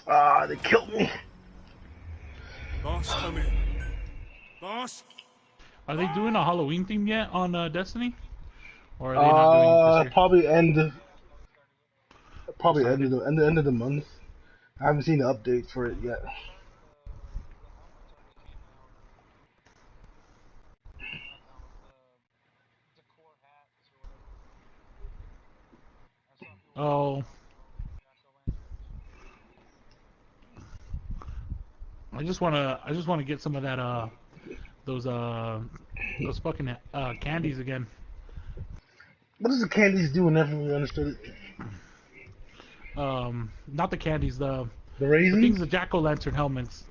B: Ah, they killed me.
F: Boss, come in. Boss?
G: Are they doing a Halloween theme yet on Destiny? Or are they not doing it this year?
B: Probably
G: Started?
B: end of the month. I haven't seen the update for it yet.
G: Oh. just wanna get some of that those fucking candies again.
B: What does the candies do? Never really understood it.
G: Not the candies,
B: The
G: the
B: raisins?
G: things, the jack-o'-lantern helmets.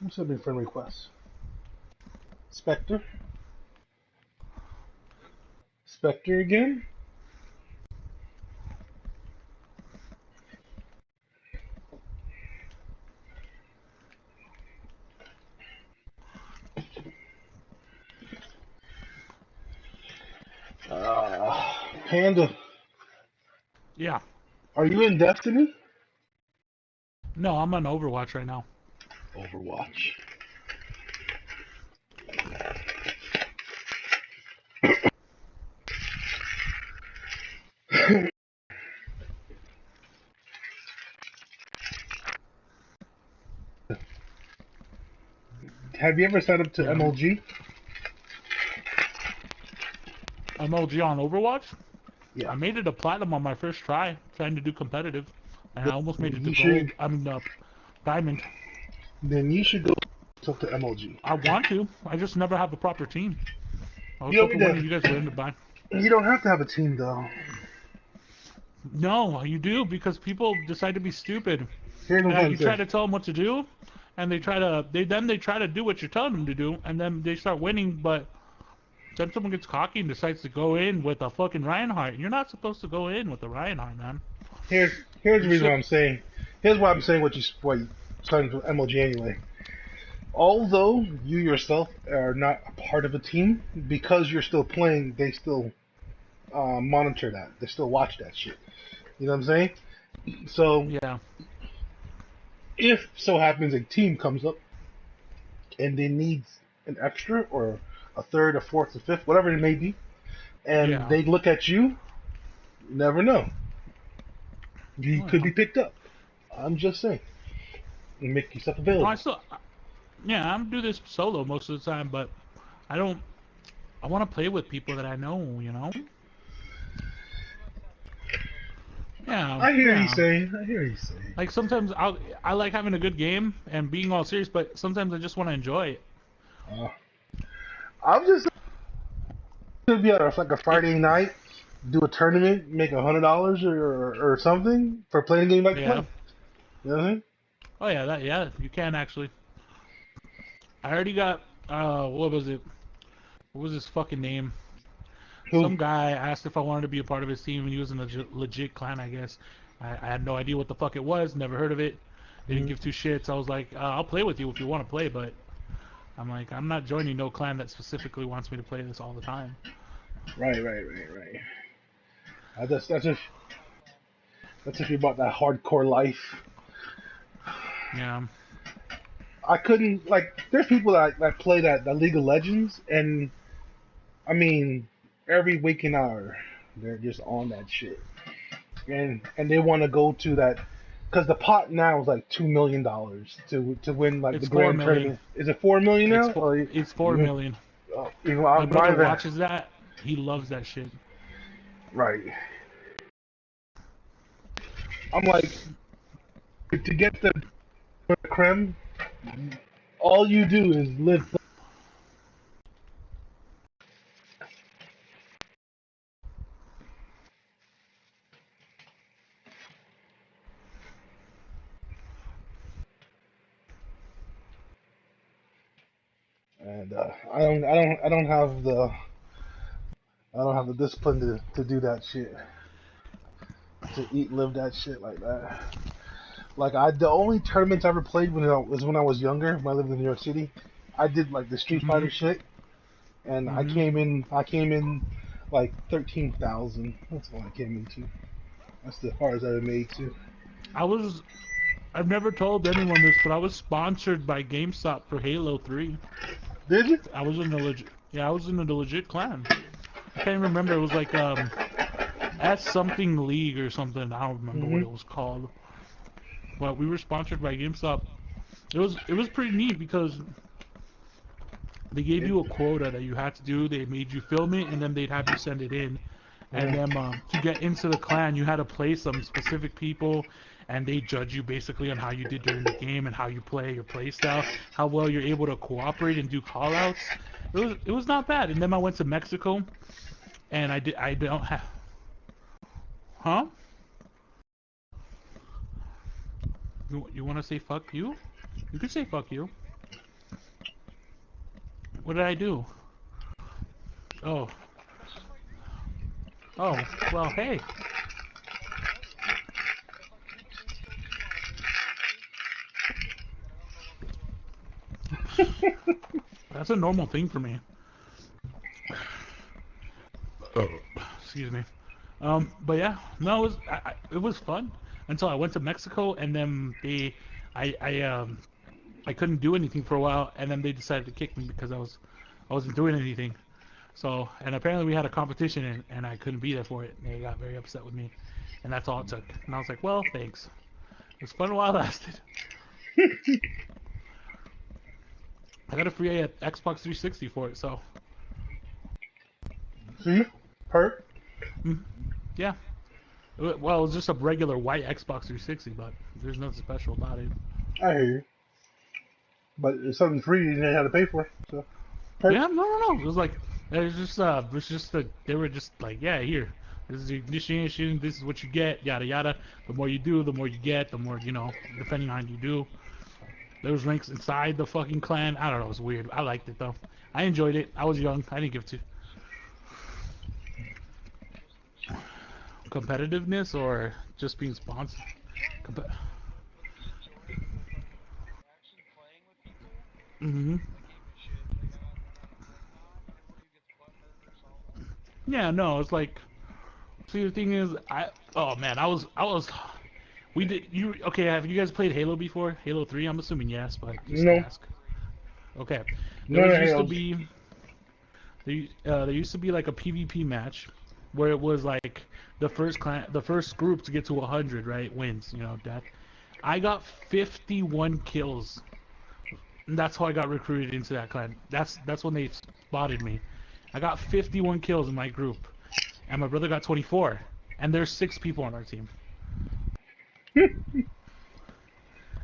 B: I'm submitting friend requests. Spectre? Spectre again? Panda,
G: Yeah.
B: are you in Destiny?
G: No, I'm on Overwatch right now.
B: Overwatch. Have you ever signed up to
G: Yeah.
B: MLG?
G: MLG on Overwatch?
B: Yeah.
G: I made it a platinum on my first try, trying to do competitive, and I almost made it to
B: You
G: gold.
B: should-
G: I mean, diamond.
B: Then you should go talk to MLG.
G: I want to. I just never have the proper team. I was
B: You don't
G: hoping
B: need
G: one
B: to-
G: of you guys would end up buying.
B: You don't have to have a team though.
G: No, you do, because people decide to be stupid.
B: Here's what
G: And
B: I'm
G: you try
B: saying.
G: to tell them what to do, and they try to do what you're telling them to do, and then they start winning. But then someone gets cocky and decides to go in with a fucking Reinhardt. You're not supposed to go in with a Reinhardt, man.
B: Here's the reason why I'm saying. Here's why I'm saying what you signed to MLG anyway. Although you yourself are not a part of a team, because you're still playing, they still monitor that. They still watch that shit. You know what I'm saying? So
G: Yeah.
B: if so happens a team comes up and they need an extra or a third, a fourth, a fifth, whatever it may be, and
G: Yeah.
B: they look at you, you never know. You could be picked up. I'm just saying. You make yourself available.
G: I do this solo most of the time, but I want to play with people that I know, you know? Yeah.
B: I hear
G: yeah.
B: you saying. I hear you saying.
G: Like sometimes I like having a good game and being all serious, but sometimes I just want to enjoy it.
B: I'm just gonna be on like a Friday night, do a tournament, make $100 or something for playing a game like
G: Yeah.
B: that. You know what I mean?
G: Oh yeah, you can actually. I already got what was it? What was his fucking name?
B: Who?
G: Some guy asked if I wanted to be a part of his team, and he was in a legit clan, I guess. I had no idea what the fuck it was, never heard of it. Didn't give two shits. I was like, I'll play with you if you want to play, but I'm like, I'm not joining no clan that specifically wants me to play this all the time.
B: Right. That's if you bought that hardcore life.
G: Yeah.
B: I couldn't like. There's people that play that League of Legends, and I mean, every waking hour, they're just on that shit, and they want to go to that because the pot now is like $2 million to win like
G: It's
B: the grand
G: 4 million.
B: tournament. Is it 4 million now?
G: It's 4 million.
B: You know,
G: My brother watches that. He loves that shit.
B: Right. I'm like, to get the creme, all you do is live. And I don't have the discipline to do that shit. To eat, live that shit like that. Like the only tournaments I ever played when I was younger, when I lived in New York City. I did like the Street Fighter shit, and I came in like 13,000. That's all I came into. That's the hardest I ever made too.
G: I was I've never told anyone this, but I was sponsored by GameStop for Halo 3.
B: Did you?
G: I was in the legit. Yeah, I was in the legit clan. I can't even remember. It was like S something League or something. I don't remember what it was called. But we were sponsored by GameStop. It was pretty neat because they gave you a quota that you had to do. They made you film it, and then they'd have you send it in. And then to get into the clan, you had to play some specific people, and they judge you basically on how you did during the game and how you play, your play style, how well you're able to cooperate and do call-outs. It was not bad. And then I went to Mexico, and I don't have... Huh? You want to say fuck you? You could say fuck you. What did I do? Oh. Oh, well, hey. That's a normal thing for me. Oh, excuse me. But yeah, no, it was fun until I went to Mexico, and then I couldn't do anything for a while, and then they decided to kick me because I wasn't doing anything. So, and apparently we had a competition, and I couldn't be there for it, and they got very upset with me, and that's all it took. And I was like, well, thanks. It was fun while it lasted. I got a free Xbox 360 for it, so.
B: See? Hurt?
G: Yeah. Well, it was just a regular white Xbox 360, but there's nothing special about it.
B: I hear you. But it's something free and they had to pay for it, so. Hurt.
G: Yeah, no. It was like, they were just like, yeah, here. This is your initiation, this is what you get, yada yada. The more you do, the more you get, the more, depending on you do. There was ranks inside the fucking clan. I don't know, it was weird. I liked it though. I enjoyed it. I was young. I didn't give two. Competitiveness or just being sponsored? Yeah, no, it's like, see, the thing is, oh man, okay, have you guys played Halo before? Halo 3? I'm assuming yes, but just
B: No.
G: ask. Okay.
B: None of
G: There used to be like a PvP match where it was like the first group to get to 100, right, wins, death. I got 51 kills. And that's how I got recruited into that clan. That's when they spotted me. I got 51 kills in my group, and my brother got 24, and there's 6 people on our team.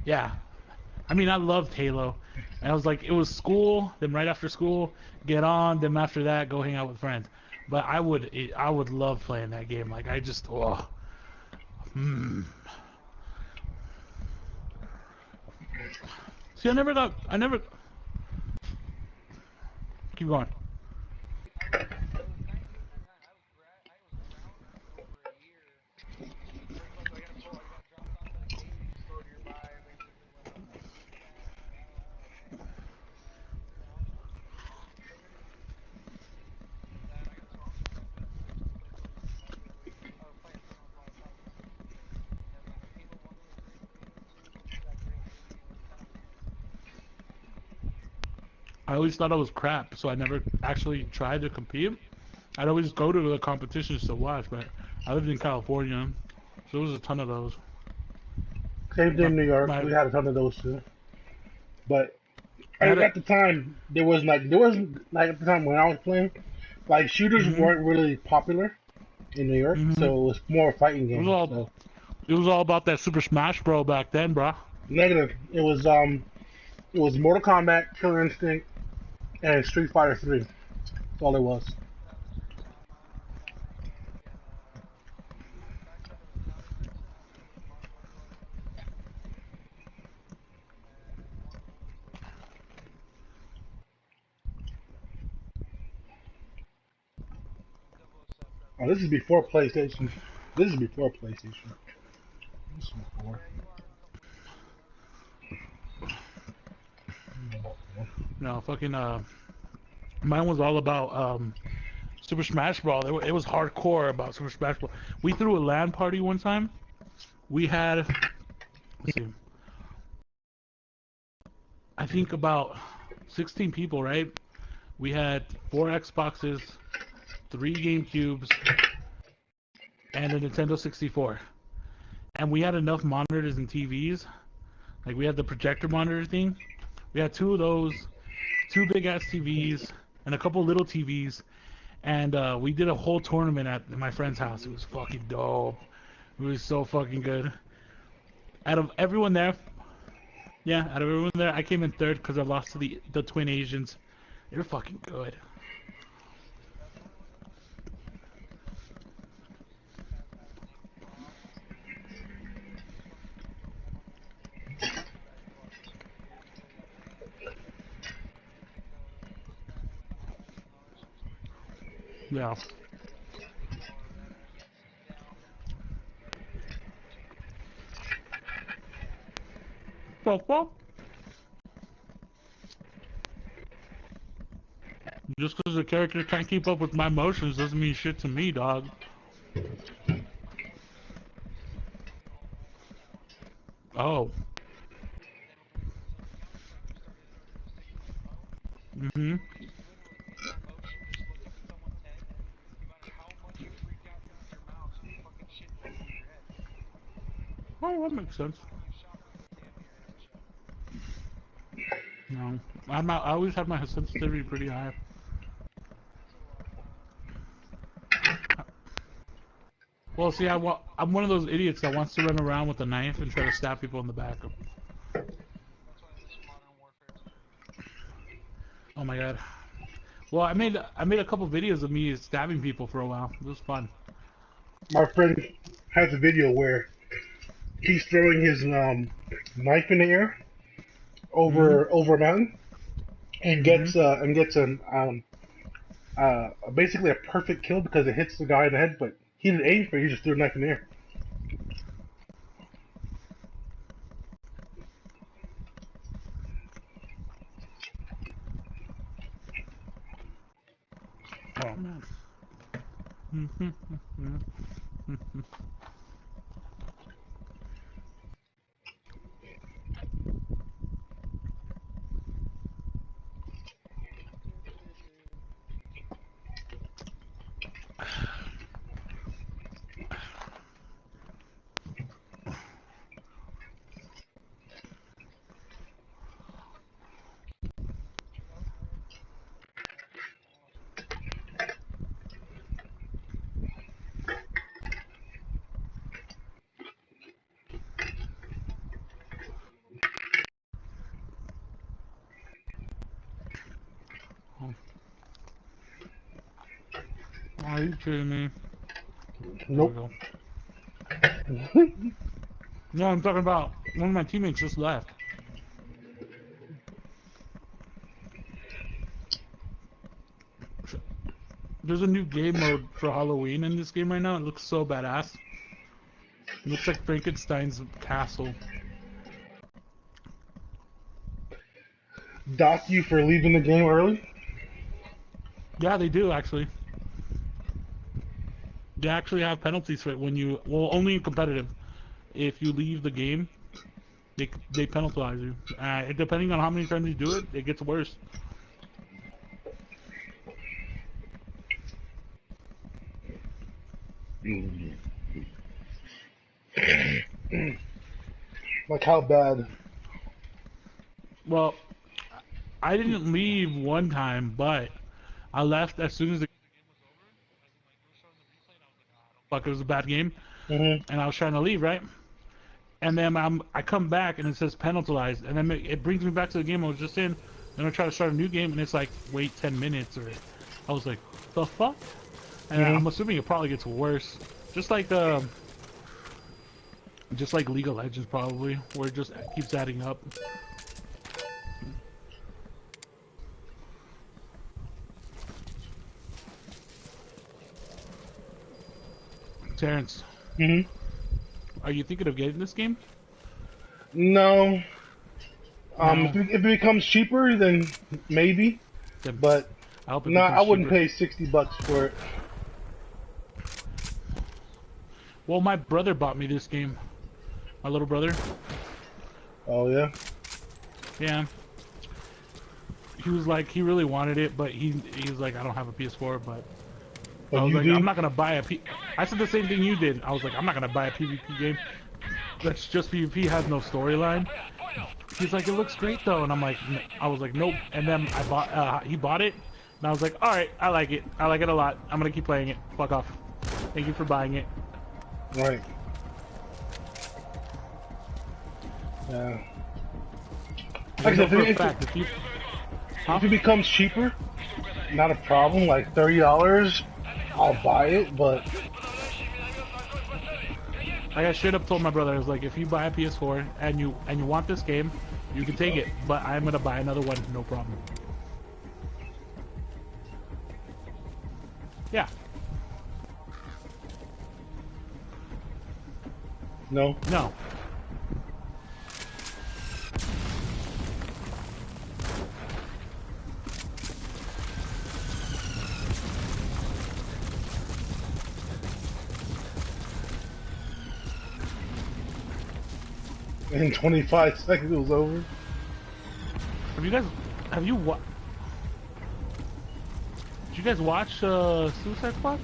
G: Yeah, I mean, I loved Halo, and I was like, it was school, then right after school, get on, then after that, go hang out with friends. But I would love playing that game. Like, I just, See, I never. Keep going. I always thought I was crap, so I never actually tried to compete. I'd always go to the competitions to watch, but I lived in California, so there was a ton of those.
B: Same thing in New York. We had a ton of those too. But at the time, there wasn't like at the time when I was playing, like shooters weren't really popular in New York, so it was more a fighting game.
G: It was all about that Super Smash Bros. Back then, bro.
B: Negative. It was Mortal Kombat, Killer Instinct, and Street Fighter 3. That's all it was. Oh, this is before PlayStation. This is before PlayStation. This is before.
G: No, fucking, mine was all about, Super Smash Bros. It was hardcore about Super Smash Bros. We threw a LAN party one time. We had, let's see, think about 16 people, right? We had 4 Xboxes, 3 GameCubes, and a Nintendo 64. And we had enough monitors and TVs. Like, we had the projector monitor thing. We had 2 of those, 2 big-ass TVs, and a couple little TVs. And we did a whole tournament at my friend's house. It was fucking dope. It was so fucking good. Out of everyone there, I came in 3rd because I lost to the twin Asians. They're fucking good. Yeah. Well, just because the character can't keep up with my emotions doesn't mean shit to me, dog. Oh. Mm-hmm. Oh, that makes sense. No, I always have my sensitivity pretty high. Well, see, I'm one of those idiots that wants to run around with a knife and try to stab people in the back. Oh my god. Well, I made a couple videos of me stabbing people for a while. It was fun.
B: My friend has a video where he's throwing his knife in the air over a mountain and gets basically a perfect kill because it hits the guy in the head, but he didn't aim for it, he just threw a knife in the air.
G: Oh man. Are you kidding me?
B: Nope.
G: No, I'm talking about one of my teammates just left. There's a new game mode for Halloween in this game right now. It looks so badass. It looks like Frankenstein's castle.
B: Dock you for leaving the game early?
G: Yeah, they do actually. They actually have penalties for it when you, well, only in competitive. If you leave the game, they penalize you. Depending on how many times you do it, it gets worse.
B: Like how bad?
G: Well, I didn't leave one time, but I left as soon as the game was over. Fuck, it was a bad game, and I was trying to leave, right? And then I come back and it says penalized, and then it brings me back to the game I was just in. Then I try to start a new game, and it's like wait 10 minutes, or I was like, the fuck? And I'm assuming it probably gets worse, just like League of Legends probably, where it just keeps adding up. Terrence. Are you thinking of getting this game?
B: No. If it becomes cheaper, then maybe.
G: Then
B: But
G: I hope it
B: no,
G: becomes
B: I wouldn't
G: cheaper.
B: pay $60 for it.
G: Well, my brother bought me this game. My little brother.
B: Oh yeah.
G: Yeah. he was like he really wanted it, but he was like, I don't have a PS4, but
B: But
G: I was
B: you
G: like,
B: do?
G: I'm not gonna buy a P. I said the same thing you did. I was like, I'm not gonna buy a PvP game that's just PvP, has no storyline. He's like, it looks great though, and I'm like, I was like, nope. And then I bought, he bought it, and I was like, all right, I like it a lot. I'm gonna keep playing it. Fuck off. Thank you for buying it.
B: Right. Yeah.
G: I
B: Like I
G: know
B: said,
G: for a
B: if
G: fact,
B: it becomes cheaper, not a problem. Like $30, I'll buy it. But
G: like I straight up told my brother, I was like, if you buy a PS4 and you want this game, you can take it, but I'm gonna buy another one, no problem. Yeah.
B: no.
G: No.
B: In 25 seconds, it was over.
G: Have you did you guys watch Suicide Squad?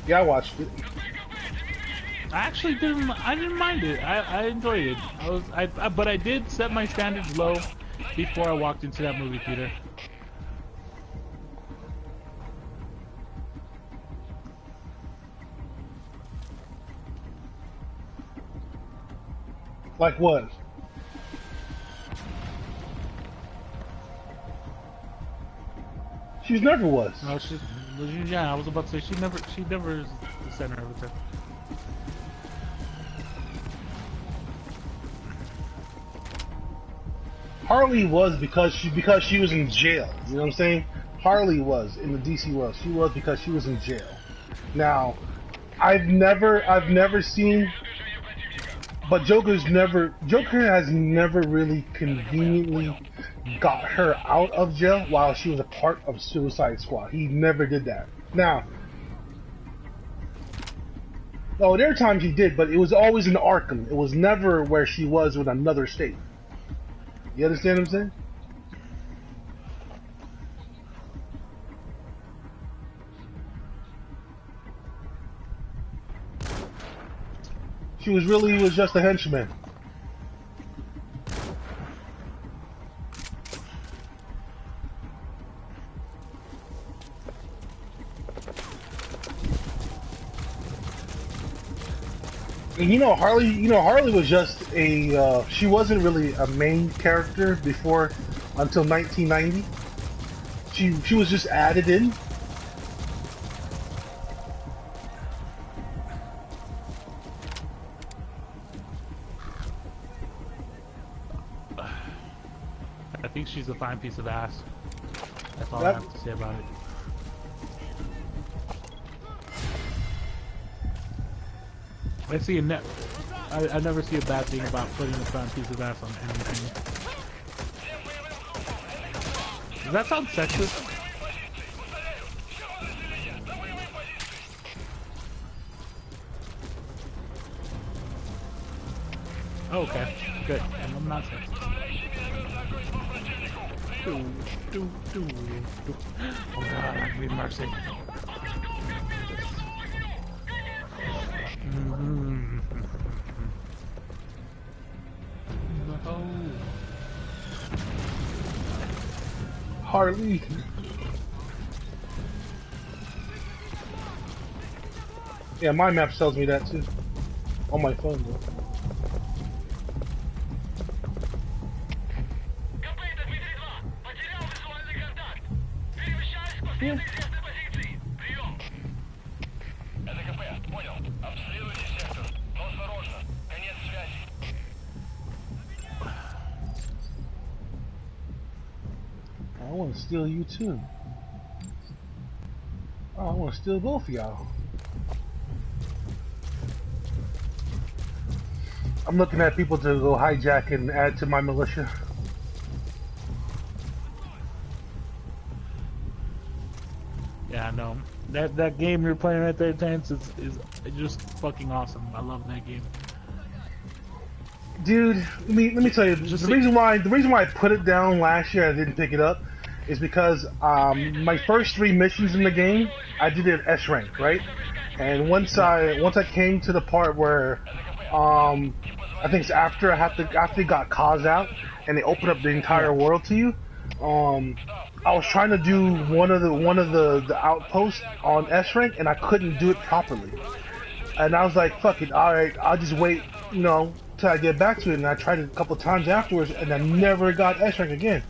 B: Yeah, I watched it.
G: I actually I didn't mind it. I enjoyed it. But I did set my standards low before I walked into that movie theater.
B: Like what? She never was.
G: No, yeah, I was about to say she never is the center of attention.
B: Harley was because she was in jail. You know what I'm saying? Harley was in the DC world. She was because she was in jail. Now, I've never seen, but Joker has never really conveniently got her out of jail while she was a part of Suicide Squad. He never did that. Now, oh, there are times he did, but it was always in Arkham. It was never where she was with another state. You understand what I'm saying? She was just a henchman. And Harley was just a, she wasn't really a main character until 1990. She was just added in.
G: I think she's a fine piece of ass. That's all I have to say about it. I never see a bad thing about putting a fine piece of ass on anything. Does that sound sexist? Oh, okay, good. And I'm not sexist. Oh God, I need mercy. No.
B: Harley. Yeah, my map tells me that too. On my phone, though. Yeah. I want to steal you too. Oh, I want to steal both of y'all. I'm looking at people to go hijack and add to my militia.
G: Yeah, I know. That game you're playing right there, Terrence, is just fucking awesome. I love that game.
B: Dude, let me tell you, the reason why I put it down last year, I didn't pick it up, is because my first 3 missions in the game, I did it at S rank, right? And once I came to the part where I think it's after you got cause out and they open up the entire world to you. I was trying to do one of the outposts on S rank and I couldn't do it properly. And I was like, fuck it, alright, I'll just wait, till I get back to it. And I tried it a couple times afterwards and I never got S rank again.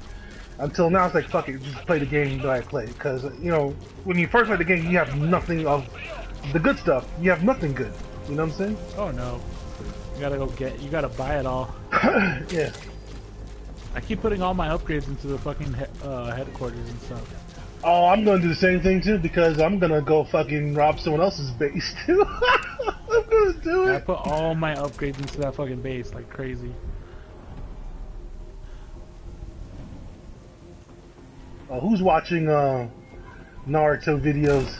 B: Until now, it's like, fuck it, just play the game that I play. Because, when you first play the game, you have nothing of the good stuff. You have nothing good. You know what I'm saying?
G: Oh no. You gotta buy it all.
B: Yeah.
G: I keep putting all my upgrades into the fucking headquarters and stuff.
B: Oh, I'm gonna do the same thing too, because I'm gonna go fucking rob someone else's base too. I'm gonna do it.
G: I put all my upgrades into that fucking base like crazy.
B: Oh, who's watching Naruto videos?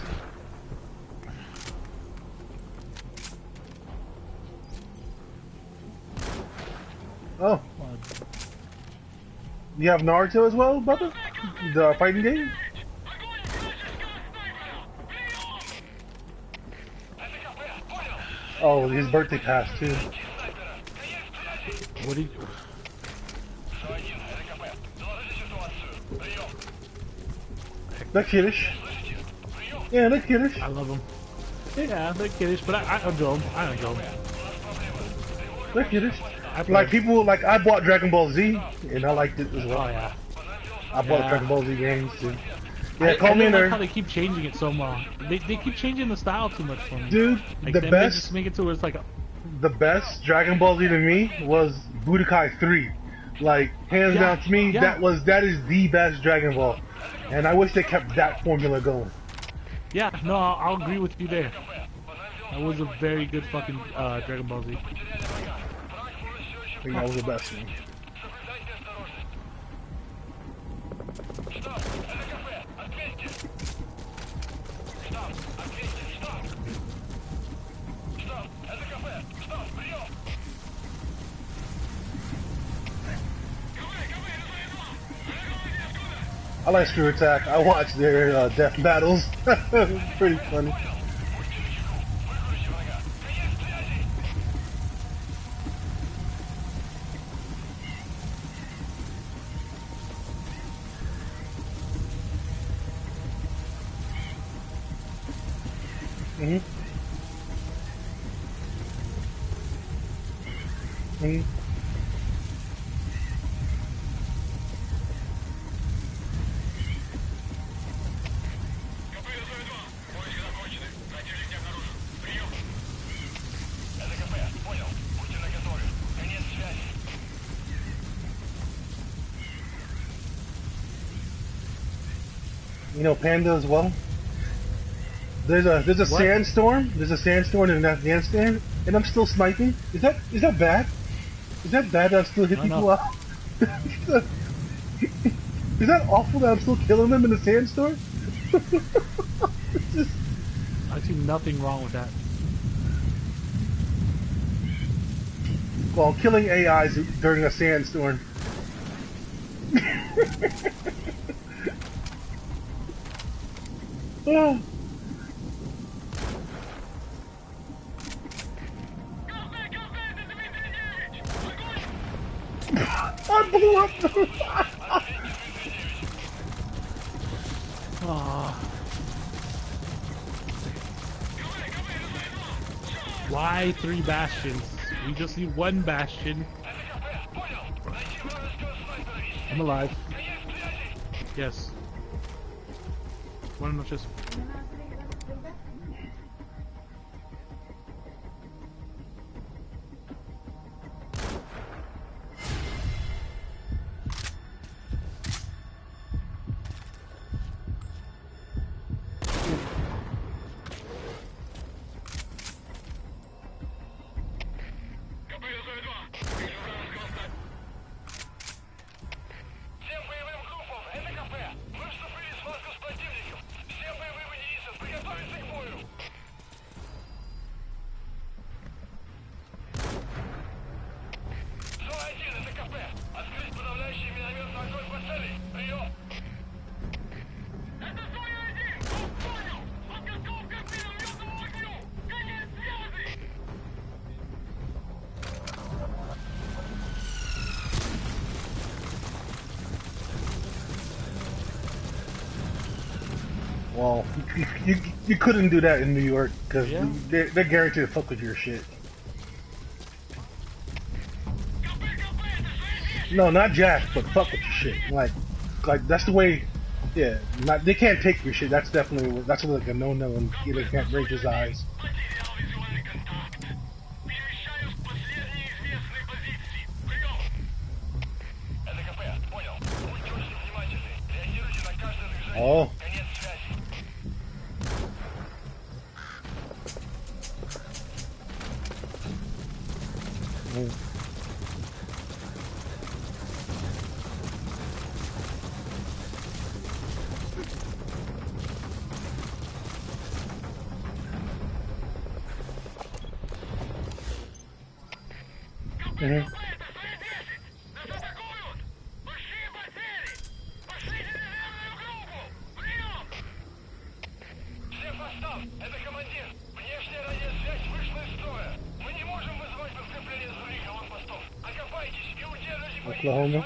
B: Oh. You have Naruto as well, brother? The fighting game? Oh, his birthday passed too.
G: What do you...
B: They're kiddish. Yeah, they're kiddish.
G: I love them. Yeah, they're kiddish, but I enjoy them. I enjoy them.
B: They're kiddish. Like people, like I bought Dragon Ball Z, and I liked it as well.
G: Oh yeah.
B: I bought Dragon Ball Z games too. Yeah,
G: I
B: call me in
G: like
B: there.
G: how they keep changing it so much. They keep changing the style too much for me.
B: Dude,
G: like,
B: the
G: they
B: best.
G: just make it to where it's like
B: The best Dragon Ball Z to me was Budokai 3. Like hands down to me, that is the best Dragon Ball, and I wish they kept that formula going.
G: Yeah, no, I'll agree with you there. That was a very good fucking Dragon Ball Z.
B: I think that was the best one. I like Screw Attack. I watch their death battles. It's pretty funny. Mm-hmm. Mm-hmm. You know Panda as well? There's a sandstorm. There's a sandstorm in Afghanistan, and I'm still sniping. Is that bad? Is that bad that I still hit people up? Is that awful that I'm still killing them in the sandstorm?
G: I see nothing wrong with that.
B: Well, killing AIs during a sandstorm. Oh. I blew up.
G: Why 3 bastions? We just need 1 bastion. I'm alive. Yes. Buenas noches.
B: Well, you couldn't do that in New York because
G: Yeah.
B: they're guaranteed to fuck with your shit. No, not Jack, but fuck with your shit. Like that's the way. Yeah, they can't take your shit. That's like a no-no, and they can't raise his eyes. Oh. Mm-hmm. Oklahoma.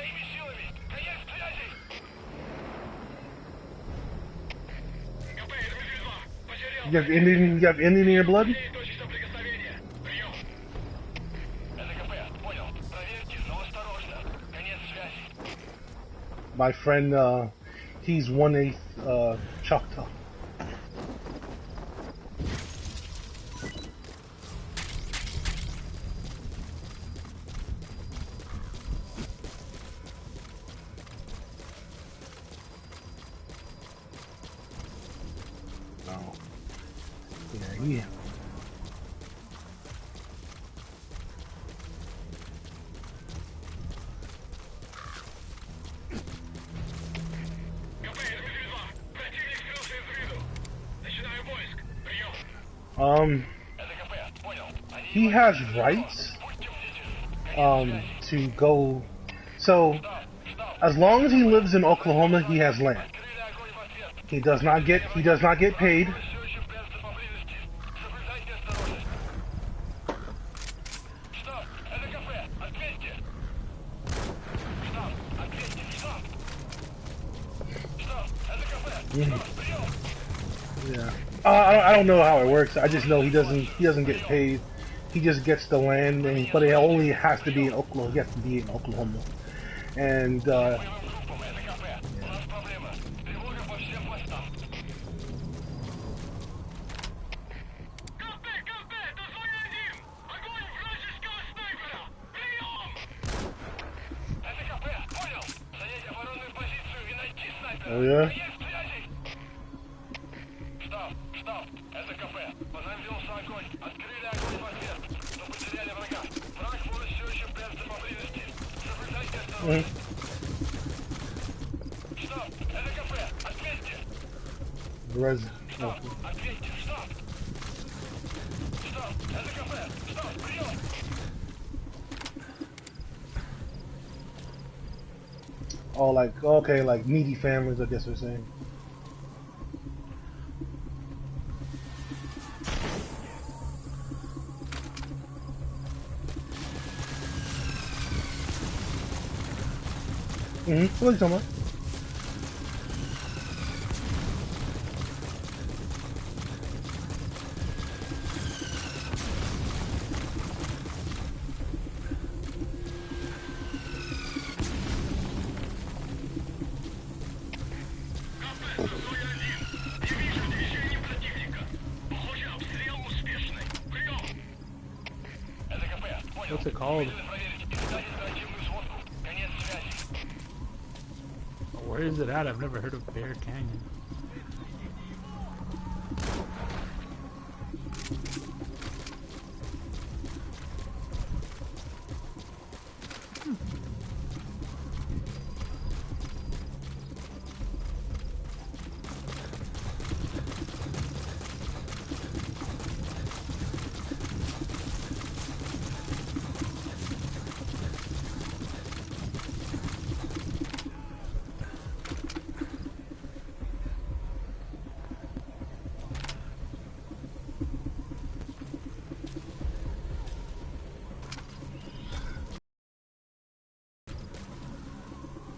B: You have Indian in your blood? My friend, he's 1/8 Choctaw. No. Yeah. He has rights to go. So as long as he lives in Oklahoma, he has land. He does not get paid. Yeah. I don't know how it works. I just know he doesn't get paid. He just gets the land, but it only has to be in Oklahoma. He has to be in Oklahoma, and oh yeah. Res Oh, like, okay, like needy families, I guess we're saying. What are you talking about?
G: What's it called? Where is it at? I've never heard of Bear Canyon.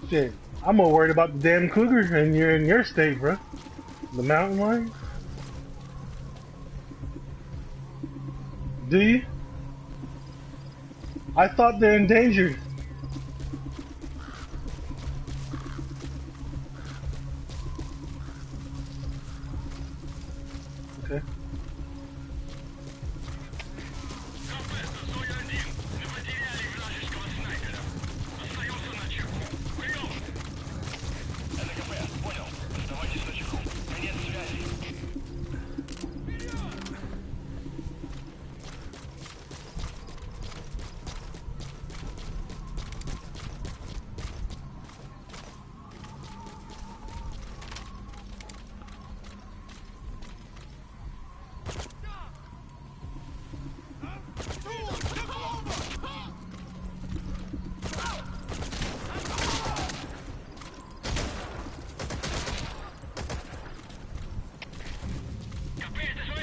B: Shit, I'm more worried about the damn cougar and you're in your state, bro. The mountain lion? Do you? I thought they're endangered. Okay.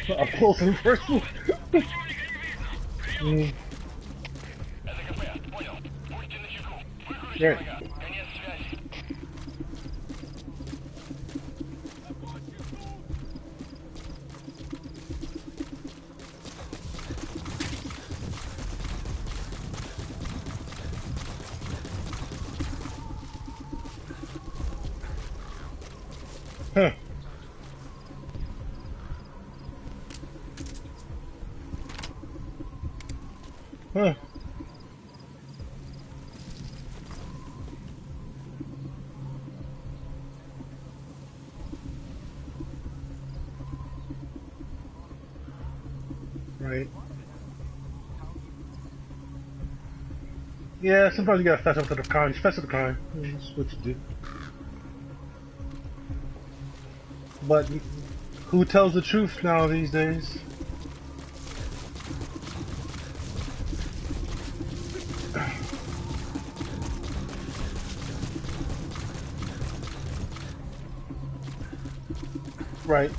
B: Up close and personal. Mm. Right. Huh. Huh. Right. Yeah, sometimes you gotta fess up to the crime. Just fess up to the crime. That's what you do. But who tells the truth now these days? Right.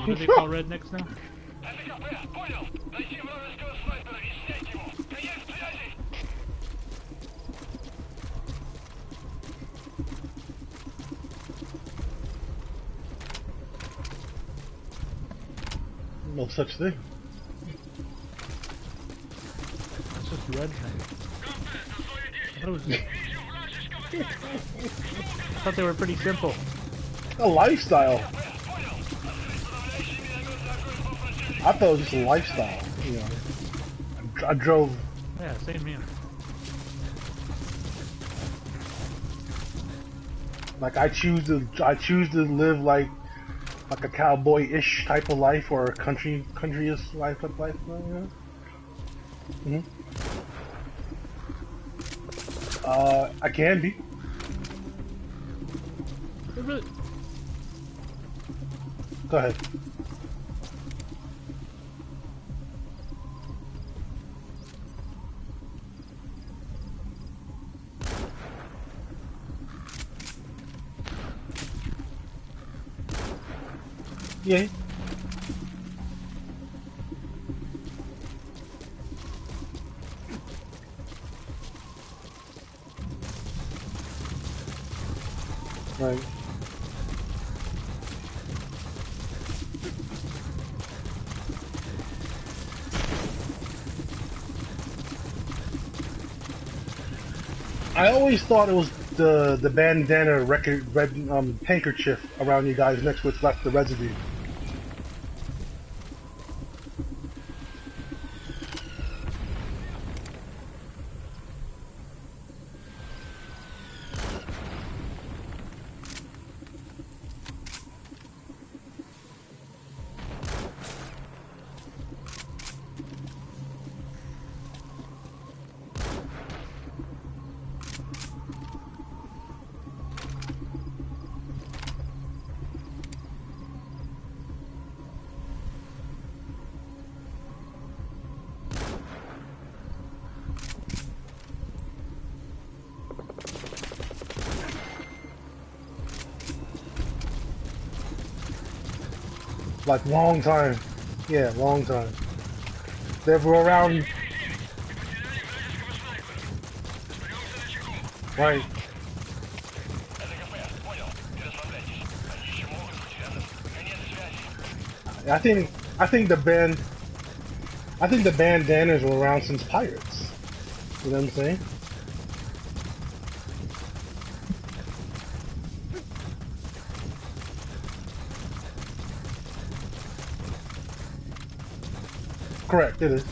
G: What do they call rednecks now?
B: No such thing.
G: It's just redneck. I thought, it was just... I thought they were pretty simple.
B: A lifestyle. I thought it was just a lifestyle. You know, I drove.
G: Yeah, same here.
B: Like I choose to live like a cowboy-ish type of life or a country-ish life. You know? Mm-hmm. I can be.
G: It really...
B: Go ahead. Yeah. Right. I always thought it was the bandana red handkerchief around you guys' necks which left the residue. Like, long time. Yeah, long time. They were around... Right. I think the band... I think the bandanas were around since Pirates. You know what I'm saying? Correct, it is.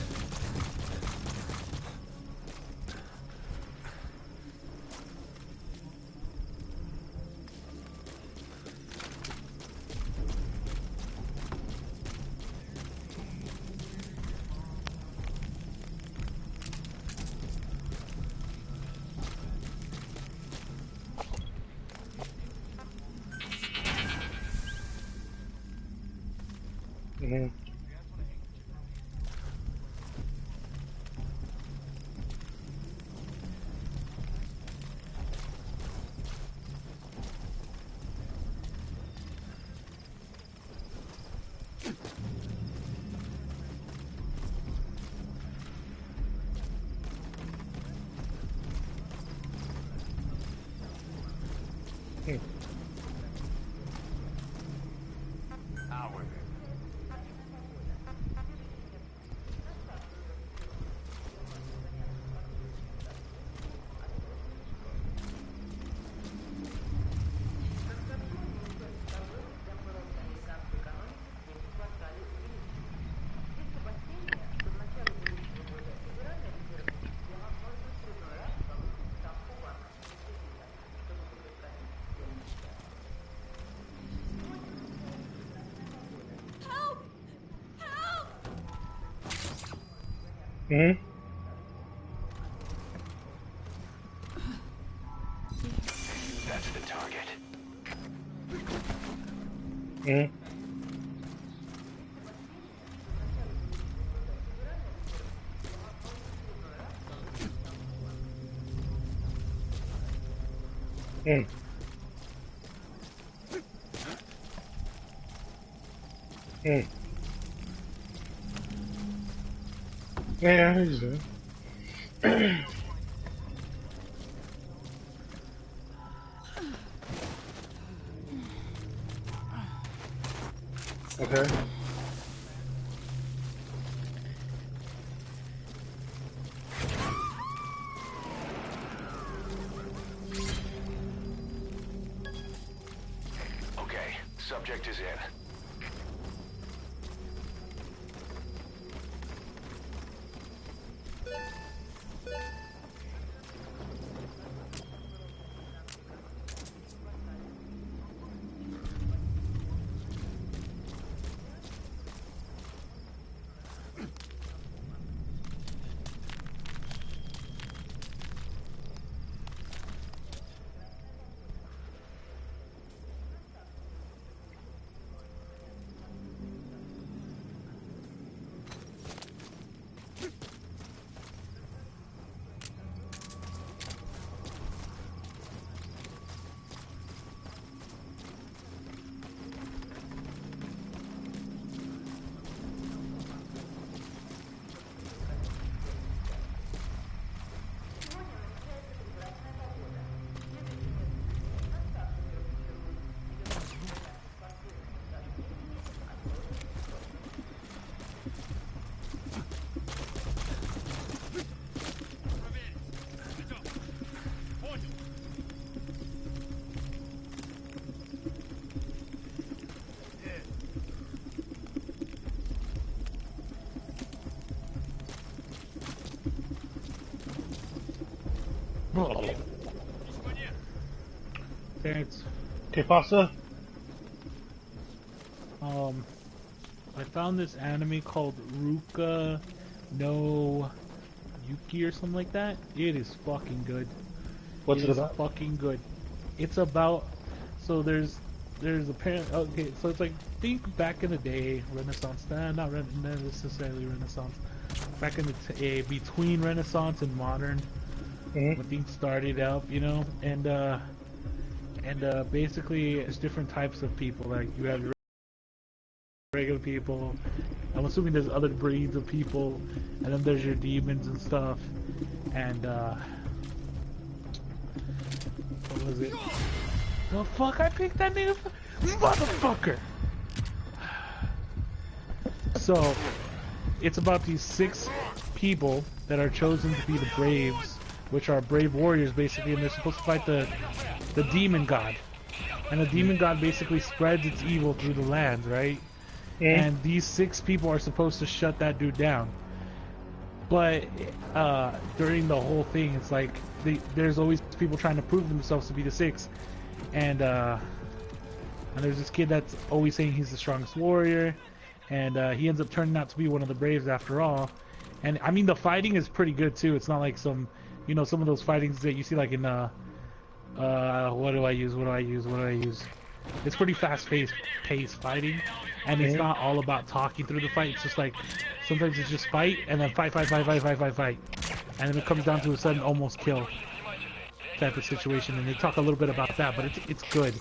B: Mm-hmm. Mm-hmm.
D: That's the target.
B: Mm-hmm. Mm. Mm. Yeah, he's good. Okay.
D: Okay, subject is in.
G: Terrence,
B: ¿Qué pasa?
G: I found this anime called Ruka no Yuki or something like that. It is fucking good.
B: What's it
G: is
B: about?
G: fucking good. It's about there's apparent okay, so it's like think back in the day, Renaissance, not necessarily Renaissance, back in the between Renaissance and modern,
B: Mm-hmm.
G: when things started up, you know, and basically it's different types of people. Like you have your regular regular people. I'm assuming there's other breeds of people, and then there's your demons and stuff. And what was it? The fuck I picked that nigga, motherfucker. So it's about these 6 people that are chosen to be the Braves, which are brave warriors basically, and they're supposed to fight the demon god. And the demon god basically spreads its evil through the land, right? And these 6 people are supposed to shut that dude down. But during the whole thing, it's like there's always people trying to prove themselves to be the 6. And there's this kid that's always saying he's the strongest warrior, and he ends up turning out to be one of the Braves after all. And I mean, the fighting is pretty good too. It's not like some, you know, some of those fightings that you see like in what do I use? It's pretty fast-paced fighting, and it's not all about talking through the fight. It's just like sometimes it's just fight and then fight, and then it comes down to a sudden almost kill type of situation. And they talk a little bit about that, but it's good.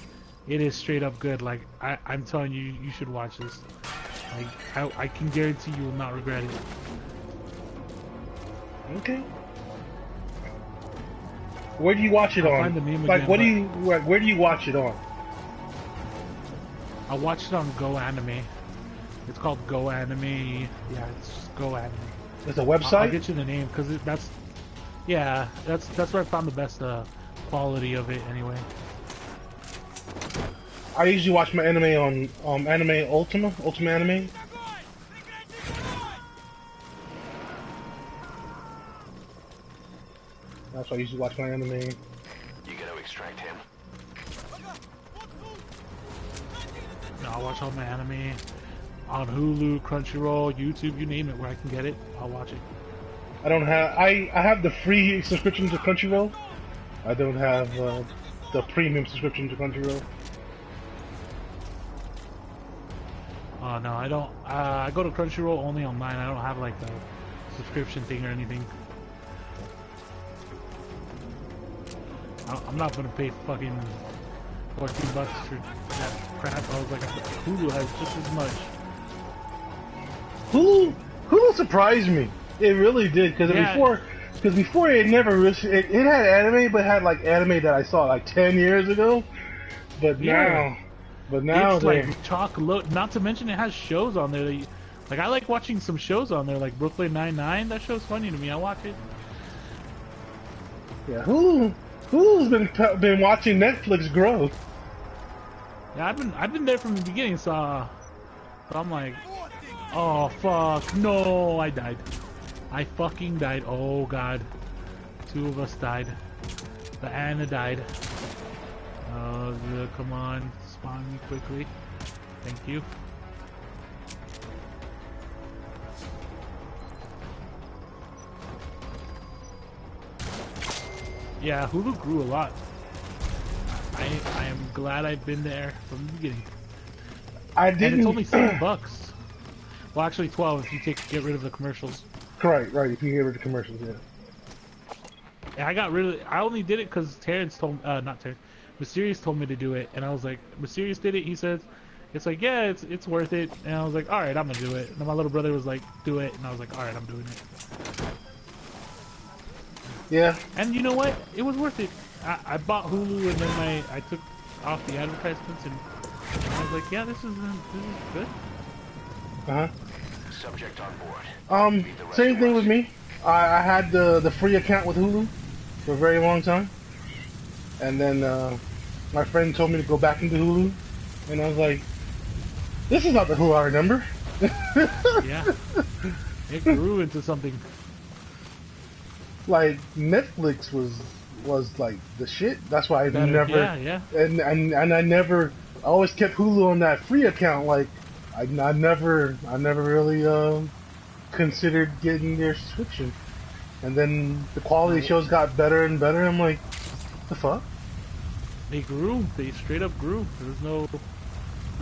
G: It is straight up good. Like I'm telling you, you should watch this. Like I can guarantee you will not regret it.
B: Okay. Where do you watch it on? Like, where do you watch it on?
G: I watched it on Go Anime. It's called Go Anime. Yeah, it's just Go Anime.
B: It's a website?
G: I'll get you the name because that's where I found the best quality of it anyway.
B: I usually watch my anime on Anime Ultima Anime. That's why I usually watch my anime.
D: You gonna extract him?
G: No, I watch all my anime on Hulu, Crunchyroll, YouTube, you name it, where I can get it, I'll watch it.
B: I don't have. I have the free subscription to Crunchyroll. I don't have the premium subscription to Crunchyroll.
G: Oh no, I don't. I go to Crunchyroll only online. I don't have like the subscription thing or anything. I'm not gonna pay fucking $14 for that crap. I was like, Hulu has just as much.
B: Hulu surprised me. It really did, because before it never really, it had anime, but it had like anime that I saw like 10 years ago. But now
G: it's like chock-a-load. Not to mention it has shows on there. Like I like watching some shows on there, like Brooklyn Nine-Nine. That show's funny to me. I watch it.
B: Yeah, Hulu's been watching Netflix grow.
G: Yeah, I've been there from the beginning, so I'm like, oh fuck, no, I died. I fucking died. Oh god, 2 of us died. The Anna died. Come on, spawn me quickly. Thank you. Yeah, Hulu grew a lot. I am glad I've been there from the beginning. And it's only $6. Well, actually 12 if you get rid of the commercials.
B: Right. If you get rid of the commercials, yeah.
G: And I only did it because Terrence told, not Terrence, Mysterious told me to do it, and I was like, Mysterious did it. He says, it's like, yeah, it's worth it. And I was like, all right, I'm gonna do it. And then my little brother was like, do it, and I was like, all right, I'm doing it.
B: Yeah.
G: And you know what? It was worth it. I bought Hulu, and then I took off the advertisements, and I was like, yeah, this is good.
D: Subject on board.
B: Same thing with me. I had the free account with Hulu for a very long time, and then my friend told me to go back into Hulu, and I was like, this is not the Hulu I remember.
G: Yeah, it grew into something.
B: Like Netflix was like the shit. That's why I never.
G: Yeah.
B: And I always kept Hulu on that free account. Like I never really considered getting their subscription. And then the quality shows got better and better. I'm like, what the fuck?
G: They grew. They straight up grew. There was no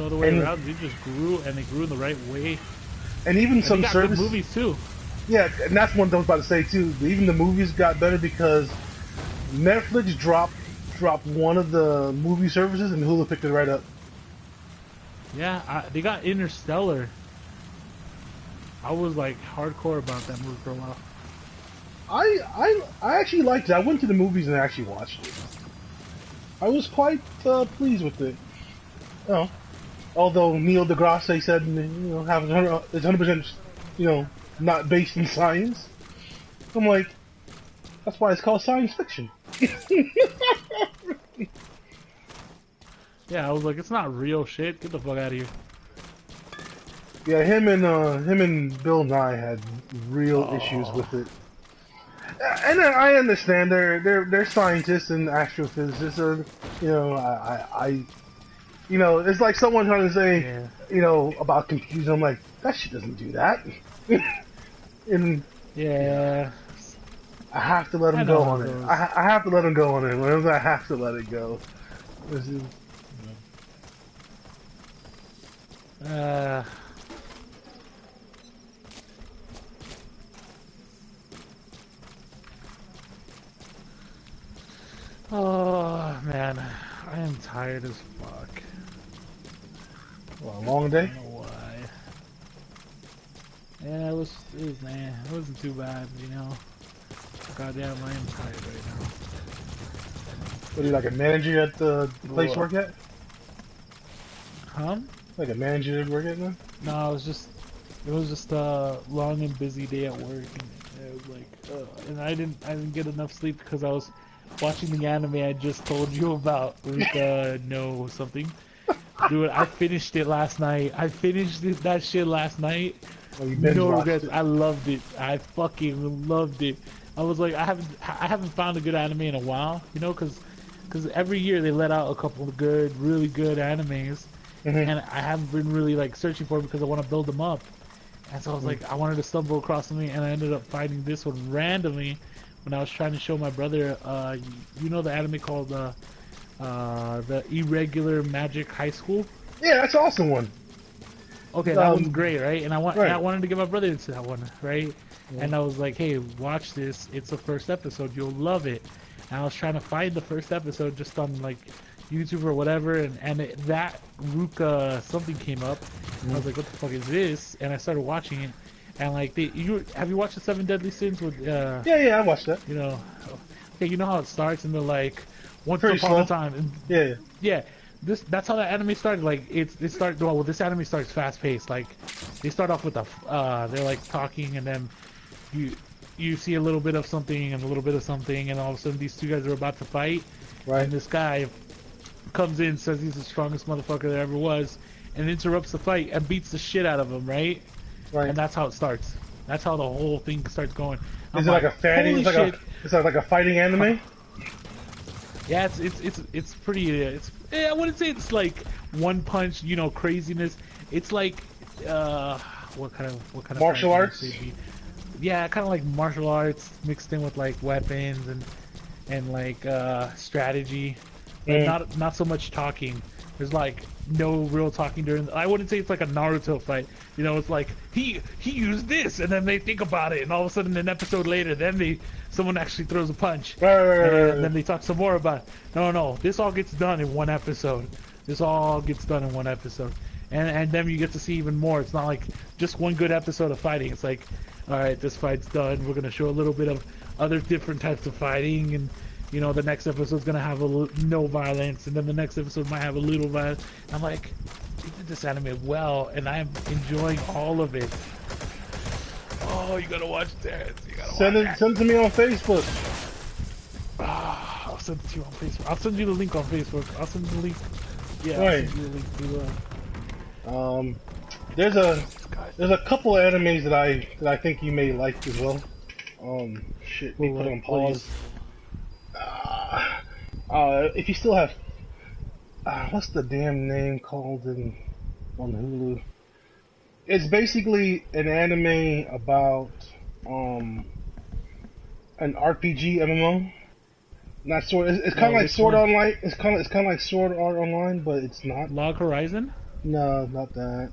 G: other way around. They just grew, and they grew in the right way.
B: And even some service
G: movies too.
B: Yeah, and that's one thing I was about to say too. Even the movies got better because Netflix dropped one of the movie services and Hulu picked it right up.
G: Yeah, they got Interstellar I was like hardcore about that movie for a while.
B: I actually liked it. I went to the movies and actually watched it. I was quite pleased with it. Oh, although Neil deGrasse said, it's 100%, not based in science. I'm like, that's why it's called science fiction.
G: Yeah, I was like, it's not real shit. Get the fuck out of here.
B: Yeah, him and Bill Nye had real issues with it. And I understand they're scientists and astrophysicists, and it's like someone trying to say, about computers. I'm like, that shit doesn't do that. And
G: yeah,
B: I have to let him go on it. I have to let him go on it. I have to let it go. This is,
G: oh man, I am tired as fuck.
B: what, a long day?
G: I don't know why. Yeah, it was man, it wasn't too bad, Goddamn, I am tired right now.
B: What, are you like a manager at the place you work at?
G: Huh?
B: Like a manager at work at now?
G: No, it was just a long and busy day at work, and it was like, and I didn't get enough sleep because I was watching the anime I just told you about. No something. Dude, I finished it last night. That shit last night.
B: Oh, you
G: No
B: binge-watched
G: regrets.
B: it.
G: I loved it. I fucking loved it. I was like, I haven't found a good anime in a while, because every year they let out a couple of really good animes, and I haven't been really like searching for it because I want to build them up. And so I was like, I wanted to stumble across something, and I ended up finding this one randomly when I was trying to show my brother. The anime called the Irregular Magic High School.
B: Yeah, that's an awesome one.
G: Okay, that one's great, right? And I
B: right.
G: wanted to get my brother into that one, right? Yeah. And I was like, hey, watch this. It's the first episode. You'll love it. And I was trying to find the first episode just on like YouTube or whatever, and that Ruka something came up. And I was like, what the fuck is this? And I started watching it. And like, have you watched the 7 Deadly Sins with?
B: Yeah, I watched that.
G: Okay, you know how it starts, and they're like, once
B: Pretty
G: upon
B: slow.
G: a time. And,
B: yeah.
G: That's how the anime started. Like this anime starts fast paced. Like they start off with they're like talking, and then you see a little bit of something and a little bit of something, and all of a sudden these two guys are about to fight.
B: Right.
G: And this guy comes in, says he's the strongest motherfucker there ever was, and interrupts the fight and beats the shit out of him. Right.
B: Right.
G: And that's how it starts. That's how the whole thing starts going.
B: Is it like a fighting? It's like a fighting anime.
G: Yeah, it's pretty. I wouldn't say it's like one punch, craziness. It's like what kind of
B: martial arts?
G: Yeah, kind of like martial arts mixed in with like weapons and like strategy, but not so much talking. There's like no real talking during. I wouldn't say it's like a Naruto fight. It's like he used this, and then they think about it, and all of a sudden an episode later, then someone actually throws a punch, and then they talk some more about it. No, this all gets done in one episode. And then you get to see even more. It's not like just one good episode of fighting. It's like, all right, this fight's done. We're gonna show a little bit of other different types of fighting, and the next episode's gonna have no violence, and then the next episode might have a little violence. I'm like, they did this anime well, and I'm enjoying all of it. Oh, you gotta watch that.
B: Send it to me on Facebook.
G: I'll send it to you on Facebook. I'll send you the link on Facebook. I'll send you the link. Yeah,
B: right.
G: I'll send you the link to,
B: there's a couple of animes that I think you may like as well. Shit, we put on pause. If you still have, what's the damn name called on Hulu? It's basically an anime about an RPG MMO. Not sword. It's kind of like Sword Online. It's kind of like Sword Art Online, but it's not.
G: Log Horizon?
B: No, not that.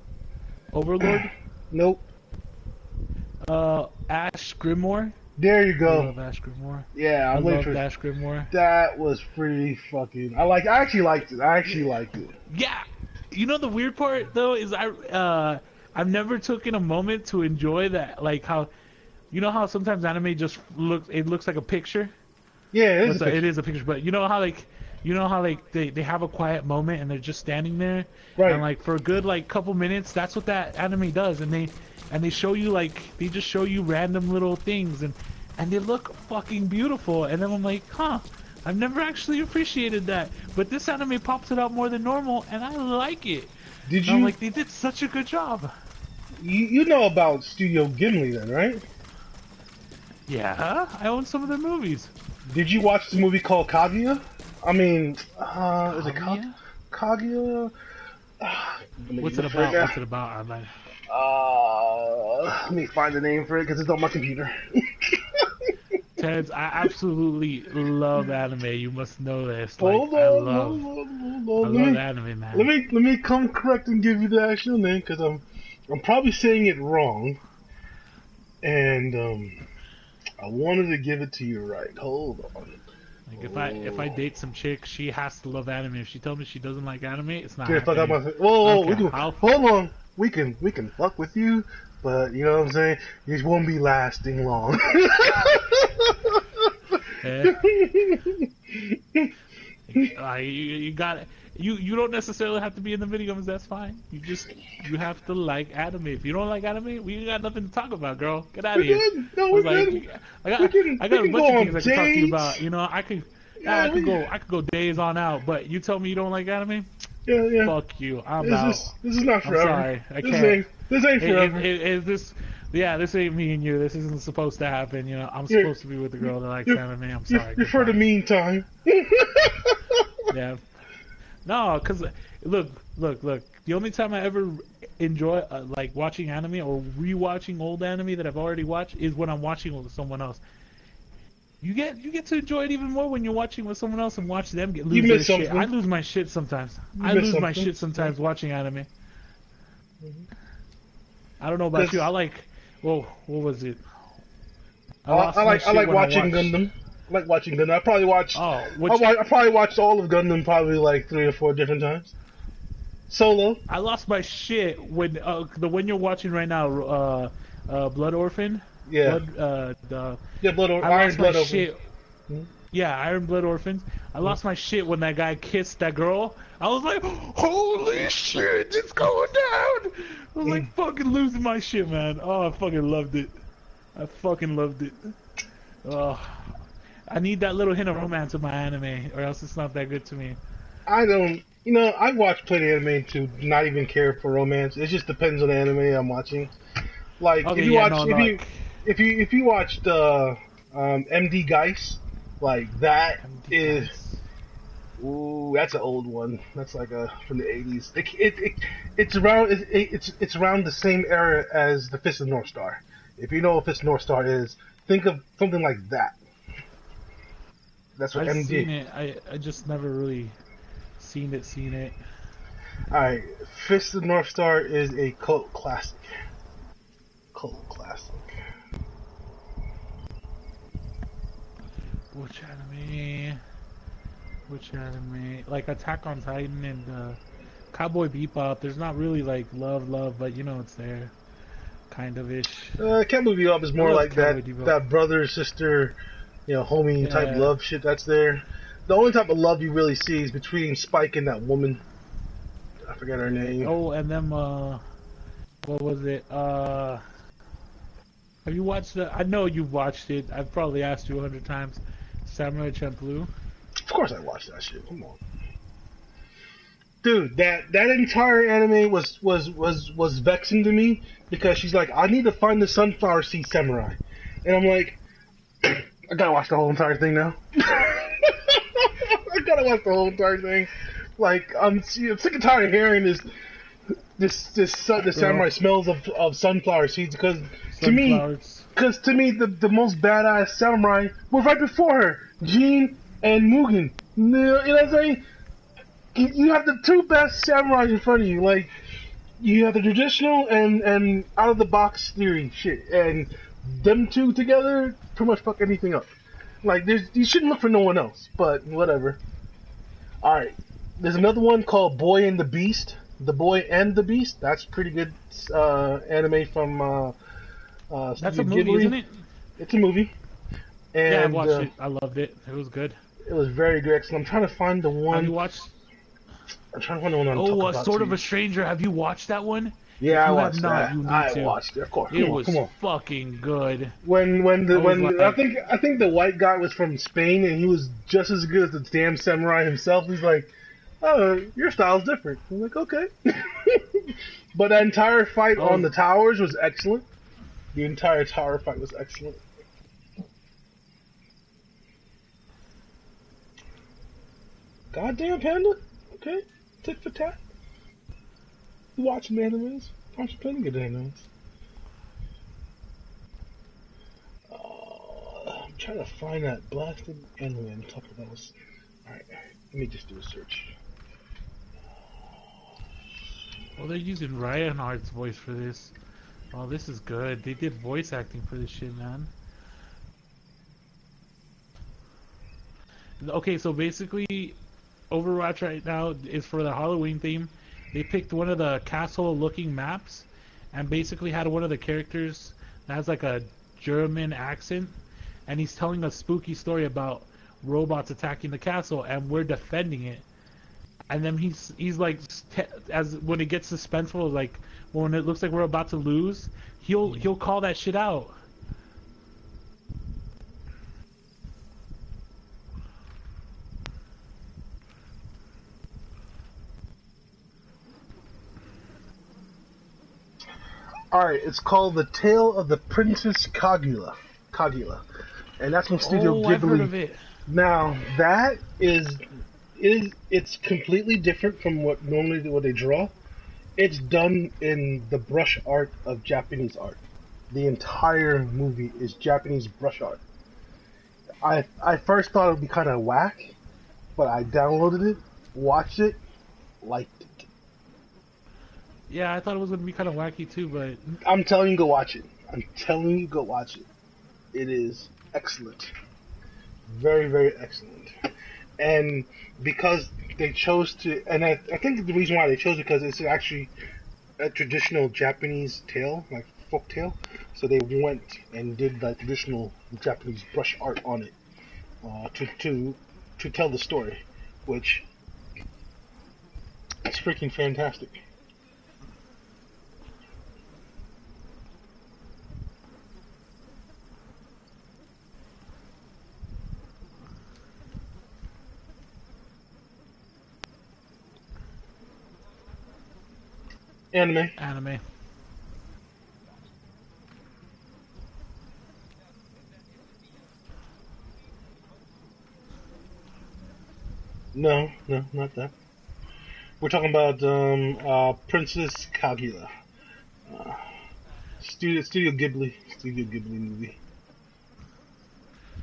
G: Overlord?
B: Nope.
G: Ash Grimoire?
B: There you go.
G: I love Ash Grimoire.
B: Yeah,
G: I love Ash Grimoire.
B: That was pretty fucking. I actually liked it.
G: Yeah. The weird part though is I I've never taken a moment to enjoy that, like how, you know how sometimes anime just looks like a picture.
B: Yeah,
G: It is a picture, but you know how they have a quiet moment and they're just standing there,
B: Right.
G: and like for a good like couple minutes, that's what that anime does, and they show you they just show you random little things, and they look fucking beautiful, and then I'm like, huh, I've never actually appreciated that, but this anime pops it out more than normal, and I like it.
B: Did
G: And I'm
B: you
G: like, they did such a good job.
B: you know about Studio Gimli then, right?
G: Yeah, I own some of their movies.
B: Did you watch the movie called Kaguya? I mean, is it
G: Kaguya?
B: Kaguya?
G: What's it about? What's it about? I'm like,
B: let me find the name for it because it's on my computer.
G: Terrence, I absolutely love anime. You must know this. Like,
B: Hold on,
G: I love anime, man.
B: Let me come correct and give you the actual name because I'm probably saying it wrong, and I wanted to give it to you right. Hold on.
G: Like if I date some chick, she has to love anime. If she tells me she doesn't like anime, it's not
B: Get the fuck out
G: happening.
B: my face. Whoa,
G: Okay,
B: we can, hold on. We can fuck with you, but you know what I'm saying? It won't be lasting long.
G: You got it. You don't necessarily have to be in the video games. That's fine. You have to like anime. If you don't like anime, we got nothing to talk about, girl. Get out of here.
B: No, we're good.
G: I got a bunch of things I can talk to you about. You know, I could go days on out. But you tell me you don't like anime?
B: Yeah.
G: Fuck you. I'm out.
B: This is not forever.
G: I'm sorry. I can't.
B: This ain't forever.
G: This ain't me and you. This isn't supposed to happen. You know, I'm supposed to be with the girl that likes anime. I'm sorry.
B: You're for the meantime.
G: Yeah. No, cause look. The only time I ever enjoy like watching anime or rewatching old anime that I've already watched is when I'm watching with someone else. You get to enjoy it even more when you're watching with someone else and watch them lose their shit. I lose my shit sometimes. My shit sometimes watching anime. I don't know about you. I like. Well, what was it?
B: I like watching Gundam. I like watching Gundam. I probably watched. I probably watched all of Gundam probably like 3 or 4 different times. Solo.
G: I lost my shit when the one you're watching right now, Blood Orphan.
B: Yeah.
G: Blood Orphan.
B: Iron Blood Orphan.
G: Yeah, Iron Blood Orphans. I lost my shit when that guy kissed that girl. I was like, holy shit, it's going down. I was like fucking losing my shit, man. Oh, I fucking loved it. Oh, I need that little hint of romance in my anime, or else it's not that good to me.
B: I don't. You know, I watch plenty of anime to not even care for romance. It just depends on the anime I'm watching. Like if you watched MD Geist, like that is. Ooh, that's an old one. That's like from the 80s. It's around the same era as the Fist of the North Star. If you know what Fist of the North Star is, think of something like that. That's what
G: I've
B: MD.
G: seen it. I just never really seen it.
B: Alright, Fist of the North Star is a cult classic.
G: Which anime? Like Attack on Titan and Cowboy Bebop. There's not really like love, but you know it's there, kind of ish.
B: Cowboy Bebop is more like that brother sister, homie type love shit that's there. The only type of love you really see is between Spike and that woman. I forget her name.
G: Oh, and them. What was it? Have you watched I know you've watched it. I've probably asked you 100 times. Samurai Champloo.
B: Of course I watched that shit. Come on. Dude, that entire anime was vexing to me because she's like, I need to find the sunflower seed samurai. And I'm like, I gotta watch the whole entire thing now. I gotta watch the whole entire thing. Like, I'm sick and tired of hearing this samurai smells of sunflower seeds because to me, the most badass samurai was right before her, Jean and Mugen. You know what I'm saying? You have the 2 best samurais in front of you. Like, you have the traditional and out of the box theory shit, and them 2 together pretty much fuck anything up. Like, you shouldn't look for no one else, but whatever. Alright, there's another one called Boy and the Beast. The Boy and the Beast. That's pretty good anime from
G: That's a
B: Studio
G: movie,
B: Ghibli.
G: isn't it?
B: It's a movie,
G: Yeah, I
B: and
G: watched it. I loved it. It was good.
B: it was very good. Excellent. I'm trying to find the one.
G: Have you watched?
B: I'm trying to find the one I'm
G: Oh,
B: talking about.
G: Sort
B: to
G: of
B: you.
G: a Stranger. Have you watched that one?
B: Yeah,
G: If
B: I
G: you
B: watched
G: have not,
B: that.
G: you need
B: I
G: to.
B: watched it. Of course.
G: It
B: Come on,
G: was
B: come on.
G: fucking good.
B: When
G: I was
B: I
G: like-
B: think the white guy was from Spain and he was just as good as the damn samurai himself. He's like, "Oh, your style's different." I'm like, "Okay." But the entire fight
G: Oh.
B: on the towers was excellent. The entire tower fight was excellent. Goddamn Panda. Okay, tit for tat. You watching animes? Watch plenty good animes. I'm trying to find that blasted anime I'm talking about. Alright, let me just do a search.
G: Well, they're using Reinhardt's voice for this. Oh, this is good. They did voice acting for this shit, man. Okay, so basically, Overwatch right now is for the Halloween theme. They picked one of the castle-looking maps, and basically had one of the characters that has like a German accent, and he's telling a spooky story about robots attacking the castle, and we're defending it. And then he's like, as when it gets suspenseful, like when it looks like we're about to lose, he'll call that shit out.
B: Alright, it's called The Tale of the Princess Kaguya. And that's from Studio
G: I've heard
B: Ghibli.
G: of it.
B: Now, that it's completely different from what they draw. It's done in the brush art of Japanese art. The entire movie is Japanese brush art. I first thought it would be kind of whack, but I downloaded it, watched it, liked it.
G: Yeah, I thought it was gonna be kind of wacky too, but
B: I'm telling you, go watch it. I'm telling you, go watch it. It is excellent. Very, very excellent. And because they chose to, and I think the reason why they chose it because it's actually a traditional Japanese tale, like folk tale. So they went and did the traditional Japanese brush art on it to tell the story, which is freaking fantastic. Anime. No, not that. We're talking about Princess Kaguya. Studio Ghibli movie.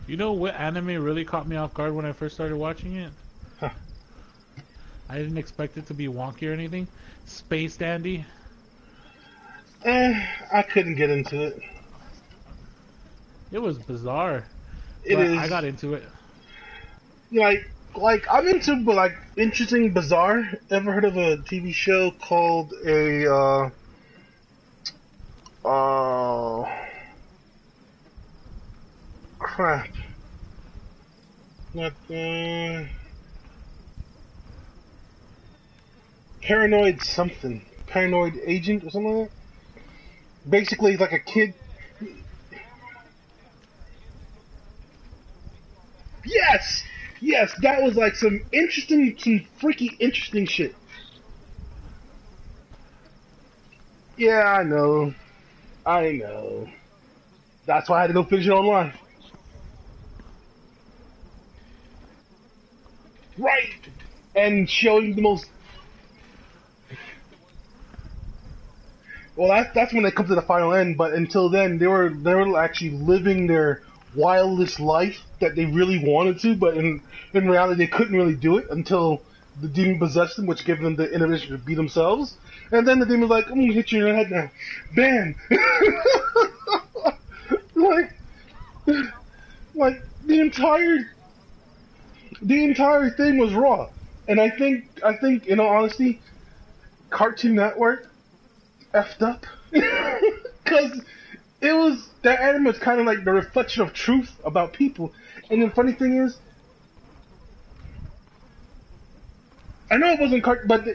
G: you know what anime really caught me off guard when I first started watching it?
B: Huh.
G: I didn't expect it to be wonky or anything. Space Dandy.
B: I couldn't get into it.
G: It was bizarre.
B: It
G: but
B: is.
G: I got into it.
B: Like I'm into, but like interesting, bizarre. Ever heard of a TV show called crap. Not Paranoid something. Paranoid Agent or something like that. Basically, it's like a kid. Yes, that was like some freaky interesting shit. Yeah, I know. That's why I had to go finish it online. Right! And showing the most... Well, that's when they come to the final end, but until then, they were actually living their wildest life that they really wanted to, but in reality they couldn't really do it until the demon possessed them, which gave them the inhibition to be themselves. And then the demon was like, I'm gonna hit you in the head now. Bam! like the entire thing was raw. And I think in all honesty, Cartoon Network effed up because it was that anime was kind of like the reflection of truth about people. And the funny thing is, I know it wasn't but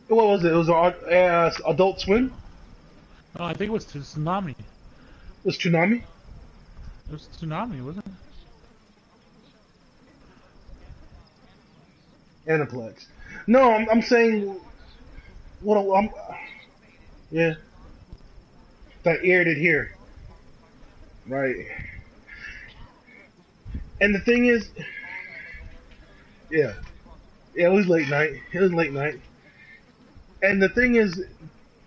B: what was it? It was Adult Swim.
G: Oh, I think it was Tsunami.
B: It was Toonami.
G: It was Tsunami, wasn't it?
B: Aniplex. No, I'm saying what yeah, that aired it here, right? And the thing is, yeah, yeah, it was late night. It was late night. And the thing is,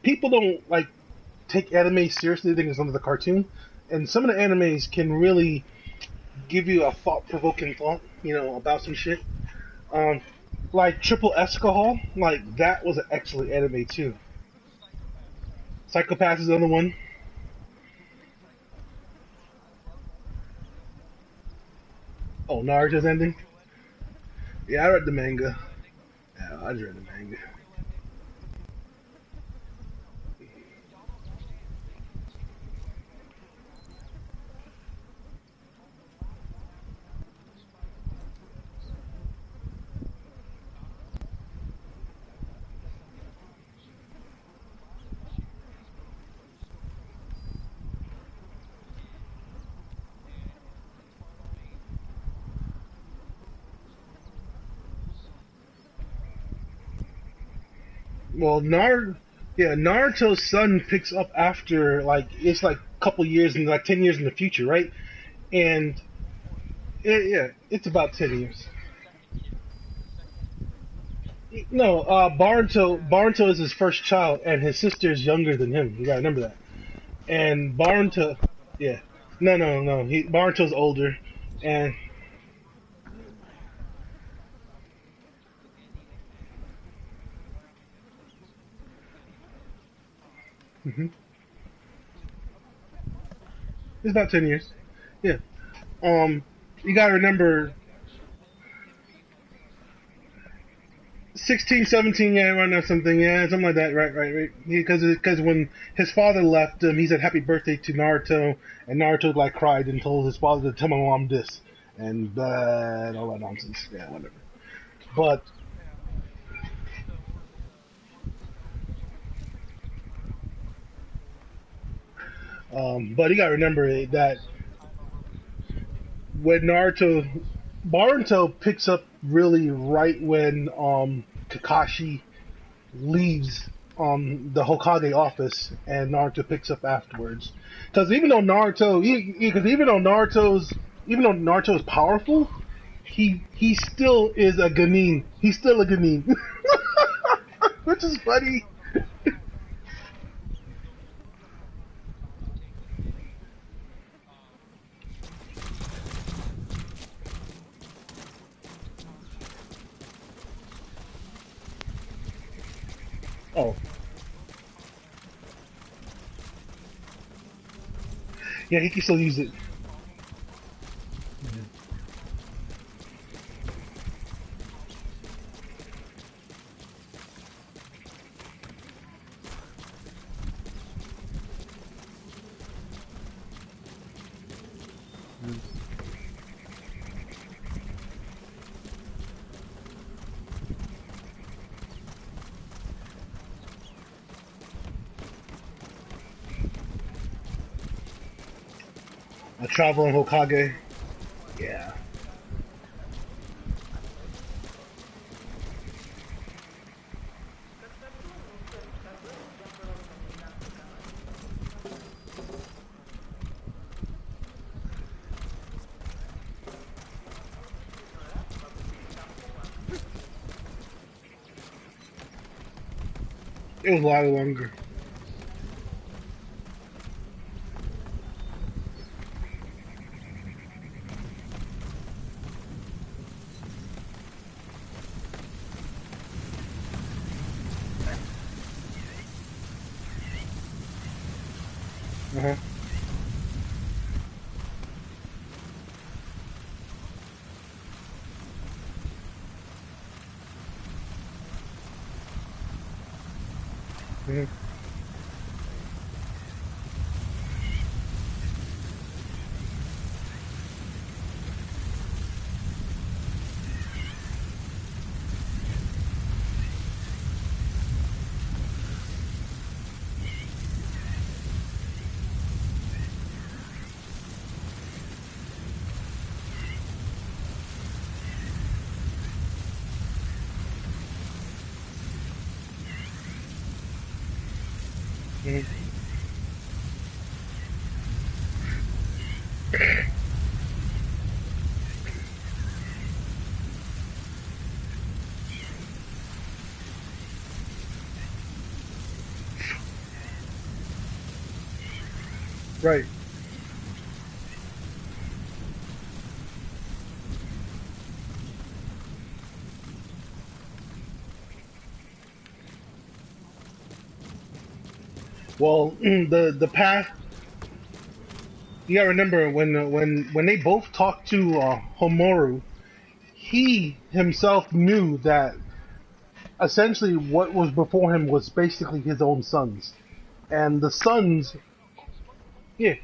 B: people don't like take anime seriously. They think it's under the cartoon, and some of the animes can really give you a thought-provoking thought, about some shit. Um, like Triple Escahol, like that was an excellent anime too. Psychopath is another one. Oh, Naruto's ending. Yeah, I read the manga. Yeah, I read the manga. Well, Naruto's son picks up after it's like a couple years and like 10 years in the future, right? And yeah, it's about 10 years. No, Baruto is his first child, and his sister is younger than him. You gotta remember that. And Baruto, yeah, no, Baruto's older, and mhm, it's about 10 years. Yeah. You gotta remember 16, 17, yeah, around there something, yeah, something like that, right. Because when his father left him, he said happy birthday to Naruto, and Naruto like cried and told his father to tell my mom this, and all that nonsense, yeah, whatever. But but you gotta remember that when Baruto picks up really right when Kakashi leaves the Hokage office, and Naruto picks up afterwards. Because even though Naruto is powerful, he still is a Genin. He's still a Genin, which is funny. Oh, yeah, he can still use it. A traveling Hokage. Yeah. It was a lot longer. Uh-huh. Mhm. Mhm. Right. Well, the path. You gotta remember when they both talked to Homoru, he himself knew that essentially what was before him was basically his own sons, and the sons, yeah,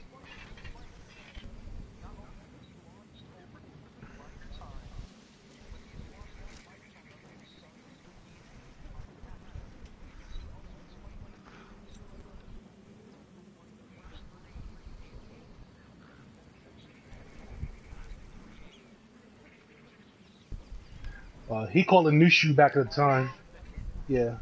B: he called it Nushu back at the time. Yeah.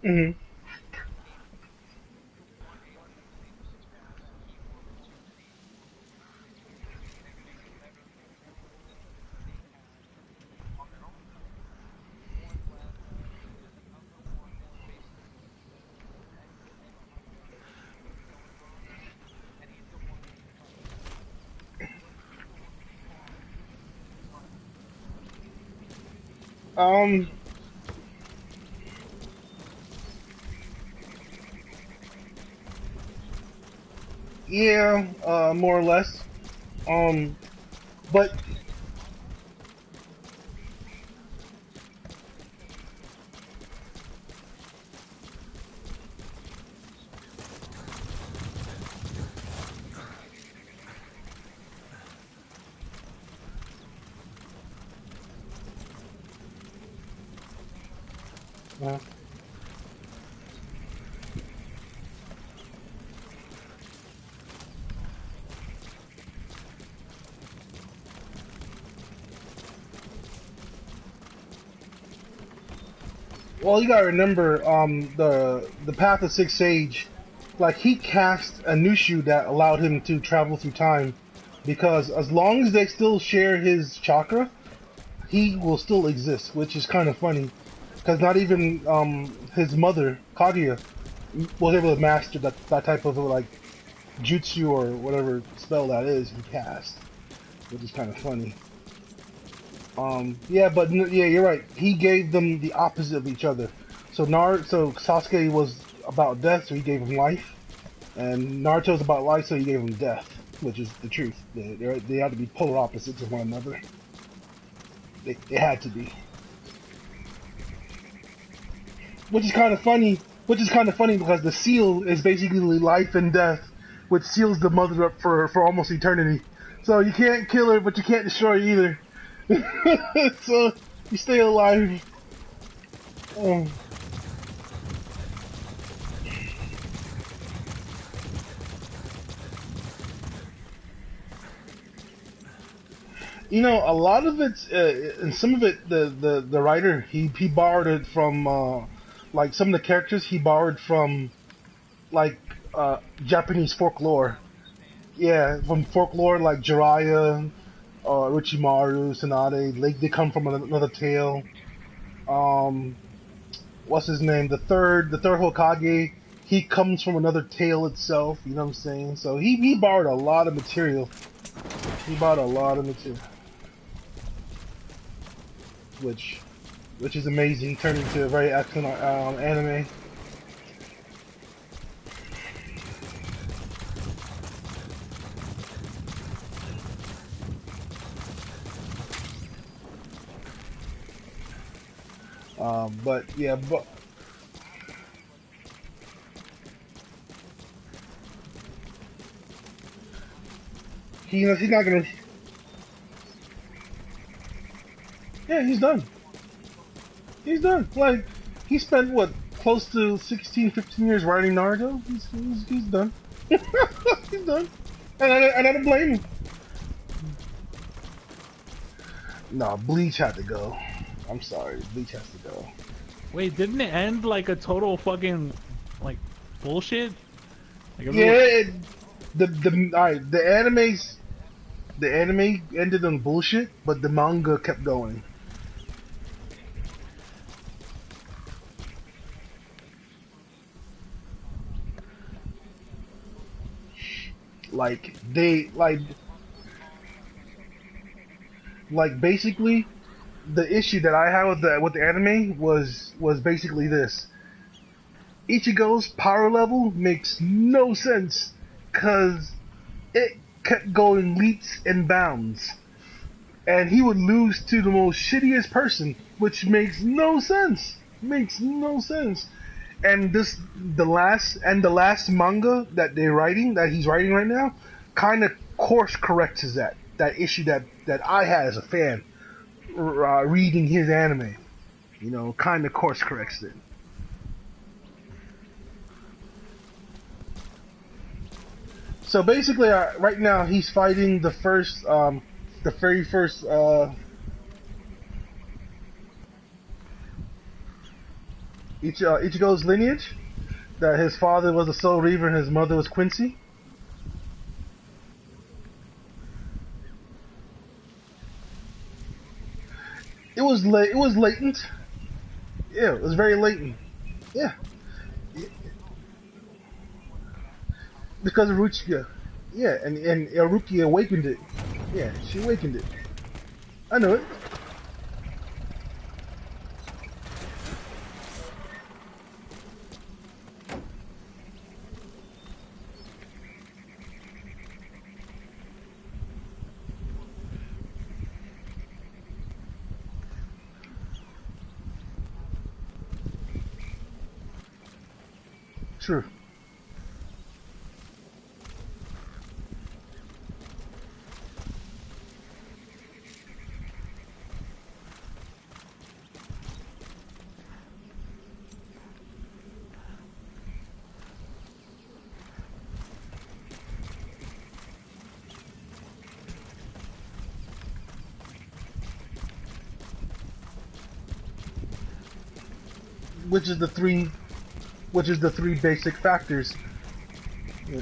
B: Hmm. Um. Yeah. More or less. Um. But uh, well, you gotta remember, the Path of Six Sage, like he cast a Nushu that allowed him to travel through time, because as long as they still share his chakra, he will still exist, which is kind of funny, because not even his mother Kaguya was able to master that type of like jutsu or whatever spell that is he cast, which is kind of funny. Yeah, but yeah, you're right. He gave them the opposite of each other. So Sasuke was about death, so he gave him life, and Naruto's about life, so he gave him death, which is the truth. They had to be polar opposites of one another. They had to be, which is kind of funny. Which is kind of funny because the seal is basically life and death, which seals the mother up for almost eternity. So you can't kill her, but you can't destroy her either. So you stay alive. Um, a lot of it's and some of it, the writer he borrowed it from like some of the characters he borrowed from like Japanese folklore. Yeah, from folklore like Jiraiya, Orochimaru, Tsunade. They come from another tale. Um, what's his name? The third Hokage. He comes from another tale itself. You know what I'm saying? So he borrowed a lot of material. He borrowed a lot of material, which which is amazing. Turned into a very excellent anime. But yeah, but he's not gonna. Yeah, he's done. He's done. Like he spent what close to 16, 15 years writing Naruto. He's done. He's done. And I don't blame him. No, Bleach had to go. I'm sorry, Bleach has to go.
G: Wait, didn't it end like a total fucking like bullshit? Like
B: Yeah, alright, the anime ended on bullshit, but the manga kept going. Like they like basically the issue that I had with the anime was basically this. Ichigo's power level makes no sense because it kept going leaps and bounds. And he would lose to the most shittiest person, which makes no sense. Makes no sense. And the last manga that he's writing right now, kind of course corrects that issue that I had as a fan reading his anime. You know, kind of course corrects it. So basically, right now he's fighting the very first Ichigo's lineage. That his father was a Soul Reaver and his mother was Quincy. It was latent. Yeah, it was very latent. Yeah. Because of Ruchika. Yeah, and Ruki awakened it. Yeah, she awakened it. I know it. True. Which is the three basic factors. Yeah.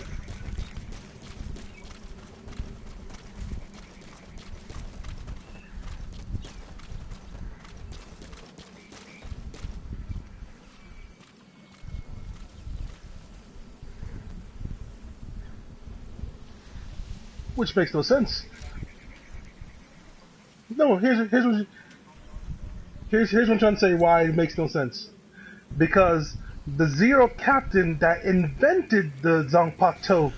B: Which makes no sense. No, here's what I'm trying to say why it makes no sense. Because the Zero Captain that invented the Zanpakuto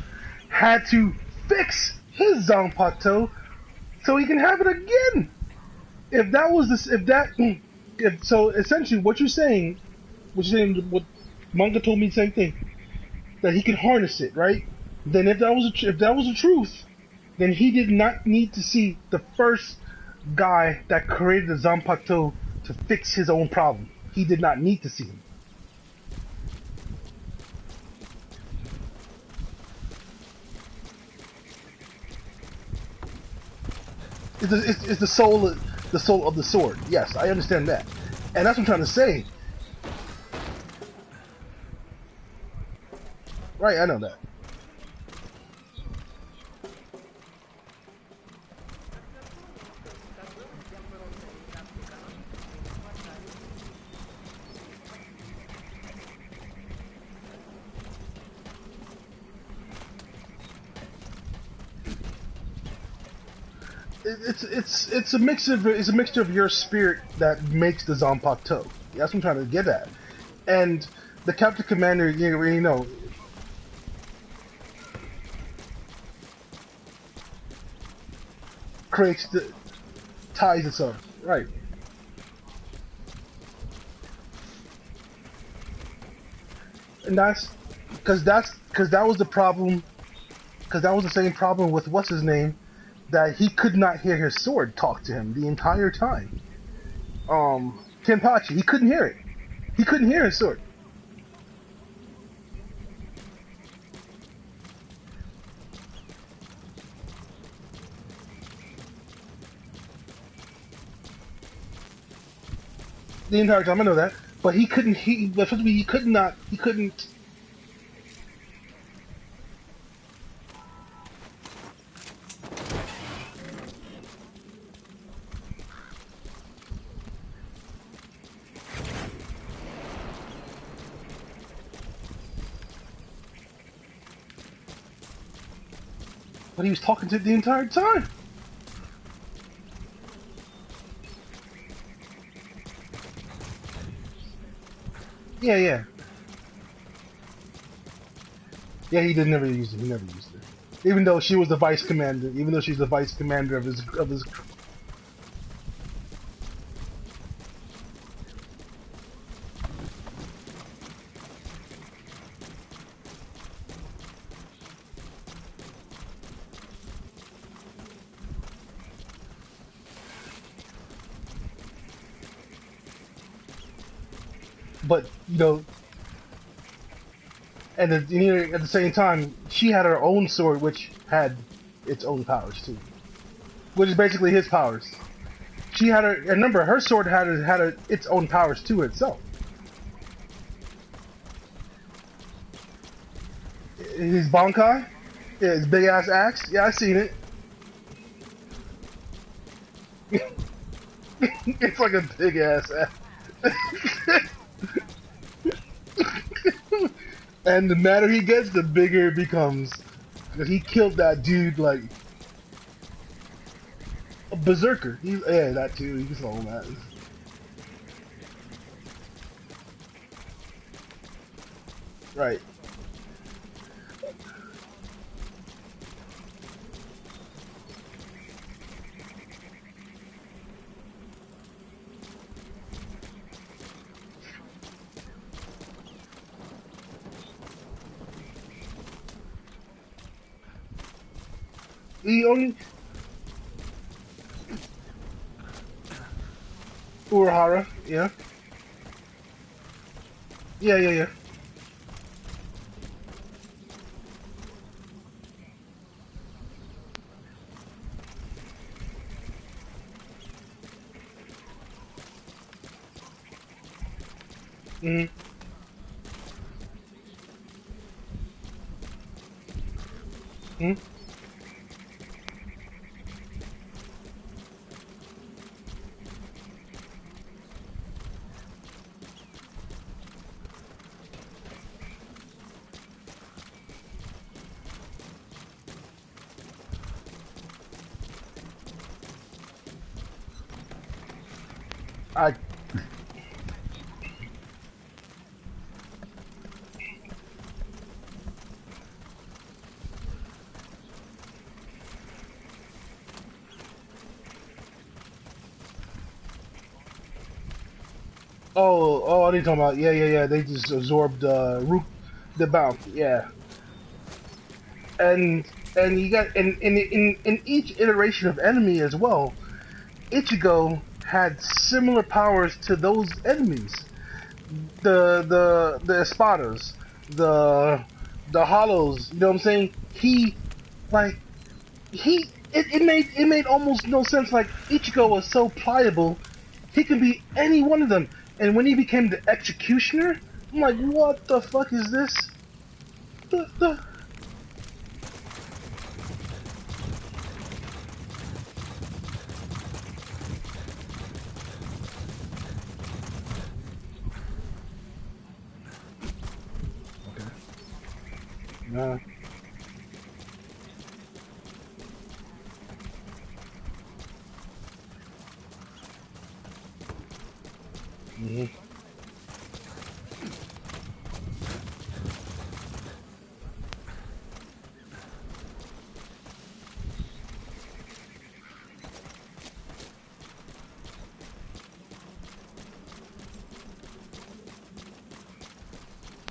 B: had to fix his Zanpakuto so he can have it again. So essentially what manga told me the same thing, that he could harness it, right? Then if that was the truth, then he did not need to see the first guy that created the Zanpakuto to fix his own problem. He did not need to see him. It's the soul of the sword. Yes, I understand that, and that's what I'm trying to say. Right, I know that. it's a mixture of your spirit that makes the Zanpakuto. That's what I'm trying to get at. And the Captain Commander, you know, ties itself, right? And that's because that was the problem. Because that was the same problem with what's his name, that he could not hear his sword talk to him the entire time. Kenpachi, he couldn't hear it. He couldn't hear his sword. The entire time, I know that. But he couldn't, he couldn't. But he was talking to it the entire time. Yeah, yeah. Yeah, he did never use it. He never used it. Even though she was the vice commander, even though she's the vice commander of his but you know, and at the same time, she had her own sword, which had its own powers too, which is basically his powers. She had her. And remember, her sword had its own powers too itself. His Bankai, yeah, his big ass axe. Yeah, I seen it. It's like a big ass axe. And the madder he gets, the bigger it becomes. Because he killed that dude like a berserker. Yeah, that too. He can solve that. Right. He only Urahara, yeah. Yeah, yeah, yeah. Mm-hmm. Mm-hmm. I I didn't talk about. Yeah, yeah, yeah. They just absorbed the bounty. Yeah, and you got in each iteration of enemy as well. Ichigo had similar powers to those enemies. The espadas, the hollows. You know what I'm saying? Like it made almost no sense. Like Ichigo was so pliable, he can be any one of them. And when he became the executioner, I'm like, what the fuck is this? The Mhm.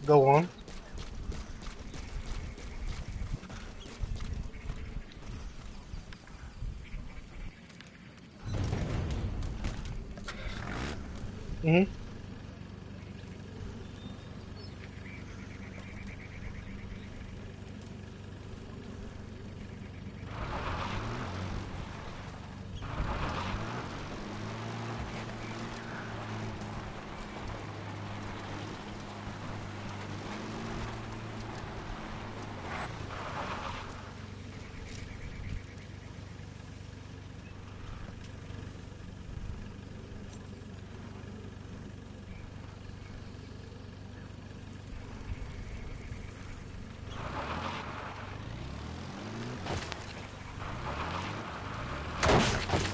B: Go on. Mhm.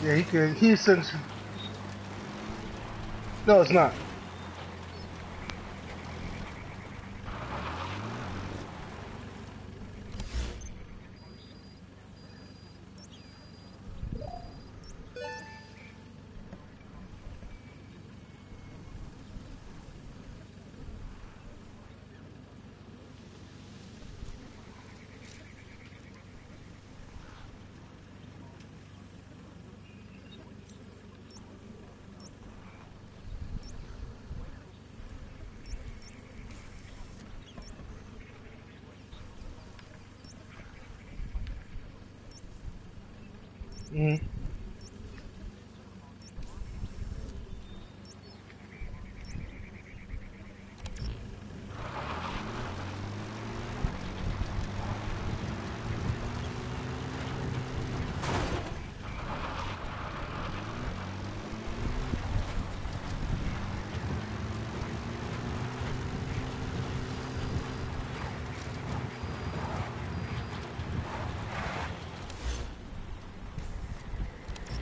B: Yeah, he could. He sends. No, it's not. Mhm.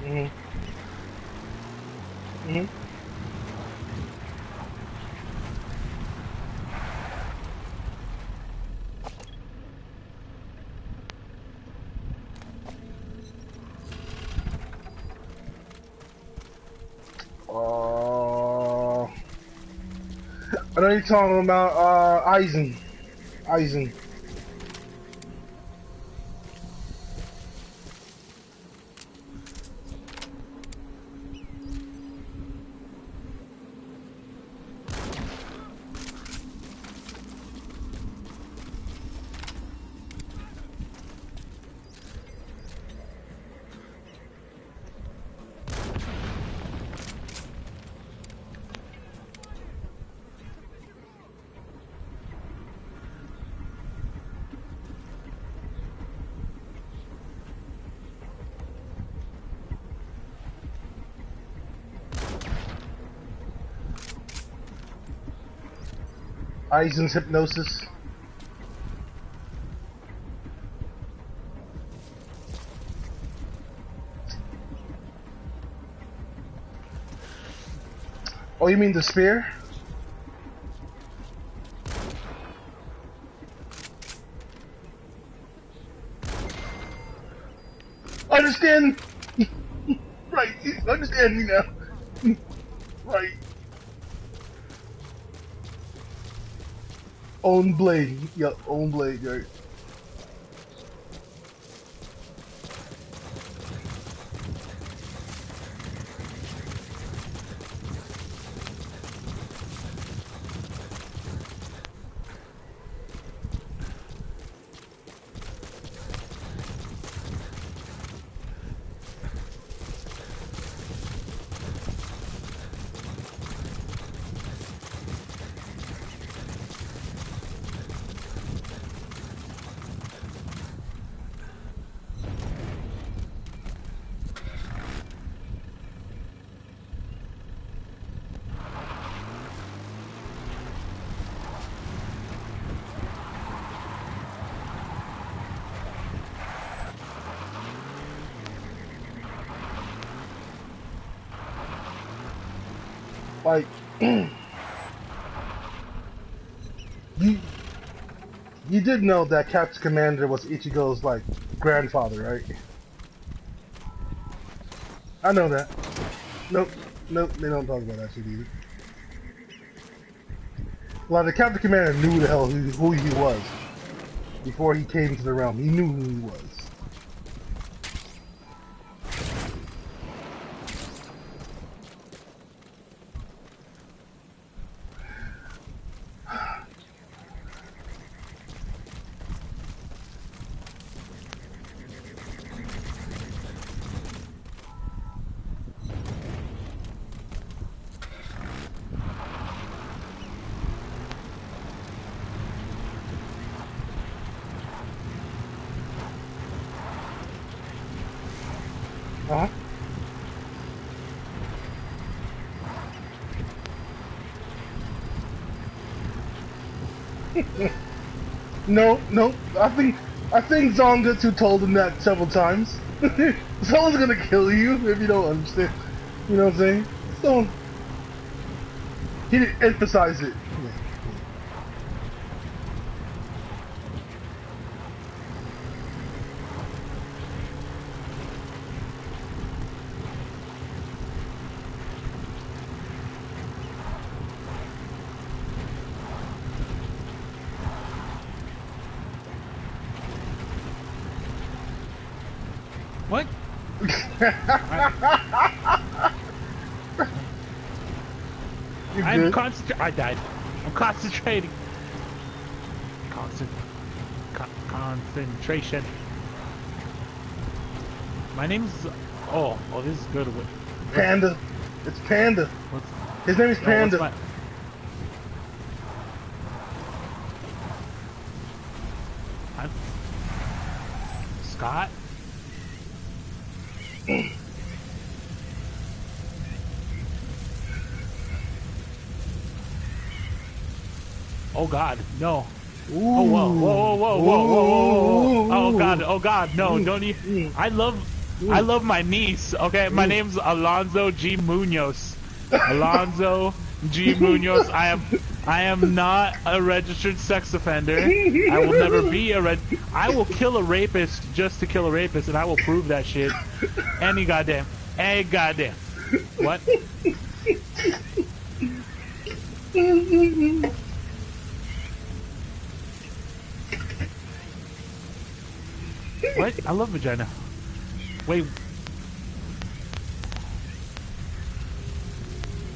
B: Mhm. Mhm. I know you're talking about Eisen. Eisen. Eisen's hypnosis. Oh, you mean the spear? Understand? Right. Understand me now. Right. Own blade. Yep. Own blade. Right. Like You did know that Cap's commander was Ichigo's like grandfather, right? I know that. Nope, nope, they don't talk about that shit either. Well, the Captain Commander knew the hell who he was before he came to the realm. He knew who he was. Uh-huh. No, no. I think Zangetsu told him that several times. Someone's gonna kill you if you don't understand. You know what I'm saying? So he didn't emphasize it.
G: What? I'm concentrating. I died. I'm concentrating. Concentration. My name's. Oh, this is good.
B: Panda. It's Panda. His name is Panda.
G: I'm Scott. Oh God, no.
B: Ooh.
G: Oh whoa, whoa, whoa, whoa, whoa, whoa, whoa. Oh God, no, don't you? I love my niece. Okay, my name's Alonzo G. Munoz. Alonzo G. Munoz. I am not a registered sex offender. I will never be I will kill a rapist just to kill a rapist, and I will prove that shit. Any goddamn. What? What? I love vagina. Wait.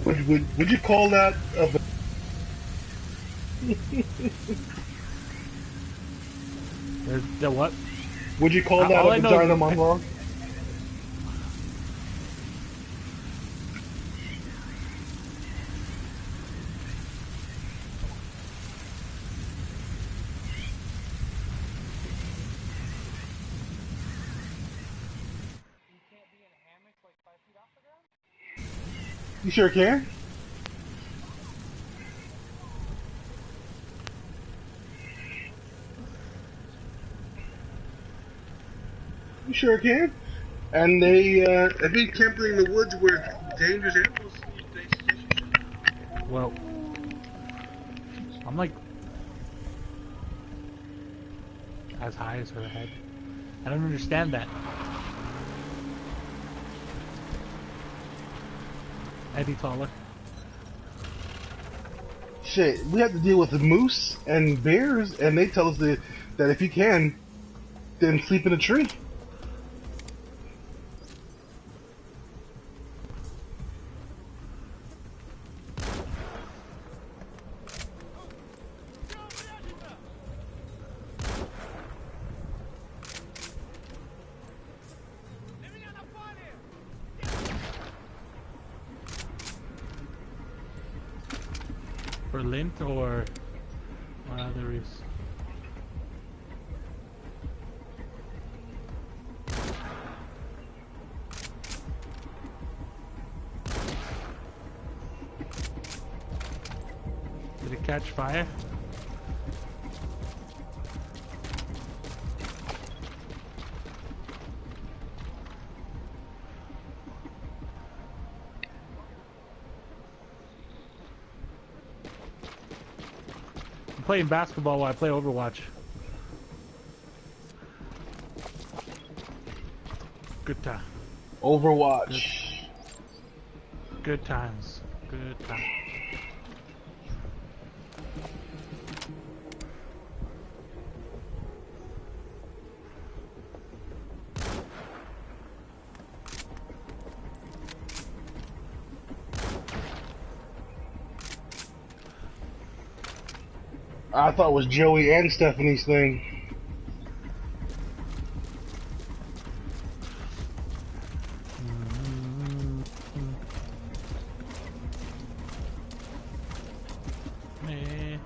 B: Would you call that a...
G: The what?
B: Would you call that a vagina monologue? You sure can? You sure can. And if you camping in the woods where dangerous animals, they suggest you should.
G: Well, I'm like as high as her head. I don't understand that. Eddie taller.
B: Shit, we have to deal with the moose and bears, and they tell us that if you can, then sleep in a tree.
G: For lint or other use. Did it catch fire? I'm playing basketball while I play Overwatch. Good time.
B: Overwatch.
G: Good times. Good times.
B: I thought it was Joey and Stephanie's thing.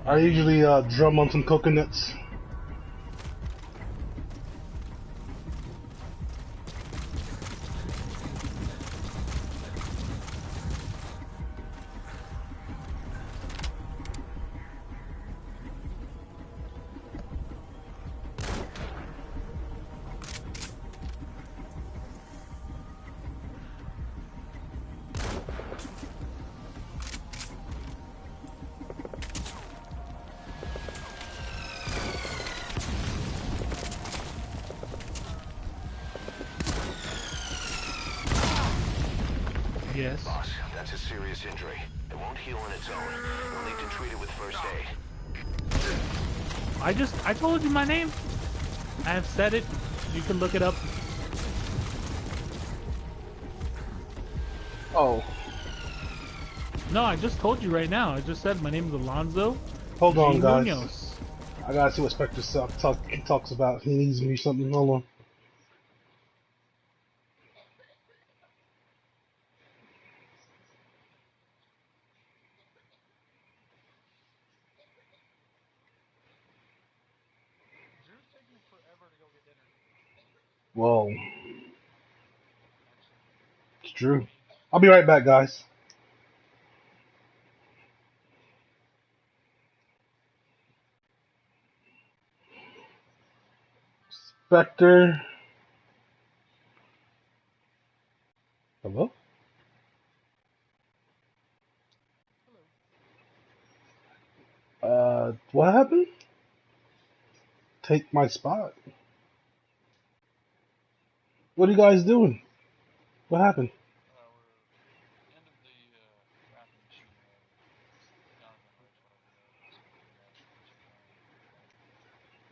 B: I usually drum on some coconuts.
G: Yes.
D: Boss, that's a serious injury. It won't heal on its own. You'll need to treat it with first aid.
G: I told you my name. I have said it. You can look it up.
B: Oh,
G: No, I just told you right now. I just said my name is Alonzo.
B: hold on,
G: G.
B: guys.
G: Munoz.
B: I gotta see what Spectre talks about. He needs me something. Hold on. Whoa. It's true. I'll be right back, guys. Spectre. Hello? What happened? Take my spot. What are you guys doing? What happened?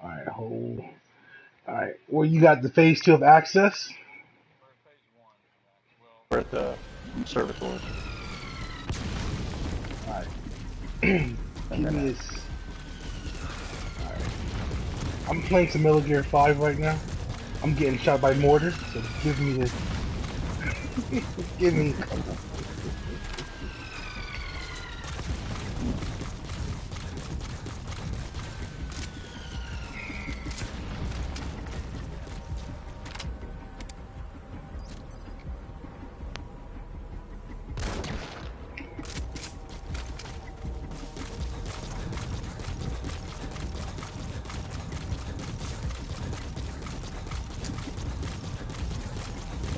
B: Alright, hold. Alright, well, you got the phase 2 of access?
H: We're at the servitors.
B: Alright.
H: And
B: Give
H: then
B: me this. Alright. I'm playing some Metal Gear 5 right now. I'm getting shot by mortars, so give me this. Give me.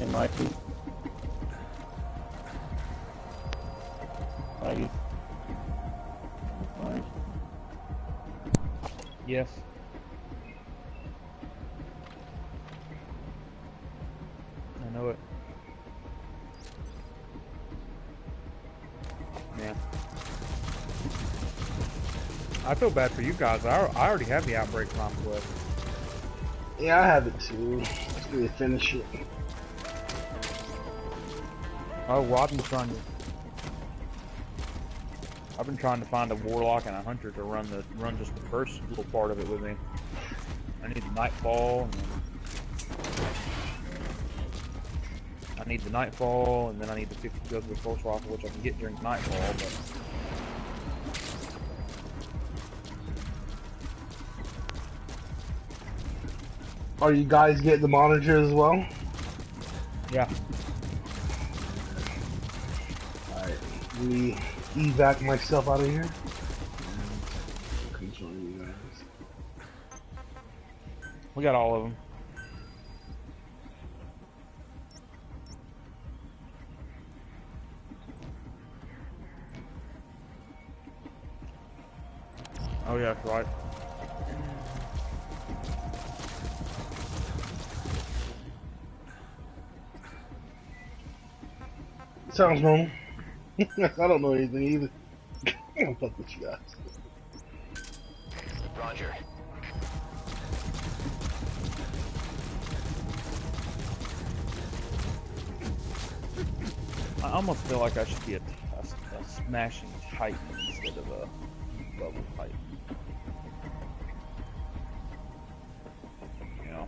H: in my feet. Nice. Nice.
G: Yes. I know it.
I: Yeah. I feel bad for you guys. I already have the outbreak conflict.
B: Yeah, I have it too. Let's really finish it.
I: Oh, well, I've been trying to find a warlock and a hunter to run just the first little part of it with me. I need the nightfall, and then I need the nightfall, and then I need the 50 guns with pulse rifle, which I can get during nightfall. But
B: Are you guys getting the monitors as well?
I: yeah,
B: Alright, let me evac myself out of here. Control you guys.
I: we got all of them. Oh yeah, right.
B: Sounds normal. I don't know anything either. I don't fuck with you guys.
D: Roger.
I: I almost feel like I should be a smashing titan instead of a bubble titan. You know.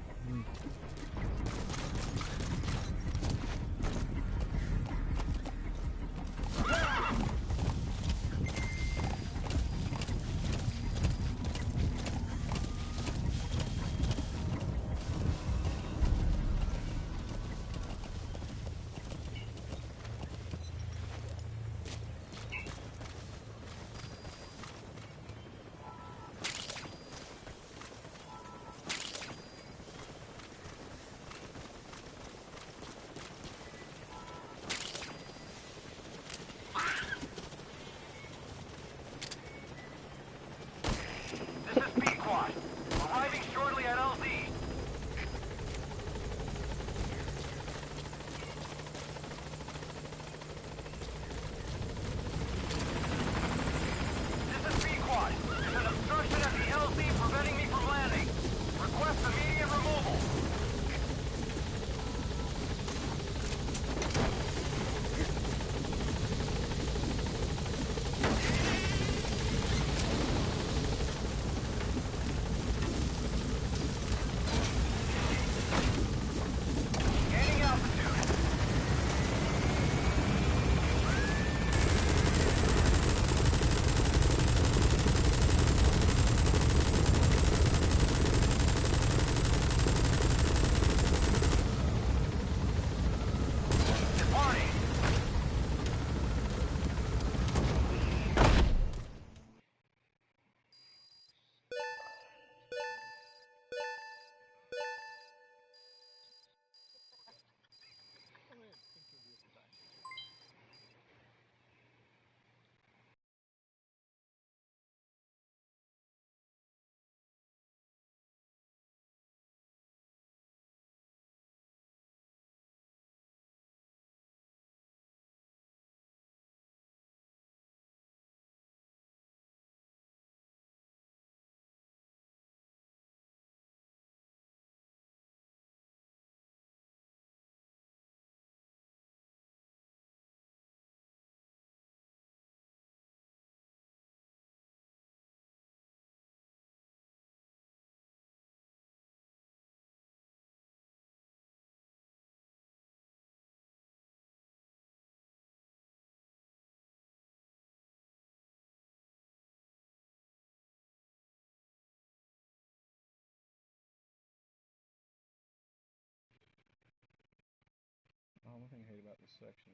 D: This is Pequod. Arriving shortly at LZ. This is Pequod. There's an obstruction at the LZ preventing me from landing. Request immediate removal. Gaining altitude. Departing.
H: One thing I hate about this section